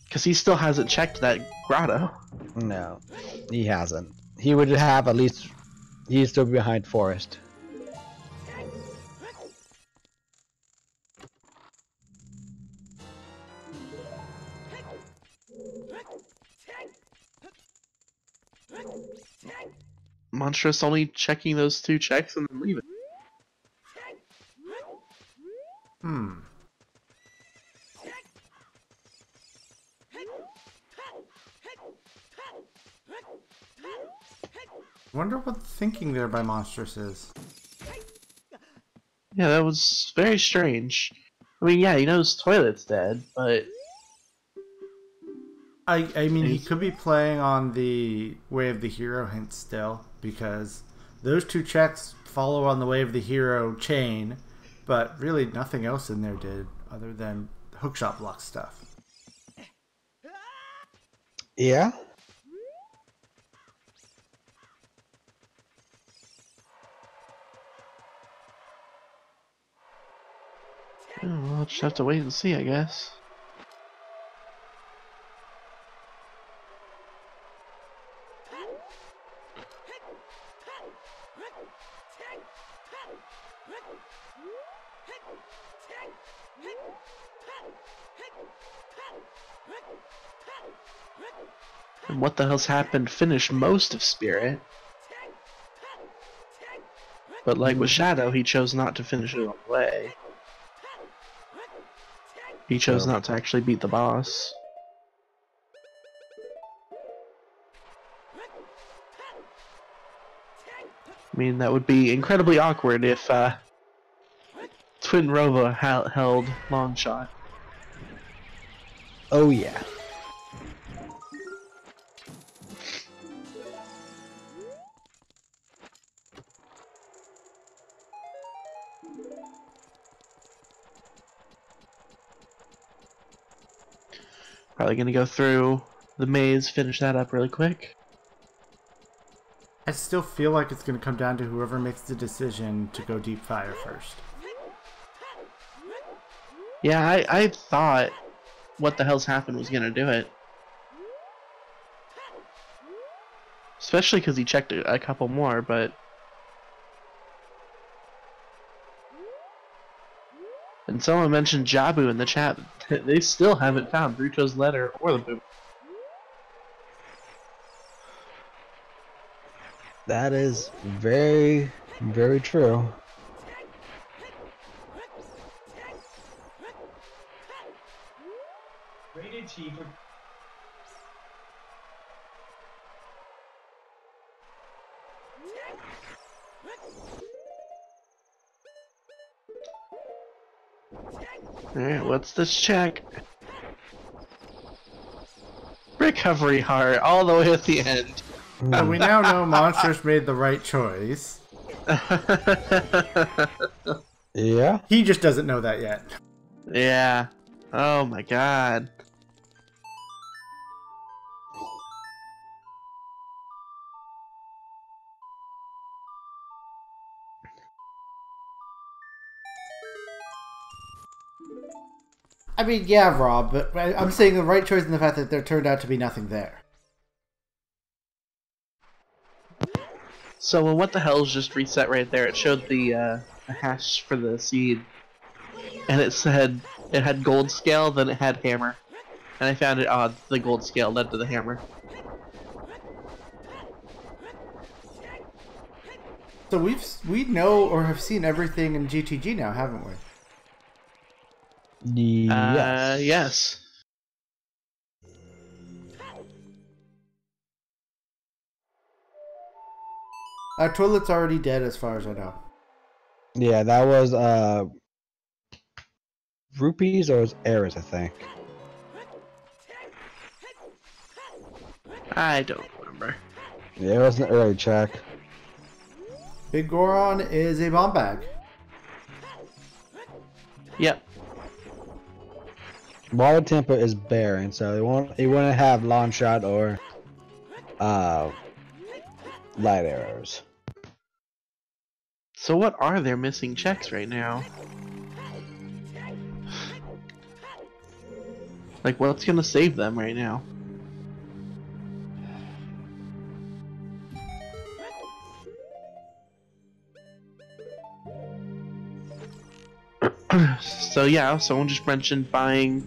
Because he still hasn't checked that grotto. No, he hasn't. He would have at least. He's still behind Forest. Monstrous only checking those 2 checks and then leaving. Wonder what the thinking there by Monstrous is. Yeah, that was very strange. I mean, yeah, he knows Toilet's dead, but... I mean, he could be playing on the Way of the Hero hint still, because those 2 checks follow on the Way of the Hero chain, but really nothing else in there did, other than hookshot block stuff. Yeah. Oh, we'll just have to wait and see, I guess. And what the hell's happened? Finished most of Spirit. But like with Shadow, he chose not to finish it all the way. He chose not to actually beat the boss. I mean, that would be incredibly awkward if Twin Rova held Longshot. Oh yeah. Probably gonna go through the maze, finish that up really quick. I still feel like it's going to come down to whoever makes the decision to go deep fire first. Yeah, I thought what the hell's happened was gonna do it. Especially because he checked a couple more, but... And someone mentioned Jabu in the chat. They still haven't found Ruto's letter or the boom. That is very, very true. Rated T for... Alright, what's this check? Recovery heart, all the way at the end. So we now know Monsterous made the right choice. Yeah. He just doesn't know that yet. Yeah. Oh my god. I mean, yeah, Rob, but I'm saying the right choice in the fact that there turned out to be nothing there. So what the hell's just reset right there? It showed the hash for the seed, and it said it had gold scale, then it had hammer, and I found it odd the gold scale led to the hammer. So we know or have seen everything in GTG now, haven't we? Yes. Yes. Toilet's already dead as far as I know. Yeah, that was rupees or was errors, I think. I don't remember. Yeah, it was an early check. Big Goron is a bomb bag. Yep. Water temper is barren, so it wouldn't have long shot or light arrows. So what are their missing checks right now? Like, what's gonna save them right now? So yeah, someone just mentioned buying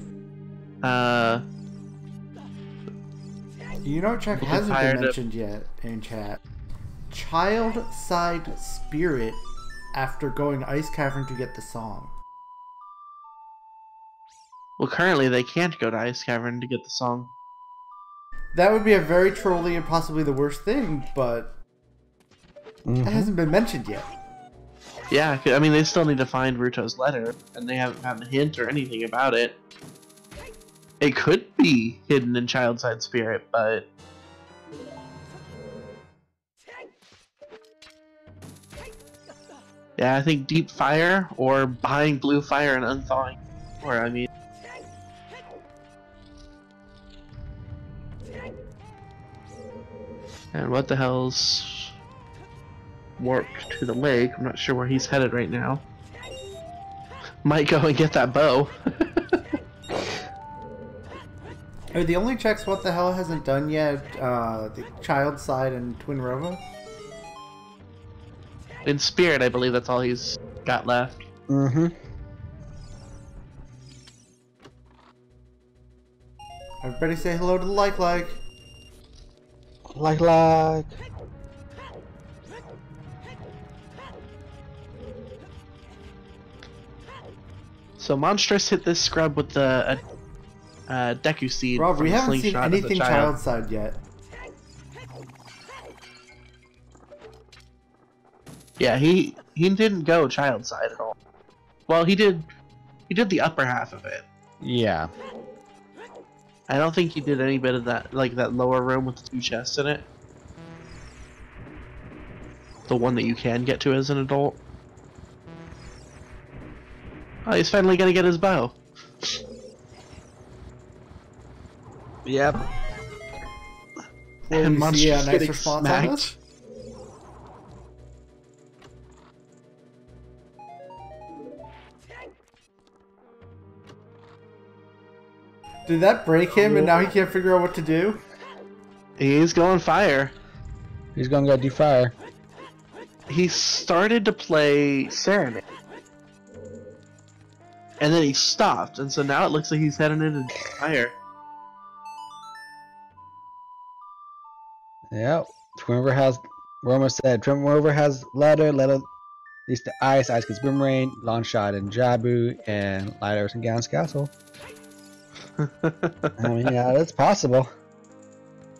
You know what check Looking hasn't tired been of- mentioned yet in chat? Child side spirit after going Ice Cavern to get the song. well, currently they can't go to Ice Cavern to get the song. That would be a very trolly and possibly the worst thing, but that hasn't been mentioned yet. Yeah, I mean, they still need to find Ruto's letter, and they haven't found a hint or anything about it. It could be hidden in Child Side Spirit, but... Yeah, I think Deep Fire, or buying Blue Fire and unthawing. Or, I mean... And what the hell's... warped to the lake? I'm not sure where he's headed right now. Might go and get that bow. Are the only checks what the hell hasn't done yet the child side and Twin Rova? In spirit, I believe that's all he's got left. Mm-hmm. Everybody say hello to the like. Like. So Monstrous hit this scrub with the Deku Seed. Rob, from we the haven't seen slingshot of the anything child side yet. Yeah, he didn't go child side at all. Well, he did the upper half of it. Yeah. I don't think he did any bit of that, like that lower room with the 2 chests in it. The one that you can get to as an adult. Oh, he's finally gonna get his bow. Yep. Will And we see a Monstrous nice getting response smacked. on this? Did that break him and now he can't figure out what to do? He's going fire. He's gonna go do fire. He started to play Serenade. And then he stopped, and so now it looks like he's heading into fire. Yep. Twin River has. We almost said Twin River has letter leads to ice gets boomerang, longshot and jabu, and lighters and Gallon's Castle. I mean, yeah, that's possible.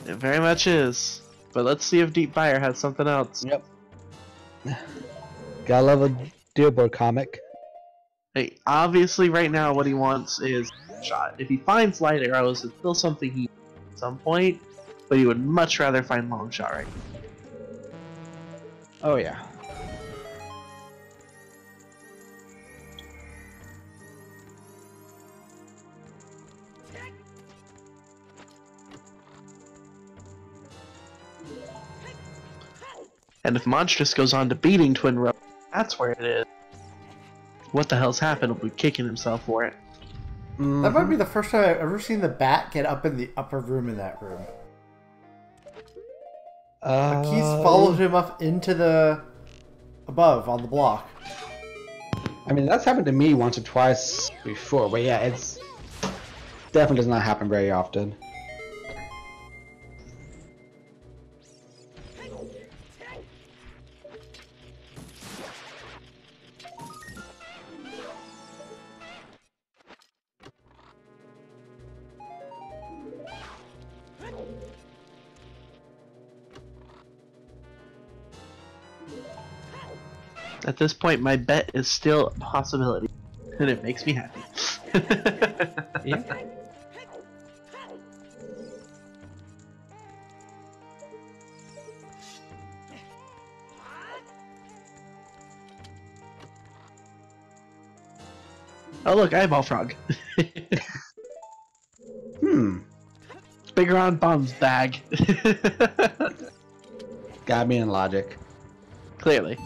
It very much is. But let's see if Deep Fire has something else. Yep. Gotta love a Dealboard comic. Hey, obviously right now what he wants is shot. If he finds light arrows, it's still something he needs at some point, but he would much rather find long shot right now. Oh yeah. And if Monstrous goes on to beating Twin Row, that's where it is. What the hell's happened? He'll be kicking himself for it. That might be the first time I've ever seen the bat get up in the upper room in that room. Like he's followed him up into the above on the block. I mean, that's happened to me once or twice before, but yeah, it's definitely does not happen very often. At this point, my bet is still a possibility, and it makes me happy. Yeah. Oh look, eyeball frog. Bigger on Bomb's bag. Gotta be in logic. Clearly.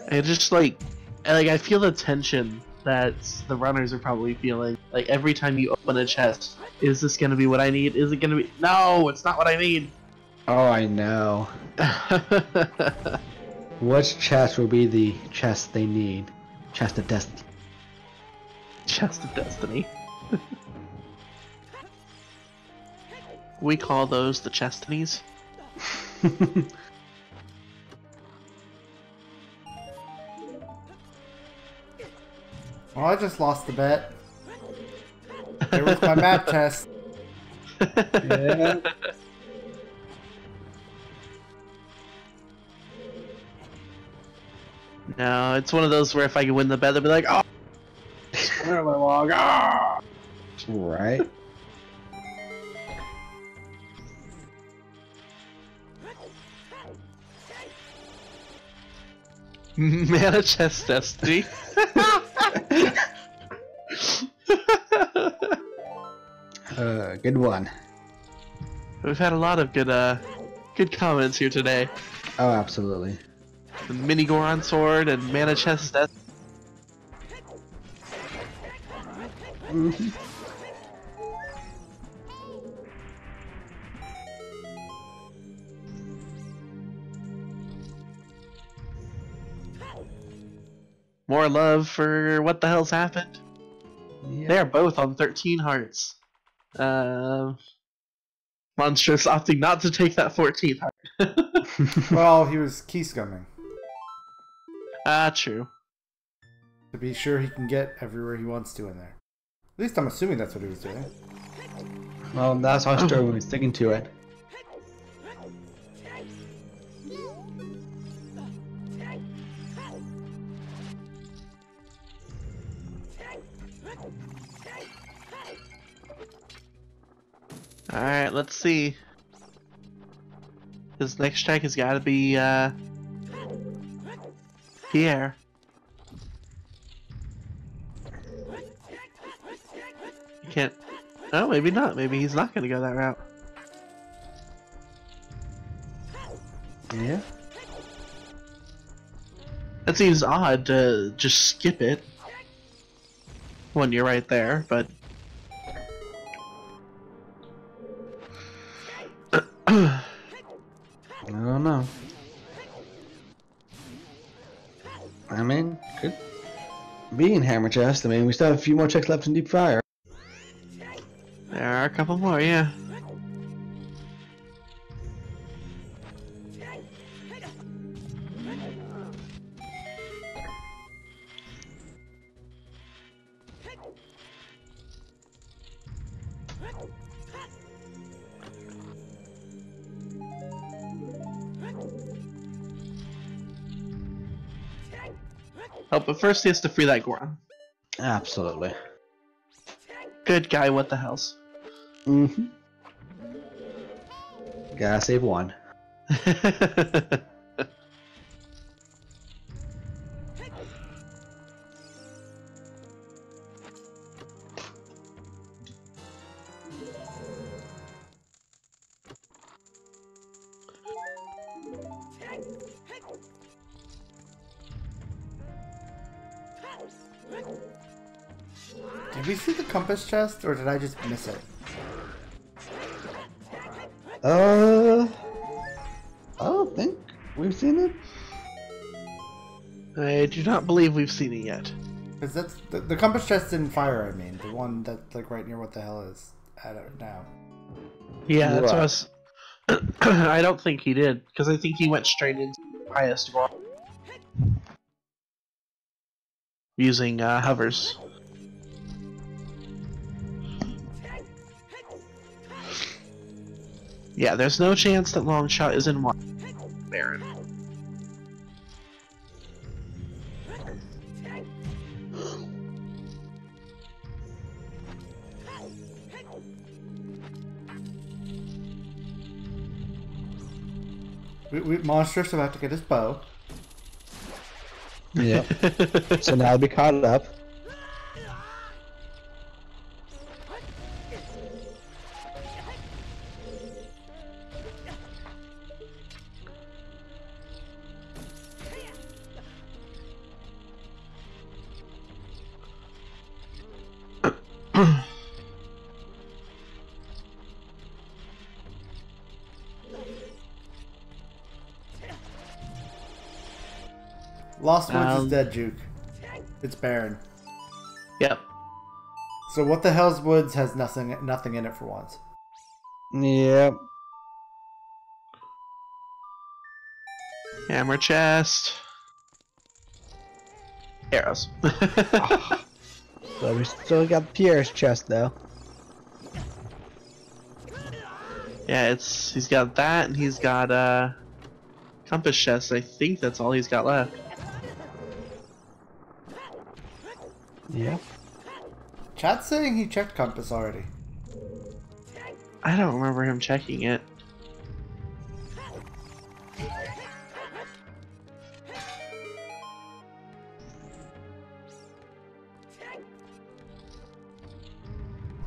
And just like I feel the tension that the runners are probably feeling. Like every time you open a chest, is this gonna be what I need? Is it gonna be? No, it's not what I need. Oh, I know. Which chest will be the chest they need? Chest of Destiny. Chest of Destiny. We call those the Chestinies. Oh, I just lost the bet. There was my map test. Yeah. No, it's one of those where if I can win the bet, they'll be like, oh, where my log? Ah! Right. Mana chest destiny. Good one. We've had a lot of good comments here today. Oh, absolutely. The mini Goron sword and mana chest destiny. More love for what the hell's happened. Yeah. They are both on 13 hearts. Monstrous opting not to take that 14th heart. Well, he was key scumming. True. To be sure he can get everywhere he wants to in there. At least I'm assuming that's what he was doing. Well, that's our story. We're sticking to it. Alright, let's see. His next strike has got to be, Pierre. You can't... Oh, maybe not. Maybe he's not going to go that route. Yeah. That seems odd to just skip it when you're right there, but... I don't know. I mean, could be in Hammer Chest. I mean, we still have a few more checks left in Deep Fire. There are a couple more, yeah. Oh, but first he has to free that Goron. Absolutely. Good guy, what the hells. Mm-hmm. Gotta save one. Did we see the compass chest, or did I just miss it? I don't think we've seen it. I do not believe we've seen it yet. Because that's the compass chest in fire. I mean, the one that's like right near what the hell is at it now. Yeah, that's Right. what I was... I don't think he did, because I think he went straight into the highest Goron. Using hovers. Yeah, there's no chance that longshot is in one. Baron. Monster's about to get his bow. Yeah. So now I'll be caught up. Lost Woods is dead, Juke. It's barren. Yep. So what the hell's Woods has nothing in it for once. Yep. Hammer chest. Arrows. So we still got Pierre's chest though. Yeah, he's got that, and he's got compass chest. I think that's all he's got left. Yeah. Chat's saying he checked compass already. I don't remember him checking it.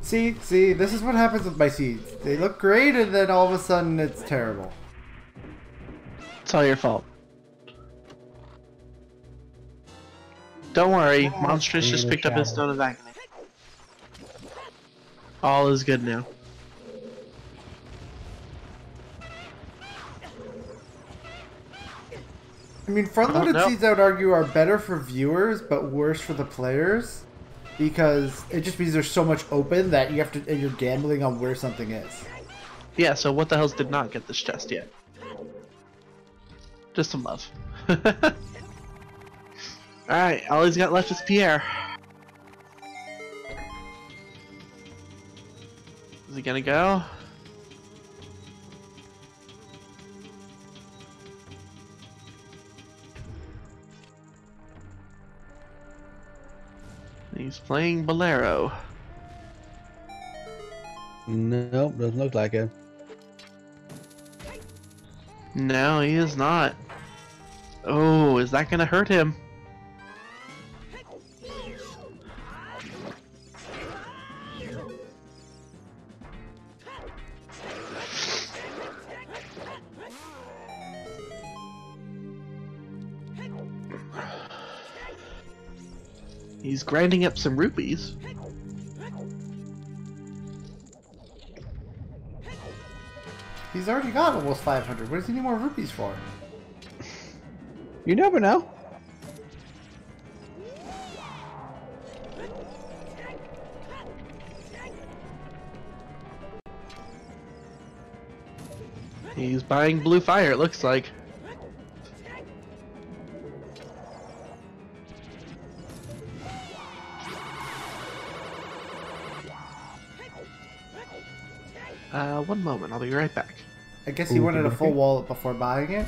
See, this is what happens with my seeds. They look great, and then all of a sudden it's terrible. It's all your fault. Don't worry, Monstrous just picked up his Stone of Agony. All is good now. I mean, front-loaded seeds, I would argue, are better for viewers, but worse for the players. Because it just means there's so much open that you have to, and you're gambling on where something is. Yeah, so what the hells did not get this chest yet? Just some love. Alright, all he's got left is Pierre. Is he gonna go? He's playing Bolero. Nope, doesn't look like it. No, he is not. Oh, is that gonna hurt him? He's grinding up some rupees. He's already got almost 500. What does he need more rupees for? You never know. He's buying blue fire, it looks like. One moment, I'll be right back. I guess he wanted a full wallet before buying it.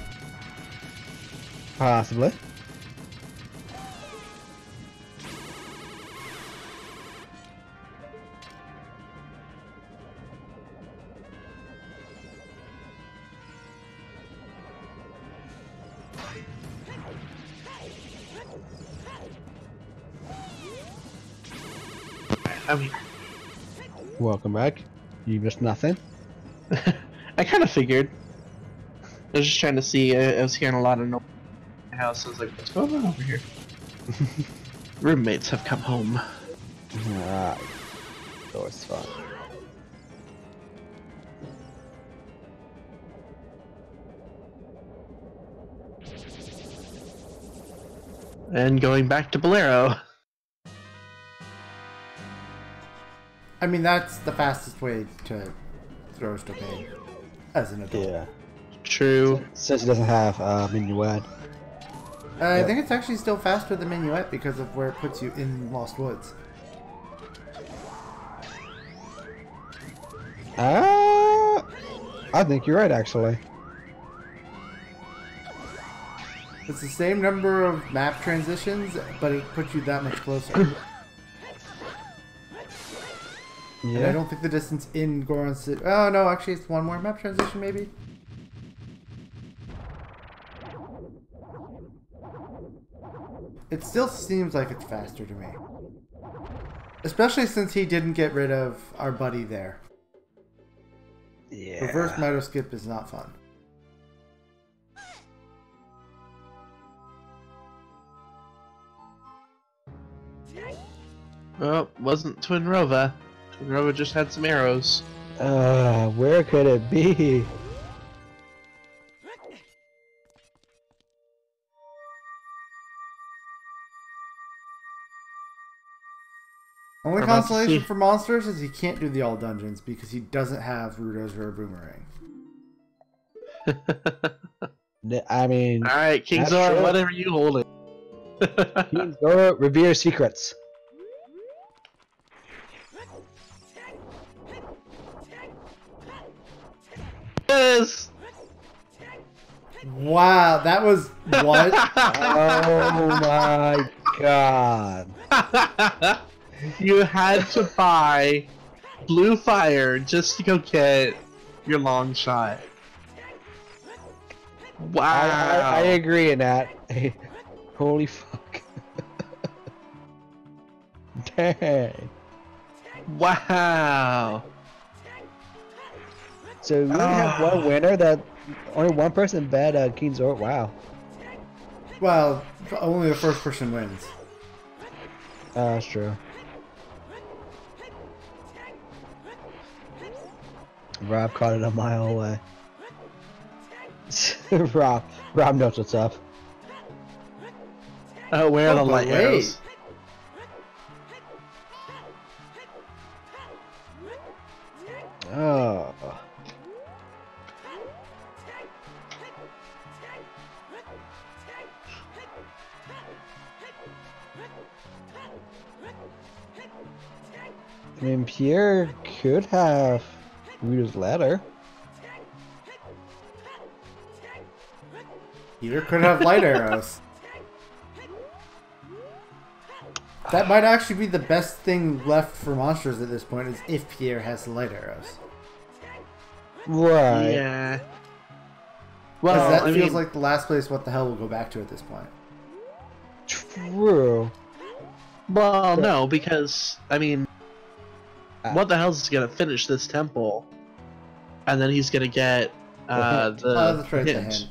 Possibly. I'm here. Welcome back. You missed nothing. I kind of figured. I was just trying to see. I was hearing a lot of noise in my house. I was like, what's going on over here? Roommates have come home. Alright. So it's fun. And going back to Bolero. I mean, that's the fastest way to throw a stopane as an adult. Yeah. True. Since it doesn't have minuet. I think it's actually still faster than Minuet because of where it puts you in Lost Woods. I think you're right, actually. It's the same number of map transitions, but it puts you that much closer. Yeah. And I don't think the distance in Goron City... Oh, no, actually it's one more map transition, maybe? It still seems like it's faster to me. Especially since he didn't get rid of our buddy there. Yeah. Reverse Meadow Skip is not fun. Well, wasn't Twin Rova. Twin Rova just had some arrows. Where could it be? Only We're about to consolation see. for Monsters is he can't do the all dungeons because he doesn't have Rudo's Rare Boomerang. I mean... Alright, King That's Zora, true. whatever you hold it. King Zora, revere secrets. Yes! Wow, that was what? Oh my god. You had to buy blue fire just to go get your long shot. Wow. I agree in that. Holy fuck. Dang. Wow. So we only have one winner. That only one person bet King Zora. Wow. Well, only the first person wins. That's true. Rob caught it a mile away. Rob knows what's up. Oh, where are the but light arrows? Oh. I mean, Pierre could have Rita's letter. Peter could have light arrows. That might actually be the best thing left for monsters at this point, is if Pierre has the light arrows. Right. Yeah. Well, Well, that feels like the last place what the hell we'll go back to at this point. True. Well, no, because I mean, what the hell's gonna finish this temple, and then he's gonna get that's right, the hint. hint.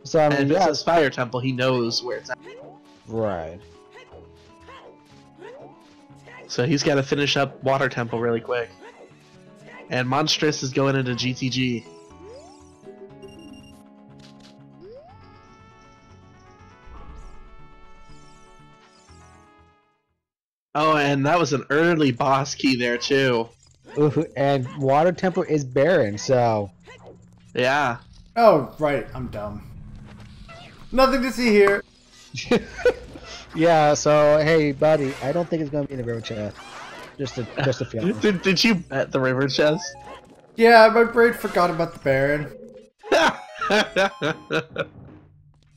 So I mean, And if yeah, it's his fire temple, he knows where it's at. right. So he's got to finish up water temple really quick. And monstrous is going into GTG. Oh, and that was an early boss key there too. Ooh, and Water Temple is barren, so Yeah. Oh, right, I'm dumb. Nothing to see here. yeah. So hey, buddy, I don't think it's gonna be in the river chest. Just a feeling. Did you bet the river chest? Yeah, my brain forgot about the Baron.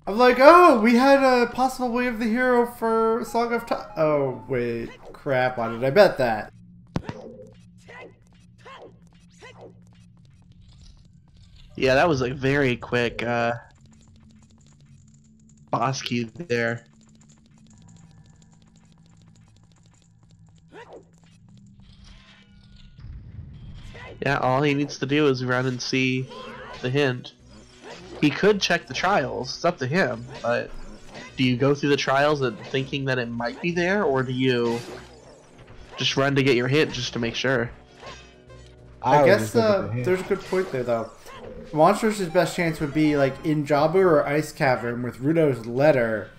I'm like, oh, we had a possible Way of the Hero for Song of Time. Oh, wait. Crap, why did I bet that? Yeah, that was a very quick boss key there. Yeah, all he needs to do is run and see the hint. He could check the trials, it's up to him, but do you go through the trials and thinking that it might be there, or do you just run to get your hint just to make sure? I guess there's a good point there, though. Monsters' best chance would be like in Jabu or Ice Cavern with Rudo's letter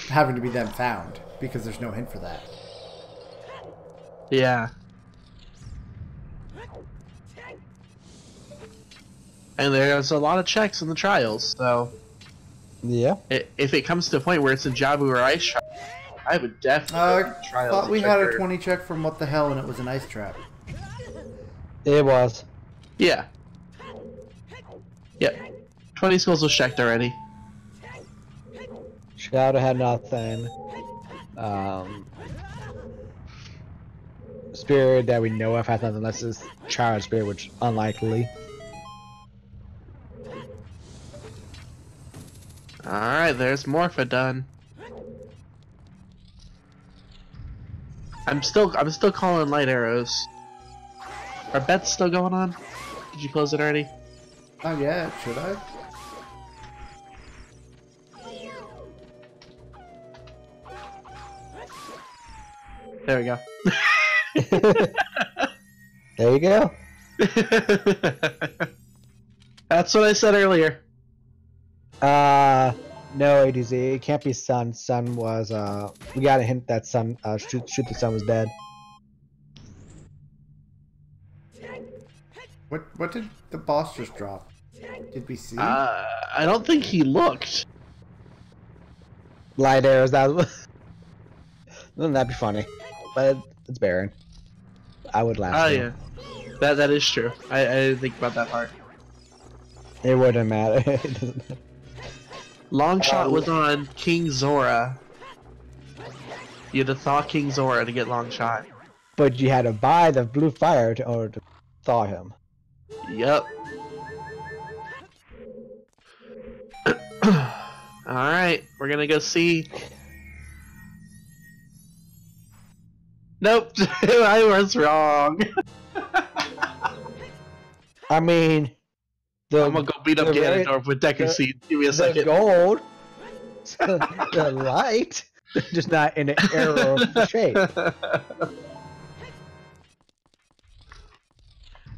having to be then found, because there's no hint for that. Yeah. And there's a lot of checks in the trials, so Yeah. if it comes to a point where it's in Jabu or Ice Trap, I would definitely I trials. thought we had a 20 check from What the Hell and it was an ice trap. It was. Yeah. Yep. 20 skulls was checked already. Shadow had nothing. Spirit that we know of has nothing unless it's Child Spirit, which unlikely. Alright, there's Morpha done. I'm still calling light arrows. Are bets still going on? Did you close it already? Oh yeah, should I? There we go. There you go. That's what I said earlier. No, ADZ. It can't be Sun. Sun was, we got a hint that Sun, shoot the Sun was dead. What did the boss just drop? Did we see? I don't think he looked. Light arrows, wouldn't that be funny? But it's barren. I would laugh. Oh too. yeah. That is true. I didn't think about that part. It wouldn't matter. Longshot was on King Zora. You had to thaw King Zora to get Longshot. But you had to buy the blue fire to, or to thaw him. Yep. Alright, we're gonna go see. Nope, I was wrong. I mean, I'm gonna go beat up Ganondorf with Deku Seed. Give me a the second. gold, the light, just not in an arrow shape.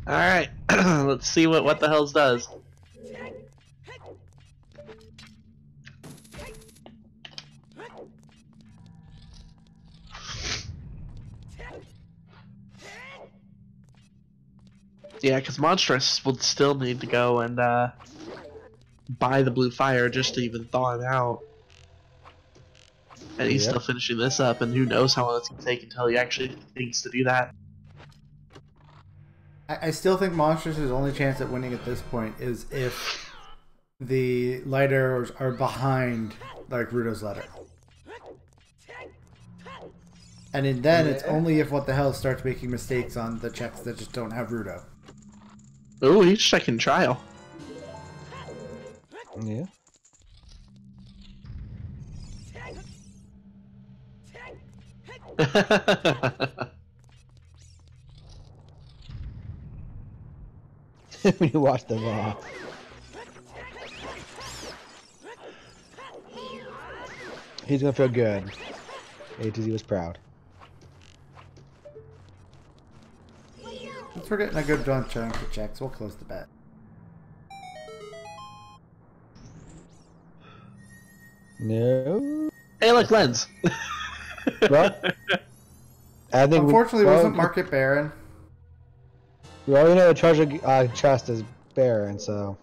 Alright, let's see what the hell's does. Yeah, because Monstrous would still need to go and buy the blue fire just to even thaw him out. And he's still finishing this up, and who knows how long it's going to take until he actually thinks to do that. I still think Monstrous' only chance at winning at this point is if the light arrows are behind, like, Ruto's letter. And then it's only if What the Hell starts making mistakes on the checks that just don't have Ruto. Oh, he's checking trial. Yeah. When you watch them all. He's gonna feel good. ATZ was proud. Since we're getting a good chunk of checks, we'll close the bet. No. Hey, look, Lens. Well, I think unfortunately, it wasn't Market Baron. We already know the treasure chest is Baron, so.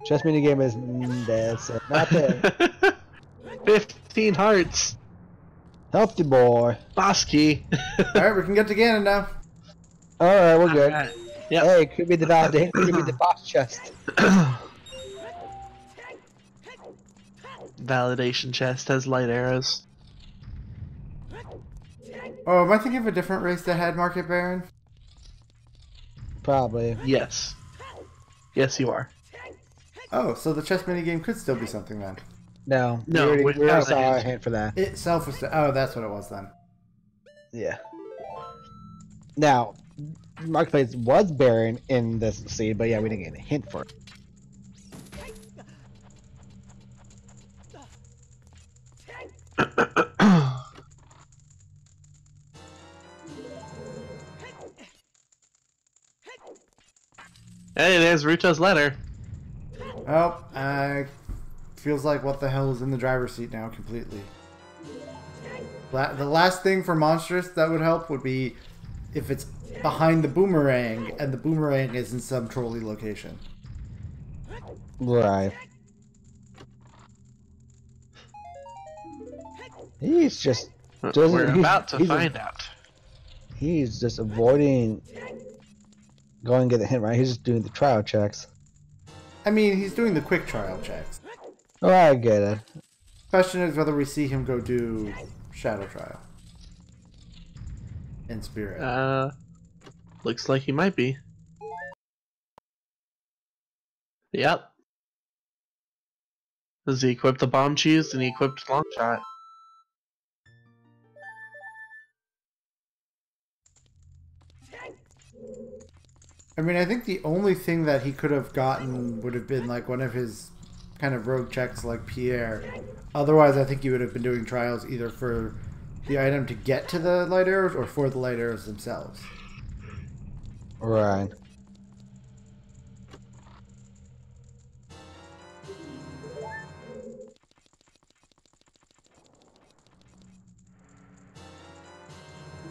Chess minigame is that's not there. 15 hearts. Healthy boy. Boss key. Alright, we can get to Ganon now. Alright, we're good. Right. Yep. Hey, it could be the validate, could be the boss chest. Validation chest has light arrows. Oh, am I thinking of a different race that had Market Baron? Probably. Yes. Yes, you are. Oh, so the chess minigame could still be something then. No, No, we already saw a hint. hint for that. Itself was... Oh, that's what it was then. Yeah. Now, Marketplace was Baron in this seed, but yeah, we didn't get a hint for it. Hey, there's Ruto's letter. Oh, feels like What the Hell is in the driver's seat now completely. The last thing for Monstrous that would help would be if it's behind the boomerang and the boomerang is in some trolley location. Right. He's just... We're about to find out. He's just avoiding going and get the hint, right? He's just doing the trial checks. I mean, he's doing the quick trial checks. Oh, I get it. Question is whether we see him go do Shadow Trial. In spirit. Looks like he might be. Yep. Does he equip the bomb cheese and he equipped longshot? I mean, I think the only thing that he could have gotten would have been like one of his kind of rogue checks like Pierre. Otherwise, I think he would have been doing trials either for the item to get to the light arrows or for the light arrows themselves. Right.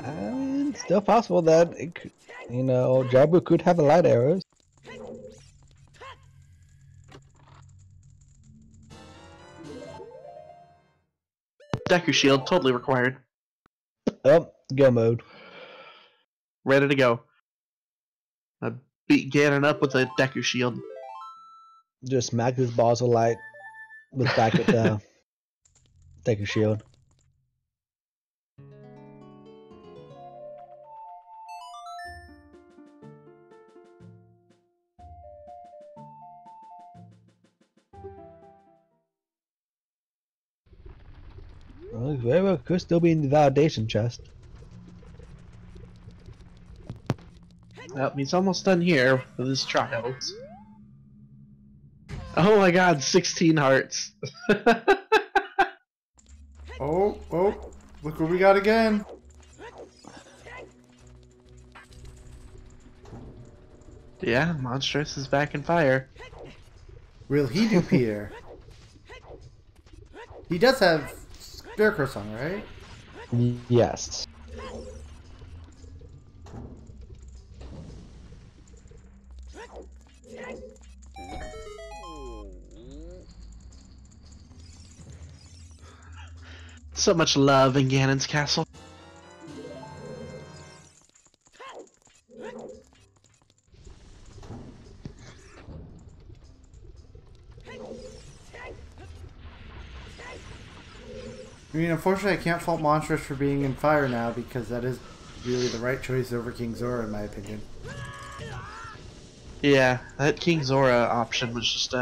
I mean, it's still possible that it could, you know, Jabu could have a light arrows. Deku shield, totally required. Oh, go mode. Ready to go. I beat Ganon up with a Deku shield. Just smack his balls of light with back at the take a shield. Very well, could still be in the validation chest. Well, he's almost done here with his trials. Oh my god, 16 hearts. Oh, look what we got again. Yeah, Monstrous is back in fire. Will he do Pierre? He does have Scarecrow Song, right? Yes. So much love in Ganon's castle. I mean, unfortunately, I can't fault Monstrous for being in fire now because that is really the right choice over King Zora, in my opinion. Yeah, that King Zora option was just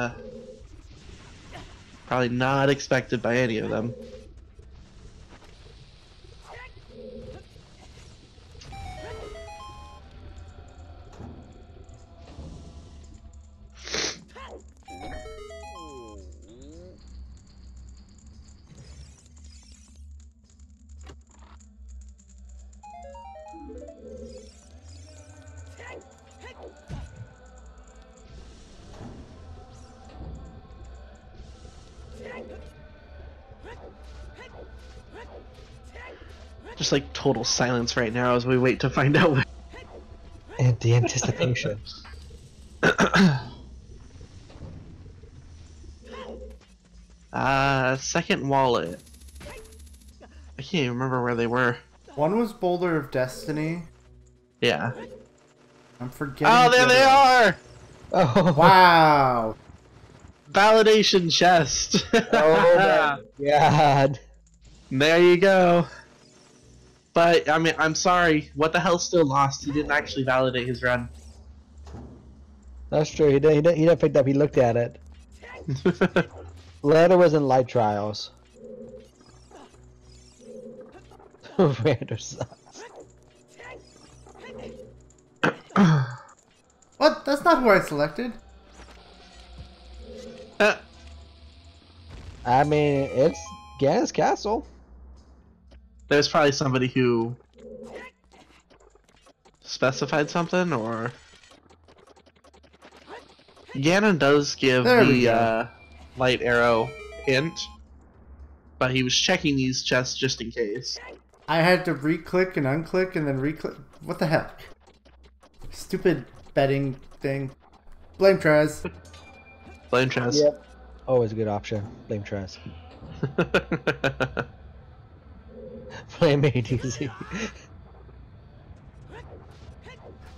probably not expected by any of them. Just like total silence right now as we wait to find out what. And the anticipation. Second wallet. I can't even remember where they were. One was Boulder of Destiny. Yeah. I'm forgetting. Oh, there they are! Oh, Wow! Validation chest. oh my god. There you go. But, I mean, I'm sorry. What the hell still lost? He didn't actually validate his run. That's true. He didn't pick up. He looked at it. Letter was in light trials. Random sucks. What? That's not who I selected. I mean, it's Ganon's castle. There's probably somebody who specified something, or Ganon does give the light arrow hint, but he was checking these chests just in case. I had to re-click and unclick and then re-click. What the heck? Stupid betting thing. Blame Trez. Blame Trez. Yep. Always a good option. Blame Trez. Blame ADZ.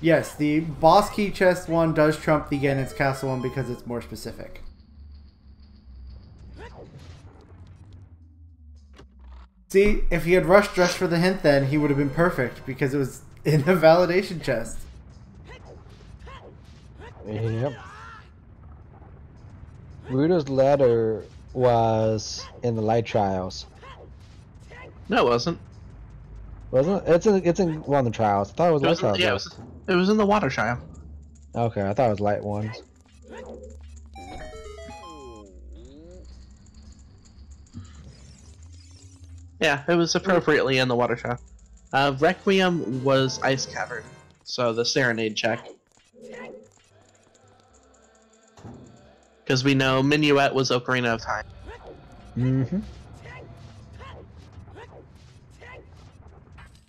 Yes, the boss key chest one does trump the Ganon's castle one because it's more specific. See, if he had rushed just for the hint then, he would have been perfect because it was in the validation chest. Yep. Rudo's letter was in the light trials. No, it wasn't. Wasn't it? It's in one of the trials. I thought it was light trials. Yeah, it was in the water trial. Okay, I thought it was light ones. Yeah, it was appropriately in the water trial. Requiem was Ice Cavern, so the Serenade check. Because we know Minuet was Ocarina of Time. Mm-hmm.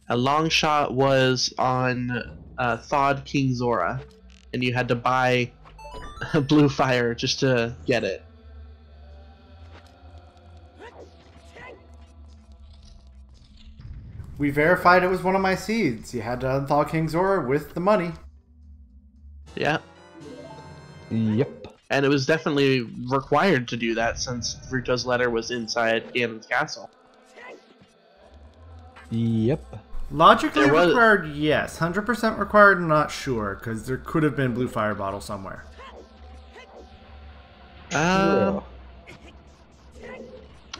A long shot was on Thawed King Zora, and you had to buy Blue Fire just to get it. We verified it was one of my seeds. You had to unthaw King Zora with the money. Yeah. Yep. And it was definitely required to do that since Ruto's letter was inside Ganon's castle. Yep. Logically required, yes. 100% required, not sure, because there could have been Blue Fire bottle somewhere.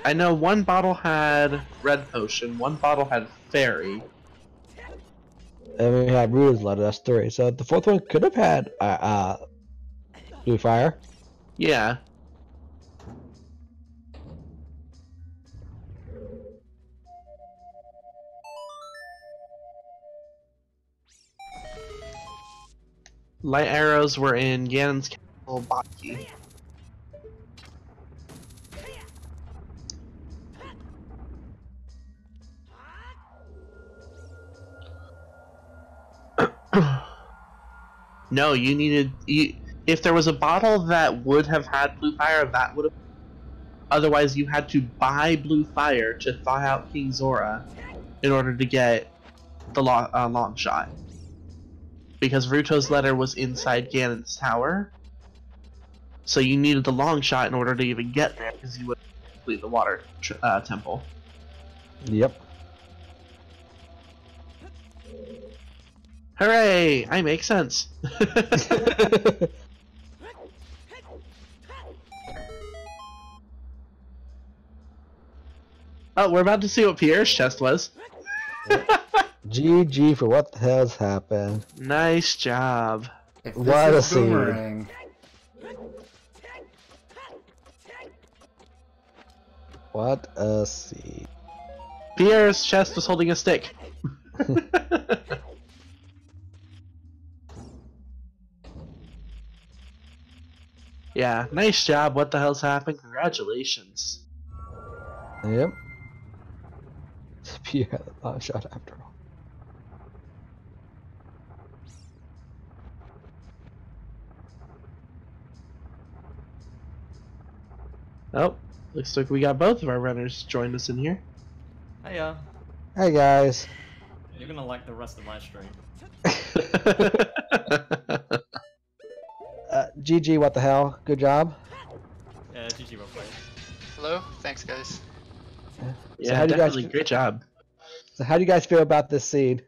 I know one bottle had red potion, one bottle had fairy. And we had Ruta's letter, that's 3. So the 4th one could have had blue fire. Yeah. Light arrows were in Ganon's castle Baki. No, you needed. If there was a bottle that would have had blue fire, that would have. Otherwise, you had to buy blue fire to thaw out King Zora in order to get the long shot. Because Ruto's letter was inside Ganon's tower, so you needed the long shot in order to even get there, because you would complete the water temple. Yep. Hooray! I make sense. Oh, we're about to see what Pierre's chest was. GG for what the hell's happened. Nice job. If this What a is scene. Boomerang. What a scene. Pierre's chest was holding a stick. Yeah, nice job. What the hell's happened? Congratulations. Yep. Pierre had a long shot after all. Oh, looks like we got both of our runners joined us in here. Hey, Hey guys. you're gonna like the rest of my stream. GG, what the hell? Good job. Yeah, GG well played. Hello? Thanks, guys. Yeah, how do you guys definitely. Great job. So how do you guys feel about this seed?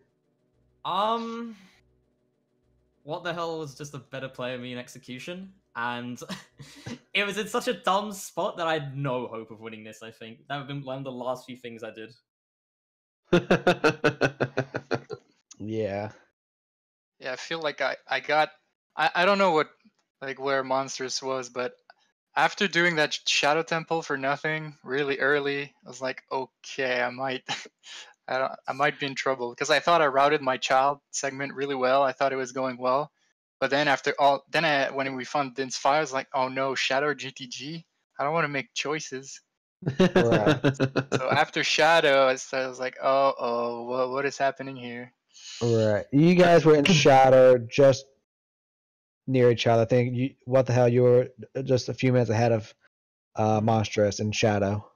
What the hell was just a better play of me in execution? And it was in such a dumb spot that I had no hope of winning this, I think. That would have been one of the last few things I did. Yeah. Yeah, I feel like I got I don't know what like where Monstrous was, but after doing that Shadow Temple for nothing really early, I was like, okay, I might I might be in trouble because I thought I routed my child segment really well. I thought it was going well. But then when we found Din's fire, I was like, oh no, Shadow or GTG? I don't want to make choices. Right. So after Shadow, I was like, what is happening here? Right. You guys were in shadow just near each other. I think you, what the hell, you were just a few minutes ahead of Monstrous in shadow.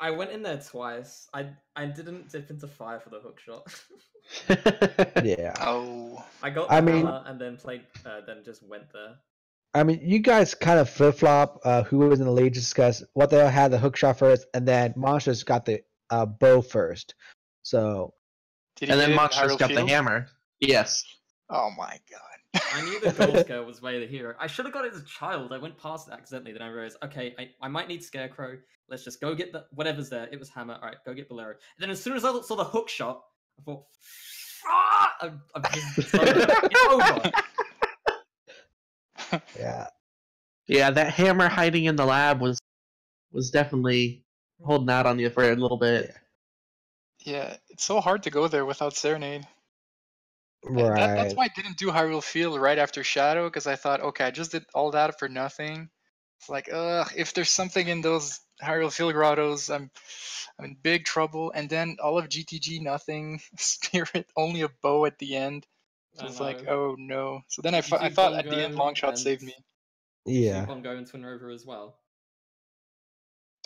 I went in there twice. I didn't dip into fire for the hook shot. Yeah. Oh. I got the hammer and then played, then just went there. I mean, you guys kind of flip flop who was in the lead just because what the hell had the hook shot first, and then Monstrous got the bow first. So. Did And then get it in Monstrous Hyrule got the Field? hammer. Yes. Oh my god. I knew the gold scale was way the hero. I should have got it as a child. I went past it accidentally. Then I realized, okay, I might need Scarecrow. Let's just go get the whatever's there. It was hammer. All right, go get Bolero. And then as soon as I saw the hook shot, I thought, I'm just it's over. Yeah. Yeah, that hammer hiding in the lab was definitely holding out on you for a little bit. Yeah, it's so hard to go there without Serenade. Right. That's why I didn't do Hyrule Field right after Shadow, because I thought, okay, I just did all that for nothing. It's like, if there's something in those Hyrule Field grottos, I'm in big trouble. And then all of GTG, nothing. Spirit, only a bow at the end. So it's like, oh no. So then I thought at the end Longshot saved me. Yeah. Bongo and Twin Rover as well.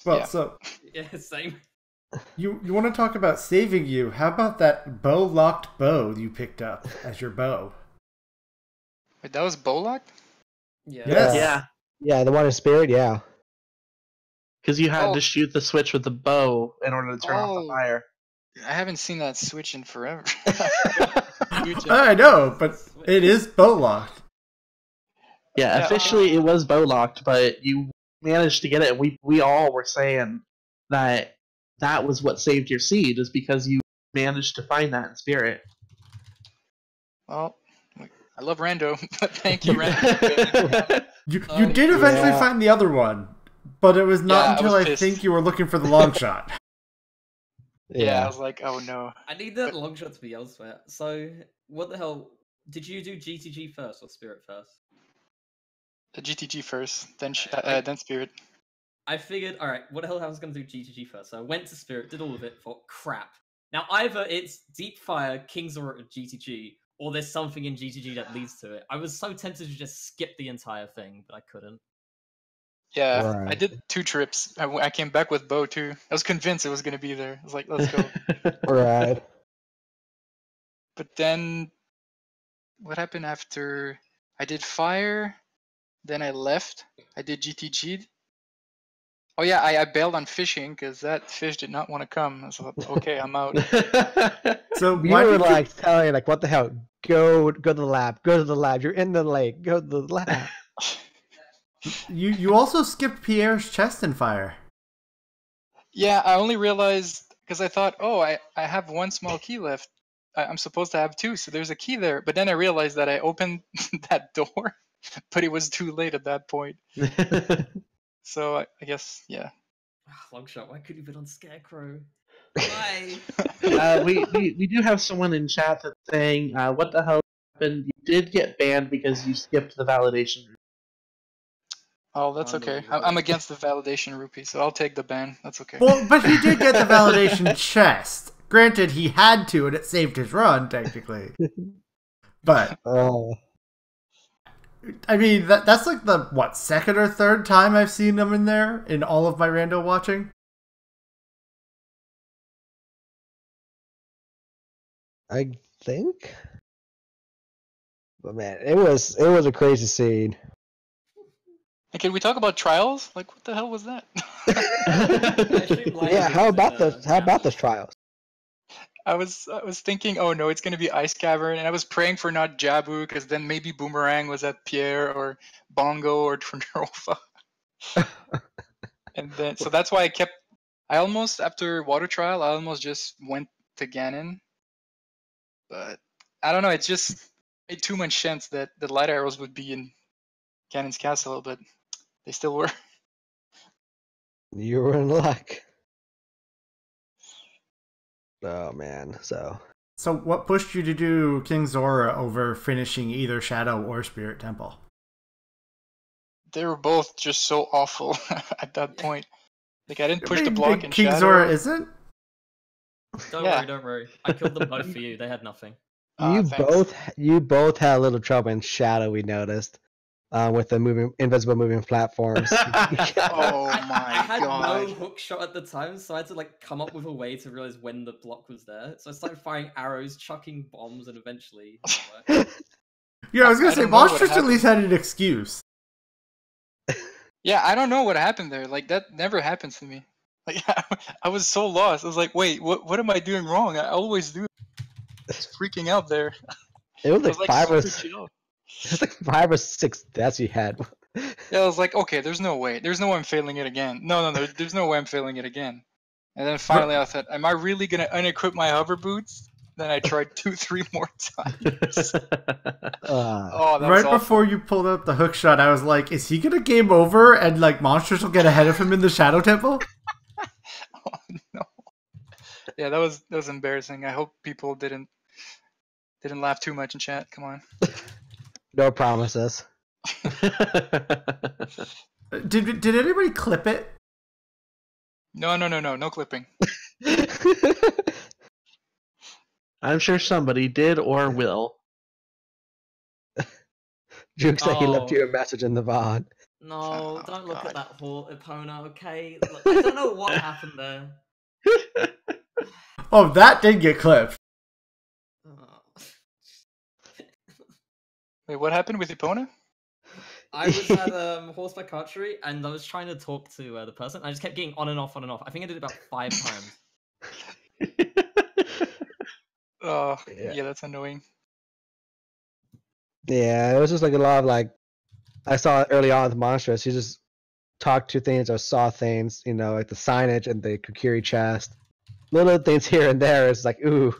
Well, Yeah. so Yeah, same. you want to talk about saving you? How about that bow-locked bow you picked up as your bow? Wait, that was Bollock? Yeah. Yes. Yeah, Yeah, the one in spirit, yeah. because you had Oh. to shoot the switch with the bow in order to turn off the Oh. fire. I haven't seen that switch in forever. I know, but it is bow-locked. Yeah, Yeah. officially it was bow locked, but you managed to get it. We all were saying that was what saved your seed, is because you managed to find that in spirit. Well, I love Rando, but thank you, Rando. You did eventually find the other one, but it was not Yeah, until I I was pissed. think you were looking for the long shot. Yeah, I was like, oh no. I need that long shot to be elsewhere. So, what the hell? Did you do GTG first or Spirit first? The GTG first, then Like, Spirit. I figured, alright, what the hell I was going to do GTG first? So I went to Spirit, did all of it, thought, crap. Now, either it's Deep Fire, King's Aura, or GTG, or there's something in GTG that leads to it. I was so tempted to just skip the entire thing, but I couldn't. Yeah, Right. I did 2 trips. I came back with Bo too. I was convinced it was going to be there. I was like, let's go. Right. But then, what happened after? I did Fire, then I left. I did GTG. Oh yeah, I bailed on fishing because that fish did not want to come. I was like, okay, I'm out. So You why were did like telling, like, what the hell? Go to the lab. Go to the lab. You're in the lake. Go to the lab. you also skipped Pierre's chest in fire? Yeah, I only realized because I thought, oh, I have 1 small key left. I'm supposed to have 2, so there's a key there. But then I realized that I opened that door, but it was too late at that point. So I guess, yeah. Longshot, why couldn't you been on Scarecrow? Why? we do have someone in chat that's saying, what the hell happened? You did get banned because you skipped the validation. Oh, that's okay. I'm against the validation rupee, so I'll take the ban. That's okay. Well, but he did get the validation chest. Granted, he had to, and it saved his run, technically. But, I mean, that's like the, what, second or third time I've seen him in there in all of my rando watching? I think. But man, it was a crazy scene. And can we talk about trials? Like, what the hell was that? Yeah, how about the trials? I was thinking, oh no, it's gonna be Ice Cavern, and I was praying for not Jabu, because then maybe Boomerang was at Pierre or Bongo or Tornova. And then so that's why I almost, after Water Trial, I almost just went to Ganon. But I don't know, it just made too much sense that the light arrows would be in Ganon's castle, but they still were. You were in luck. Oh man, so what pushed you to do King's Aura over finishing either Shadow or Spirit Temple? They were both just so awful at that point. Like, I didn't push the block in King's Shadow. Aura isn't? Don't worry. I killed them both for you. They had nothing. you Thanks. both had a little trouble in Shadow. We noticed with the invisible moving platforms. Oh I my had god. no hook shot at the time, so I had to like come up with a way to realize when the block was there. So I started firing arrows, chucking bombs, and eventually it worked. Yeah, I was gonna I say, don't know what Monstrous at least had an excuse. Yeah, I don't know what happened there. Like, that never happens to me. Like, I was so lost. I was like, wait, what am I doing wrong? I always do. I was freaking out there. It was I like, was like 5 or 6 deaths you had. Yeah, I was like, okay, there's no way. There's no way I'm failing it again. No, there's no way I'm failing it again. And then finally I thought, am I really going to unequip my hover boots? Then I tried 2-3 more times. Oh, that was Right awful. before you pulled out the hook shot, I was like, is he gonna game over and like Monstrous will get ahead of him in the Shadow Temple? Oh, no. Yeah, that was embarrassing. I hope people didn't laugh too much in chat. Come on. No promises. Did anybody clip it? No clipping. I'm sure somebody did or will. Juke said he left you a message in the VOD. No, Oh, don't look God. at that whole Epona, okay? Look, I don't know what happened there. Oh, that did get clipped. Oh. Wait, what happened with Epona? I was at horseback archery and I was trying to talk to the person. I just kept getting on and off, on and off. I think I did it about 5 times. Oh, yeah, that's annoying. Yeah, it was just like a lot of like I saw it early on with Monstrous. He just talk to things or saw things, you know, like the signage and the Kukuri chest. Little things here and there is like, ooh,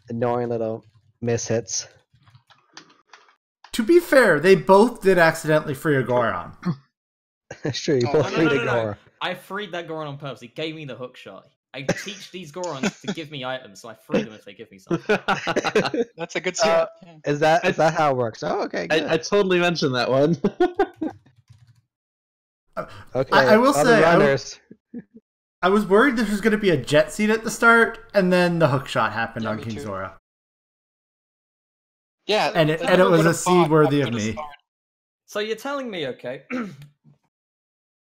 annoying little mishits. To be fair, they both did accidentally free a Goron. That's true, you Oh, both no, freed no, a no, no. Gora. I freed that Goron on purpose. He gave me the hook shot. I teach these Gorons to give me items, so I free them if they give me something. That's a good start. Yeah. Is that how it works? Oh, okay, good. I totally mentioned that one. Okay, I will other say, runners. I was worried this was going to be a jet seat at the start, and then the hook shot happened Yeah, on me King too. Zora. Yeah, And it that was would've a seed fought worthy after of the me. start. So you're telling me, okay,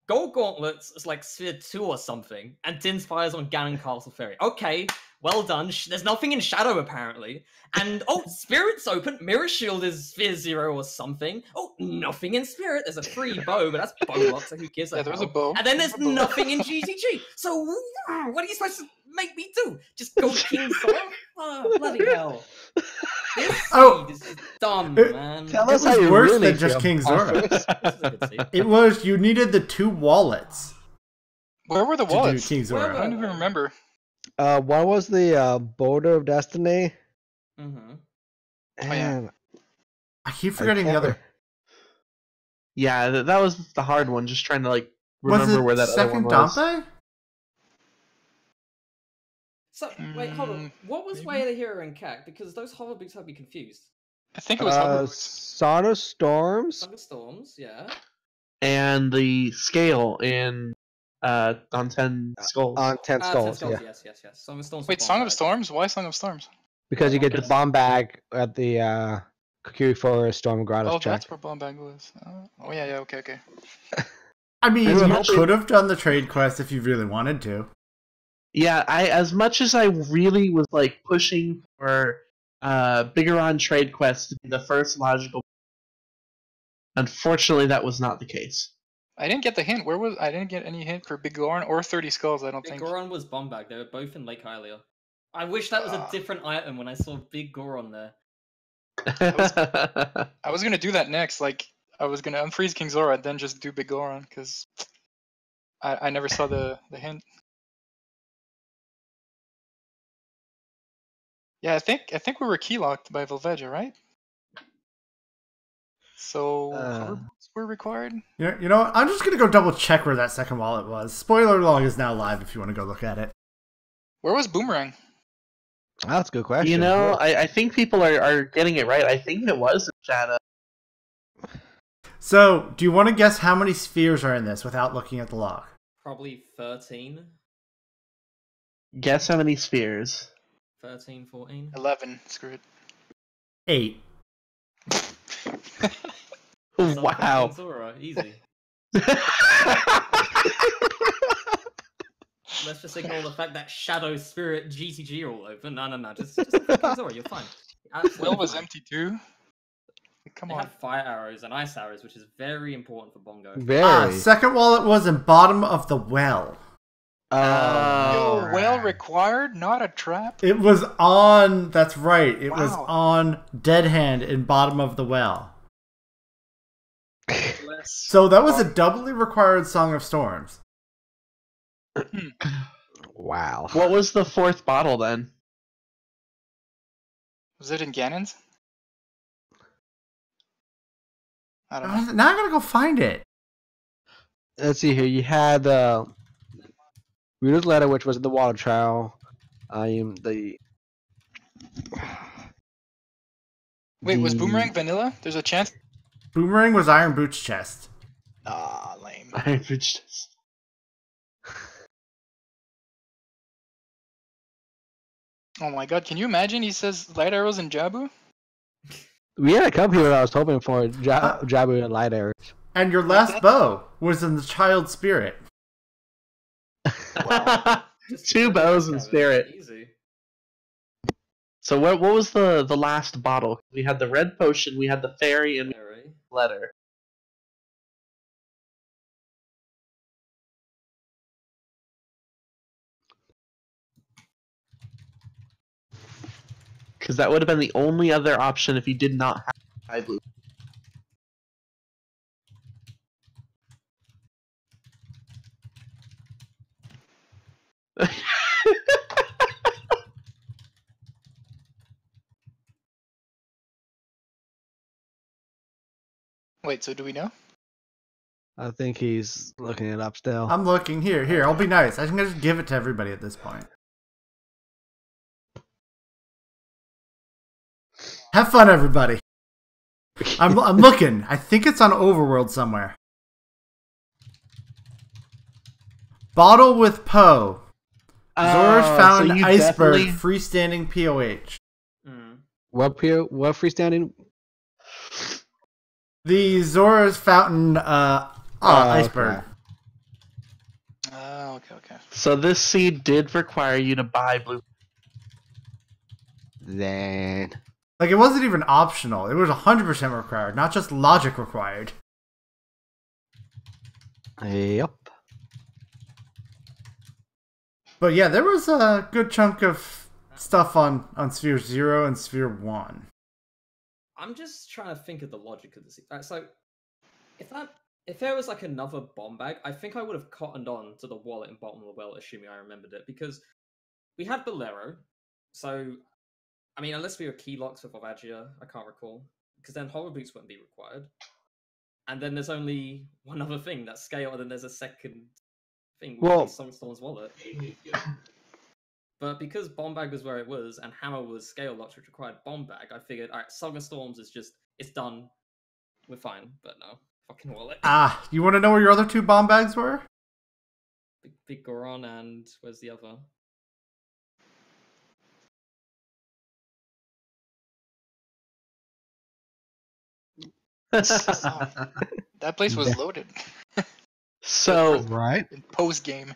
Gold Gauntlets is like Sphere 2 or something, and Din's Fire's on Ganon Castle Ferry. Okay, well done. There's nothing in Shadow, apparently. And, oh, Spirit's open. Mirror Shield is Sphere 0 or something. Oh, nothing in Spirit. There's a free bow, but that's bow lock, so who gives a Yeah, there was a hell? bow. And then There there's was a bow. nothing in GTG. So, what are you supposed to make me do? Just go King Zora? Oh, bloody hell. This seed is just dumb, man. Tell It us how was you worse really than just feel, King Zora. Monstrous. This is a good seed. It was, you needed the 2 wallets Where were the to do wallets? King I Zora. don't even remember. One was the Boulder of Destiny. Mm-hmm. yeah. And I keep forgetting the other. Yeah, that was the hard one. Just trying to like Was remember it where that other one second was. Dante? So, wait, hold on. Mm, What was maybe? Way of the Hero and Cac? Because those hover boots had me confused. I think it was Hoverboot. Son of Storms. Thunderstorms, yeah. And the scale in on 10 skulls. On 10 Ten Skulls, Skulls, yeah. yes. Song of Storms. Wait, was Song bomb of bag. Storms? Why Song of Storms? Because you get the Because- bomb bag at the Kukuri Forest Storm Grotto's Oh, check. that's where Bombag was. Oh, yeah, okay. I mean, I was you hoping- could have done the trade quest if you really wanted to. Yeah, as much as I really was like pushing for Bigoron trade quest to be the first logical, unfortunately that was not the case. I didn't get the hint. I didn't get any hint for Big Goron or 30 Skulls, I don't Big think. Goron was bomb bag. They were both in Lake Hylia. I wish that was a different item when I saw Big Goron there. I was gonna do that next. Like, I was gonna unfreeze King Zora and then just do Big Goron, because I never saw the hint. Yeah, I think we were key locked by Velveja, right? So hoverboots were required. You know what? I'm just going to go double check where that second wallet was. Spoiler log is now live if you want to go look at it. Where was Boomerang? That's a good question. You know, I think people are getting it right. I think it was in Shadow. So, do you want to guess how many spheres are in this without looking at the log? Probably 13. Guess how many spheres? 13, 14. 11. Screw it. 8. Wow. King Zora, easy. Let's just ignore the fact that Shadow, Spirit, GTG are all open. No. Just King Zora, you're fine. Absolutely Well was fine. empty too. Come They on. have fire arrows and ice arrows, which is very important for Bongo. Very. Second wallet was in bottom of the well. Yo, well required, not a trap. It was on, that's right, it was Wow. on Dead Hand in bottom of the well. Less. So that was a doubly required Song of Storms. Wow. What was the fourth bottle then? Was it in Ganon's? I don't know. Now I gotta go find it. Let's see here. You had Rita's letter, which was in the water trial. The Wait, was the- Boomerang vanilla? There's a chance. Boomerang was Iron Boots chest. Ah, lame. I reached this. Oh my god, can you imagine? He says light arrows and Jabu? We had a company that I was hoping for Jabu and light arrows. And your last bow was in the Child Spirit. Just Two bows and Kevin, spirit. Easy. So what was the last bottle? We had the red potion, we had the fairy, and Alright. the letter. Because that would have been the only other option if you did not have Sky Blue. Wait, so do we know? I think he's looking it up still. I'm looking. Here, I'll be nice. I'm gonna just give it to everybody at this point. Have fun, everybody. I'm looking. I think it's on Overworld somewhere. Bottle with Poe. Zora's found so an you iceberg, definitely- freestanding POH. What freestanding? The Zora's Fountain iceberg. Okay. Oh, okay. So this seed did require you to buy blue. Then Like, it wasn't even optional. It was 100% required, not just logic required. yep. But yeah, there was a good chunk of stuff on Sphere 0 and Sphere 1. I'm just trying to think of the logic of this. So, if there was like another bomb bag, I think I would have cottoned on to the wallet and bottom of the well, assuming I remembered it, because we had Bolero. So, I mean, unless we were key locks with Ovagia, I can't recall, because then Horror Boots wouldn't be required. And then there's only one other thing, that's scale, and then there's a second thing, which Well- is Songstorm's wallet. But because Bomb Bag was where it was, and Hammer was scale locks, which required Bomb Bag, I figured, alright, Song of Storms is just, it's done. We're fine, but no. Fucking wallet. Ah, you want to know where your other two bomb bags were? Big Goron and where's the other? That place was loaded So Right. in post game.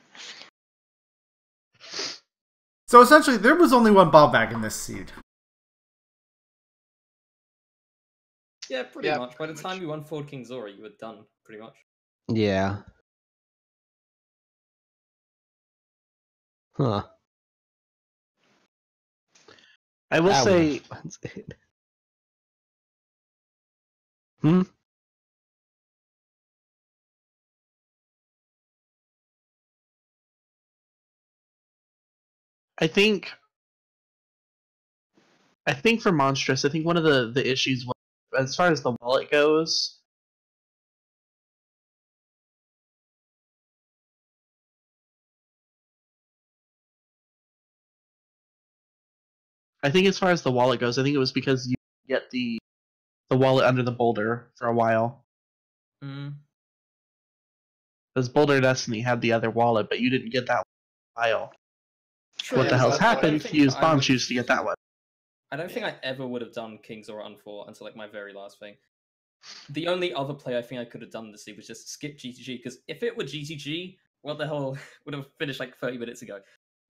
So essentially, there was only one bomb bag in this seed. Yeah, pretty Yeah, much. By the pretty time much. you won Ford King Zora, you were done, pretty much. Yeah. Huh. I will That say, was it. Hmm. I think for Monstrous, I think one of the issues was, as far as the wallet goes, I think as far as the wallet goes, I think it was because you get the wallet under the boulder for a while. Because Boulder Destiny had the other wallet, but you didn't get that while. Sure, What yeah, the but hell's I don't happened? think You used I Bomb would- Shoes to get that one. I don't think I ever would have done King Zora Unfought until like my very last thing. The only other play I think I could have done this league was just skip GTG, because if it were GTG, what the hell would have finished like 30 minutes ago.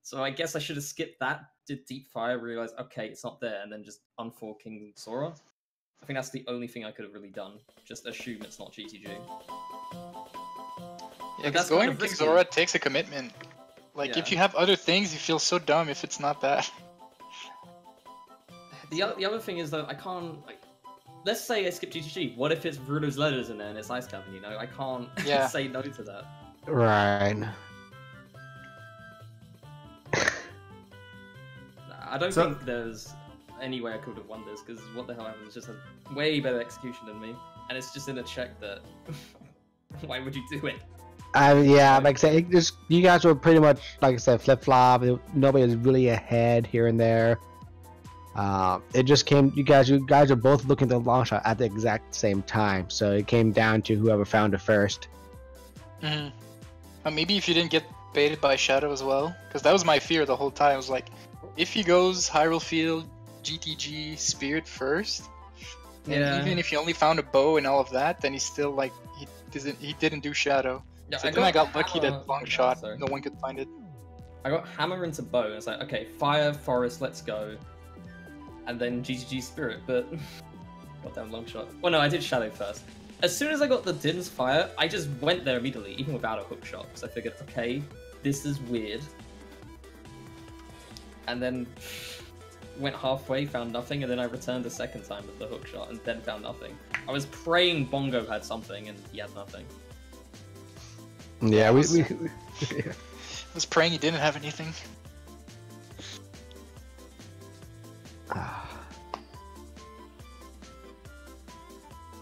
So I guess I should have skipped that, did Deep Fire, realized, okay, it's not there, and then just Unfought King Zora. I think that's the only thing I could have really done. Just assume it's not GTG. Yeah, that's because going kind of King risky. Zora takes a commitment. Like, if Yeah. you have other things, you feel so dumb if it's not that. The other thing is that I can't, like, let's say I skip GTG. What if it's Bruno's Letters in there and it's Ice Cavern, you know? I can't Yeah. say no to that. Right. Nah, I don't So- think there's any way I could have won this, because what the hell happens just has way better execution than me, and it's just in a check that... Why would you do it? Yeah, like I said, it just you guys were pretty much, like I said, flip flop. Nobody was really ahead here and there. It just came. You guys are both looking at the long shot at the exact same time, so it came down to whoever found it first. Maybe if you didn't get baited by Shadow as well, because that was my fear the whole time. I was like, if he goes Hyrule Field, GTG, Spirit first, and Yeah. even if he only found a bow and all of that, then he's still like he didn't do Shadow. Yeah, So then I got lucky Hammer- that long shot, sorry. no one could find it. I got Hammer into Bow, and it's like, okay, Fire, Forest, let's go. And then GGG Spirit, but... Goddamn long shot. Well, no, I did Shadow first. As soon as I got the Din's Fire, I just went there immediately, even without a hook shot, because I figured, okay, this is weird. And then went halfway, found nothing, and then I returned a second time with the hook shot, and then found nothing. I was praying Bongo had something, and he had nothing. Yeah, I was praying he didn't have anything.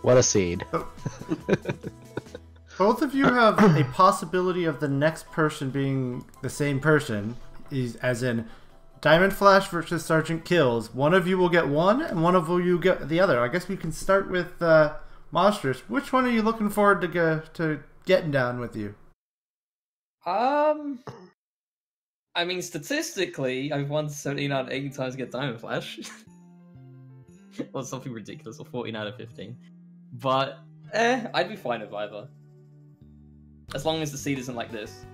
What a seed. Both of you have a possibility of the next person being the same person, as in Diamond Flash versus Sergeant Kills. One of you will get one, and one of you get the other. I guess we can start with Monstrous. Which one are you looking forward to getting down with you? I mean, statistically, I've won 17 out of 80 times to get Diamond Flash. Or something ridiculous, or 14 out of 15. But, I'd be fine with either. As long as the seed isn't like this.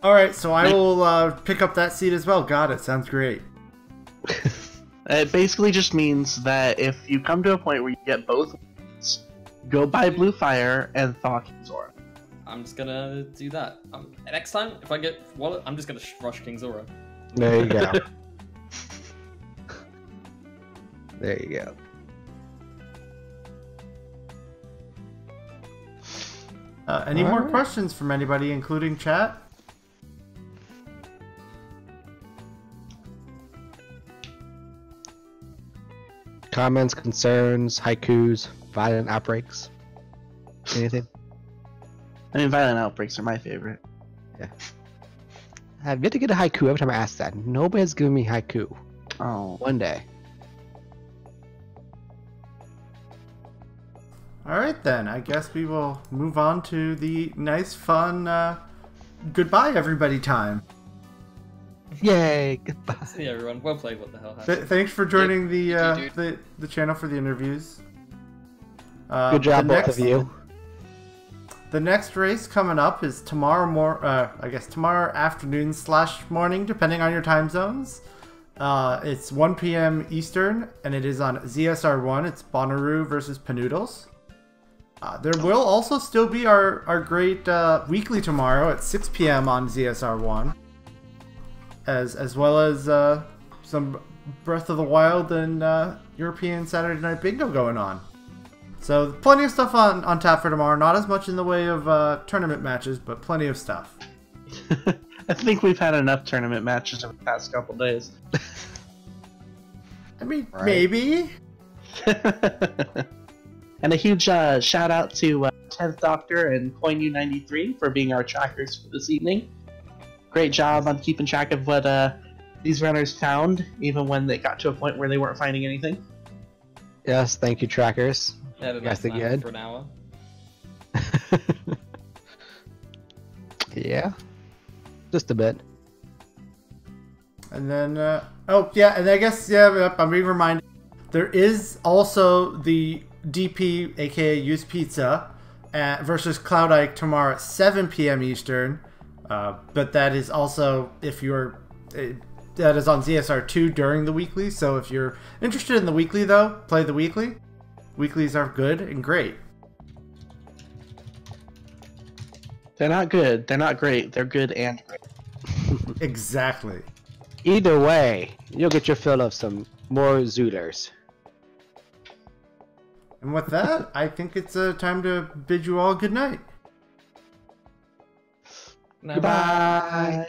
Alright, so I will pick up that seed as well. Got it. Sounds great. It basically just means that if you come to a point where you get both, go buy Blue Fire and thaw King Zora. I'm just gonna do that. Next time, if I get Wallet, I'm just gonna rush King Zora. There you go. There you go. Any more questions from anybody, including chat? Comments, concerns, haikus, violent outbreaks. Anything? I mean, violent outbreaks are my favorite. Yeah. I've yet to get a haiku every time I ask that. Nobody's given me haiku. Oh. One day. Alright then, I guess we will move on to the nice, fun, goodbye everybody time. Yay! Goodbye. See everyone. Well played, what the hell happened? Thanks for joining dude. the channel for the interviews. Good job, both of you. The next race coming up is tomorrow tomorrow afternoon / morning, depending on your time zones. It's 1 p.m. Eastern, and it is on ZSR1. It's Bonnaroo versus Panoodles. There will also still be our great weekly tomorrow at 6 p.m. on ZSR1, as well as some Breath of the Wild and European Saturday Night Bingo going on. So plenty of stuff on tap for tomorrow. Not as much in the way of tournament matches, but plenty of stuff. I think we've had enough tournament matches over the past couple days. I mean, Right. maybe. And a huge shout out to 10th Doctor and CoinU93 for being our trackers for this evening. Great job on keeping track of what these runners found, even when they got to a point where they weren't finding anything. Yes, thank you, trackers. They had a Guys, nice they nap good? for an hour. Yeah. Just a bit. And then, oh yeah, and I guess, yeah, I'm being reminded, there is also the DP, aka Use Pizza, versus Cloud Ike tomorrow at 7 p.m. Eastern. But that is also, if you're, that is on ZSR2 during the weekly. So if you're interested in the weekly, though, play the weekly. Weeklies are good and great. They're not good, they're not great, they're good and great. Exactly. Either way, you'll get your fill of some more Zooters. And with that, I think it's time to bid you all good night. No, Goodbye!